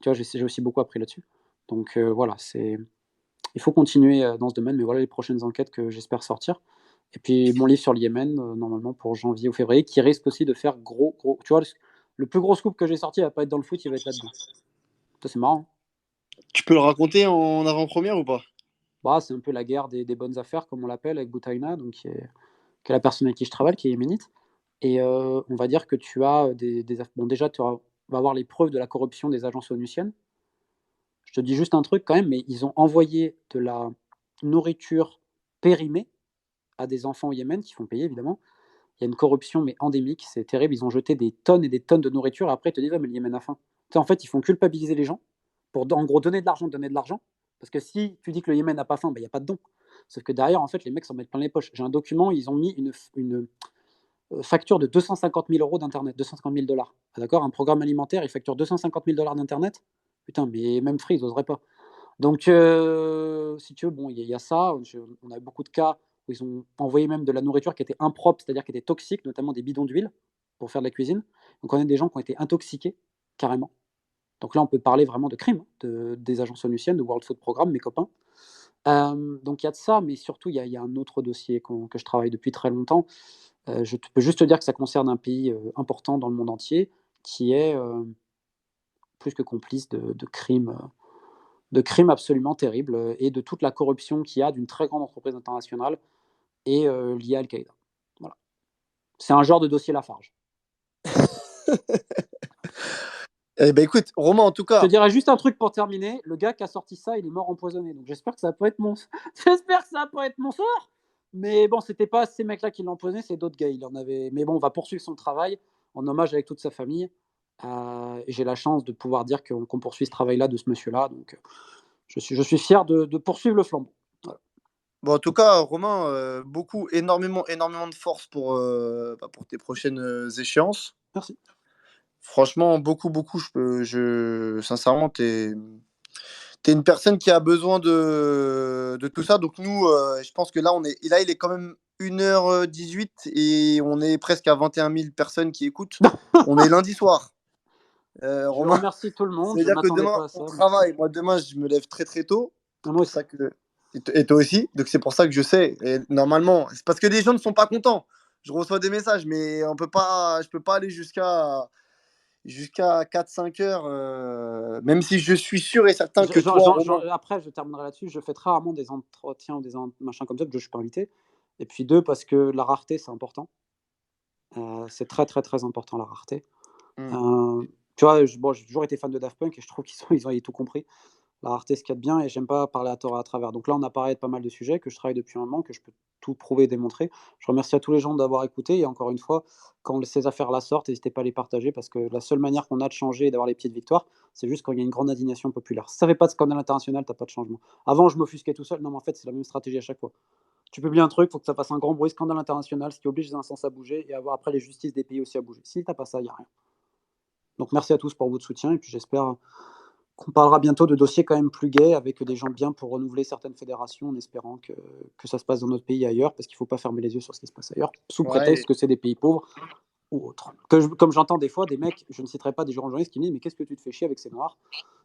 Tu vois, j'ai aussi beaucoup appris là-dessus. Donc voilà, il faut continuer dans ce domaine, mais voilà les prochaines enquêtes que j'espère sortir. Et puis mon livre sur le Yémen, normalement pour janvier ou février, qui risque aussi de faire gros. Tu vois, le plus gros scoop que j'ai sorti, il va pas être dans le foot, il va être là-dedans. Ça, c'est marrant. Tu peux le raconter en avant-première ou pas? Bah, c'est un peu la guerre des bonnes affaires, comme on l'appelle, avec Boutaïna, donc qui est la personne avec qui je travaille, qui est yéménite. Et on va dire que tu as bon, déjà, vas avoir les preuves de la corruption des agences onusiennes. Je te dis juste un truc quand même, mais ils ont envoyé de la nourriture périmée à des enfants au Yémen qui font payer évidemment. Il y a une corruption mais endémique, c'est terrible. Ils ont jeté des tonnes et des tonnes de nourriture et après ils te disent: «Ouais, mais le Yémen a faim». Tu sais, en fait, ils font culpabiliser les gens pour en gros donner de l'argent, donner de l'argent. Parce que si tu dis que le Yémen n'a pas faim, bah, il n'y a pas de don. Sauf que derrière, en fait, les mecs s'en mettent plein les poches. J'ai un document, ils ont mis une facture de 250 000 euros d'Internet, 250 000 dollars. Ah, d'accord, un programme alimentaire, il facture 250 000 dollars d'Internet. Putain, mais même Free, ils n'oseraient pas. Donc, si tu veux, bon, il y a ça. On a beaucoup de cas où ils ont envoyé même de la nourriture qui était impropre, c'est-à-dire qui était toxique, notamment des bidons d'huile pour faire de la cuisine. Donc, on a des gens qui ont été intoxiqués, carrément. Donc là, on peut parler vraiment de crimes, des agences onusiennes, de World Food Programme, mes copains. Donc il y a de ça, mais surtout, il y a un autre dossier que je travaille depuis très longtemps. Je peux juste te dire que ça concerne un pays important dans le monde entier, qui est plus que complice de crimes absolument terribles et de toute la corruption qu'il y a d'une très grande entreprise internationale et liée à Al-Qaïda. Voilà. C'est un genre de dossier Lafarge. Eh ben écoute, Romain, en tout Je te cas, dirais juste un truc pour terminer. Le gars qui a sorti ça, il est mort empoisonné. Donc j'espère que ça peut être j'espère que ça peut être mon sort. Mais bon, c'était pas ces mecs-là qui l'ont empoisonné, c'est d'autres gars. Il en avait. Mais bon, on va poursuivre son travail en hommage avec toute sa famille. Et j'ai la chance de pouvoir dire qu'on poursuit ce travail-là de ce monsieur-là. Donc je suis fier de poursuivre le flambeau. Voilà. bon, en tout cas, Romain, énormément, énormément de force pour tes prochaines échéances. Merci. Franchement, beaucoup, beaucoup. Sincèrement, t'es une personne qui a besoin de tout ça. Donc nous, je pense que là, il est quand même 1h18 et on est presque à 21 000 personnes qui écoutent. On est lundi soir. Je Romain, remercie tout le ça monde. veut Je dire que m'attendais demain, pas à on ça. Merci. travaille. Moi, demain, je me lève très, très tôt. Ah, C'est moi pour aussi. ça que... Et toi aussi. Donc c'est pour ça que je sais. Et normalement, c'est parce que les gens ne sont pas contents. Je reçois des messages, mais je peux pas aller jusqu'à 4-5 heures, même si je suis sûr et certain que toi, Romain. Après, je terminerai là-dessus. Je fais très rarement des entretiens ou des machins comme ça, parce que je ne suis pas invité. Et puis deux, parce que la rareté, c'est important. C'est très, très, très important, la rareté. Hmm. Tu vois, bon, j'ai toujours été fan de Daft Punk et je trouve ils ont tout compris. La rareté, ce qu'il y a de bien, et j'aime pas parler à tort et à travers. Donc là, on a parlé de pas mal de sujets que je travaille depuis un moment, que je peux tout prouver et démontrer. Je remercie à tous les gens d'avoir écouté. Et encore une fois, quand ces affaires-là sortent, n'hésitez pas à les partager parce que la seule manière qu'on a de changer et d'avoir les petites victoires, c'est juste quand il y a une grande indignation populaire. Si ça ne fait pas de scandale international, tu n'as pas de changement. Avant, je m'offusquais tout seul. Non, mais en fait, c'est la même stratégie à chaque fois. Tu publies un truc, il faut que ça fasse un grand bruit, scandale international, ce qui oblige les instances à bouger et avoir après les justices des pays aussi à bouger. Si tu n'as pas ça, il n'y a rien. Donc merci à tous pour votre soutien et puis j'espère qu'on parlera bientôt de dossiers quand même plus gais avec des gens bien pour renouveler certaines fédérations en espérant que ça se passe dans notre pays ailleurs parce qu'il ne faut pas fermer les yeux sur ce qui se passe ailleurs sous Ouais. prétexte que c'est des pays pauvres ou autres. Comme j'entends des fois des mecs, je ne citerai pas des journalistes qui me disent mais qu'est-ce que tu te fais chier avec ces noirs.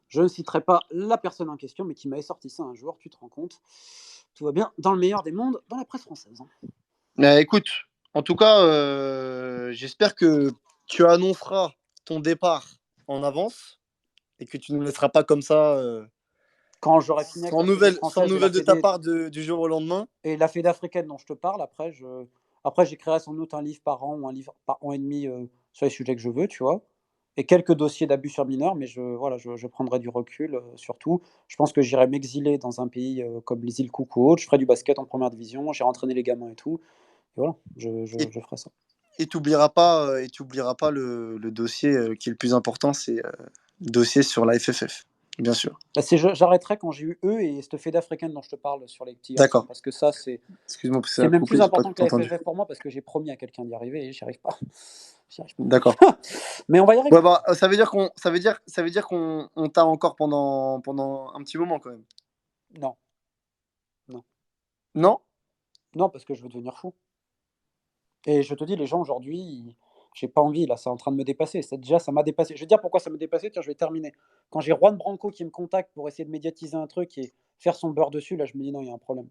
Je ne citerai pas la personne en question mais qui m'avait sorti ça un jour, tu te rends compte. Tout va bien dans le meilleur des mondes, dans la presse française. Écoute, en tout cas, j'espère que tu annonceras ton départ en avance et que tu ne nous laisseras pas comme ça Quand j'aurai fini avec Sans la Fédé nouvelles sans française nouvelles de ta part du jour au lendemain. et la Fédé africaine dont je te parle, après j'écrirai sans doute un livre par an ou un livre par an et demi sur les sujets que je veux, tu vois. Et quelques dossiers d'abus sur mineurs, mais voilà, je prendrai du recul surtout. Je pense que j'irai m'exiler dans un pays comme les îles Cook ou autre. Je ferai du basket en première division, j'irai entraîner les gamins et tout. Et voilà, Et je ferai ça. tu oublieras pas le dossier qui est le plus important, c'est le dossier sur la FFF, bien sûr. Bah, j'arrêterai quand j'ai eu eux et cette Fédé africaine dont je te parle sur les petits garçons, D'accord. parce que ça, c'est Excuse-moi, parce que ça c'est a même coupé, plus j'ai pas important que tout la entendu. FFF pour moi, parce que j'ai promis à quelqu'un d'y arriver et j'y arrive pas. J'y arrive pas. D'accord. Mais on va y Ouais, arriver. bah, ça veut dire qu'on t'a encore pendant un petit moment quand même. Non, non, Non? non, parce que je veux devenir fou. Et je te dis, les gens aujourd'hui, j'ai pas envie, là, c'est en train de me dépasser. Déjà, ça m'a dépassé. Je vais dire pourquoi ça m'a dépassé, tiens, je vais terminer. Quand j'ai Juan Branco qui me contacte pour essayer de médiatiser un truc et faire son beurre dessus, là, je me dis non, il y a un problème.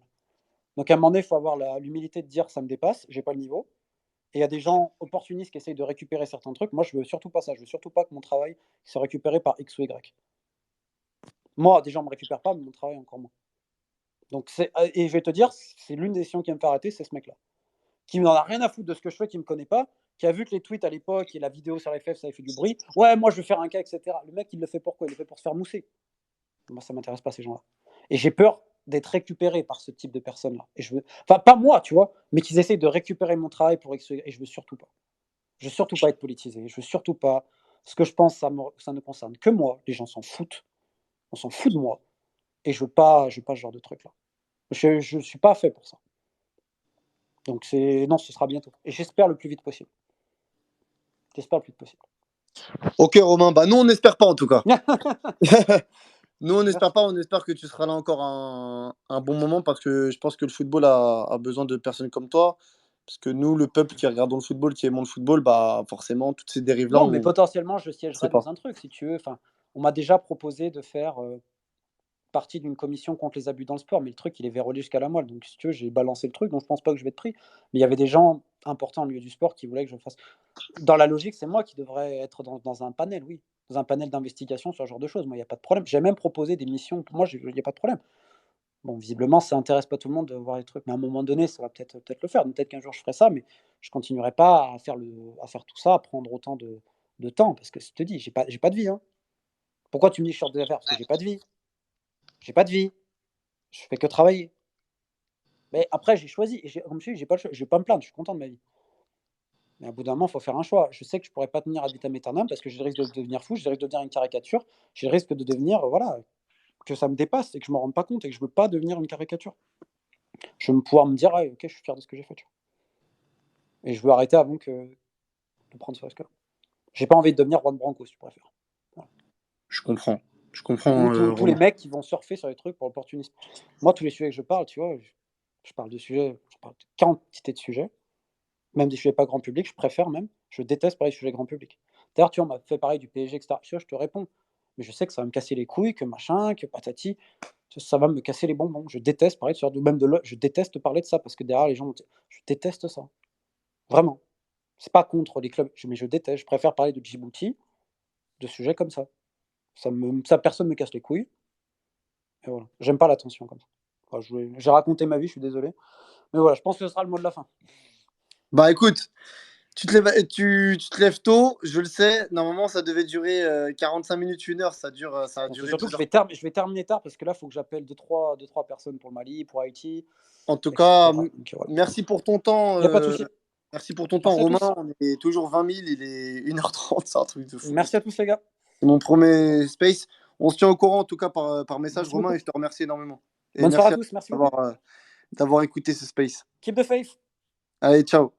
Donc à un moment donné, il faut avoir l'humilité de dire ça me dépasse, j'ai pas le niveau. Et il y a des gens opportunistes qui essayent de récupérer certains trucs. Moi, je veux surtout pas ça. Je veux surtout pas que mon travail soit récupéré par X ou Y. Moi, des gens me récupèrent pas, mais mon travail encore moins. Donc et je vais te dire, c'est l'une des décisions qui va me faire arrêter, c'est ce mec-là, qui n'en a rien à foutre de ce que je fais, qui me connaît pas, qui a vu que les tweets à l'époque et la vidéo sur FF, ça avait fait du bruit. Ouais, moi, je veux faire un cas, etc. Le mec, il le fait pourquoi? Il le fait pour se faire mousser. Moi, ça m'intéresse pas ces gens-là. Et j'ai peur d'être récupéré par ce type de personnes-là. Et je veux, enfin, pas moi, tu vois, mais qu'ils essayent de récupérer mon travail pour X ou Y. Et je veux surtout pas. Je veux surtout pas être politisé. Je veux surtout pas. Ce que je pense, ça ne concerne que moi. Les gens s'en foutent. On s'en fout de moi. Et je veux pas ce genre de truc-là. Je suis pas fait pour ça. Donc non, ce sera bientôt. Et j'espère le plus vite possible. J'espère le plus vite possible. Ok, Romain. Bah, nous, on n'espère pas en tout cas. Nous, on n'espère Merci. pas. On espère que tu seras là encore un bon moment parce que je pense que le football a besoin de personnes comme toi. Parce que nous, le peuple qui regardons le football, qui aimons le football, bah forcément, toutes ces dérives-là, Non, mais on ne potentiellement, je sait siégerai pas. dans un truc, si tu veux. Enfin, on m'a déjà proposé de faire partie d'une commission contre les abus dans le sport, mais le truc, il est verrouillé jusqu'à la moelle. Donc, si tu veux, j'ai balancé le truc, donc je pense pas que je vais être pris. Mais il y avait des gens importants au milieu du sport qui voulaient que je fasse. Dans la logique, c'est moi qui devrais être dans un panel, oui. Dans un panel d'investigation sur ce genre de choses. Moi, il n'y a pas de problème. J'ai même proposé des missions. Pour moi, il n'y a pas de problème. Bon, visiblement, ça intéresse pas tout le monde de voir les trucs, mais à un moment donné, ça va peut-être le faire. Donc peut-être qu'un jour je ferai ça, mais je continuerai pas à faire tout ça, à prendre autant de temps, parce que je te dis, j'ai pas de vie, hein. Pourquoi tu me dis que je sors des affaires? Parce que j'ai pas de vie. J'ai pas de vie. Je fais que travailler. Mais après, j'ai choisi, et comme je dis, j'ai pas le choix. Je vais pas me plaindre, je suis content de ma vie. Mais à bout d'un moment, il faut faire un choix. Je sais que je pourrais pas tenir ad vitam aeternam parce que j'ai le risque de devenir fou, j'ai le risque de devenir une caricature, j'ai le risque de devenir, voilà, que ça me dépasse et que je me rende pas compte et que je veux pas devenir une caricature. Je veux pouvoir me dire, ah, ok, je suis fier de ce que j'ai fait. Tu vois. Et je veux arrêter avant de prendre ce risque-là. J'ai pas envie de devenir Juan Branco, si tu préfères. Voilà. Je comprends. Je Ou comprends, tous les Romain. mecs qui vont surfer sur les trucs pour l'opportunisme. Moi, tous les sujets que je parle, tu vois, je parle de sujets, je parle de quantité de sujets, même des sujets pas grand public, je préfère même, je déteste parler de sujets grand public. D'ailleurs, tu vois, on m'a fait pareil du PSG, etc. Tu vois, je te réponds, mais je sais que ça va me casser les couilles, que machin, que patati, ça va me casser les bonbons. Je déteste parler de ce genre de, même de je déteste parler de ça parce que derrière les gens vont dire, je déteste ça. Vraiment. C'est pas contre les clubs, mais je déteste. Je préfère parler de Djibouti, de sujets comme ça. Personne me casse les couilles. Et voilà. J'aime pas l'attention comme ça. Enfin, j'ai raconté ma vie, je suis désolé. Mais voilà, je pense que ce sera le mot de la fin. Bah écoute, tu te lèves tôt, je le sais. Normalement, ça devait durer 45 minutes, 1 heure. Ça a Bon, c'est duré surtout que 2 heures. je vais terminer tard parce que là, il faut que j'appelle deux, trois personnes pour le Mali, pour Haïti, En tout cas, etc. Donc voilà. merci pour ton temps. Il n'y a pas de souci. Merci pour ton temps, Merci à Romain. tous. On est toujours 20 000, il est 1h30, c'est un truc de fou. Merci à tous, les gars. C'est mon premier space. On se tient au courant, en tout cas, par message, Merci Romain, beaucoup. et je te remercie énormément. Et Bonne soirée à merci à tous. toi Merci beaucoup. d'avoir écouté ce space. Keep the faith. Allez, ciao.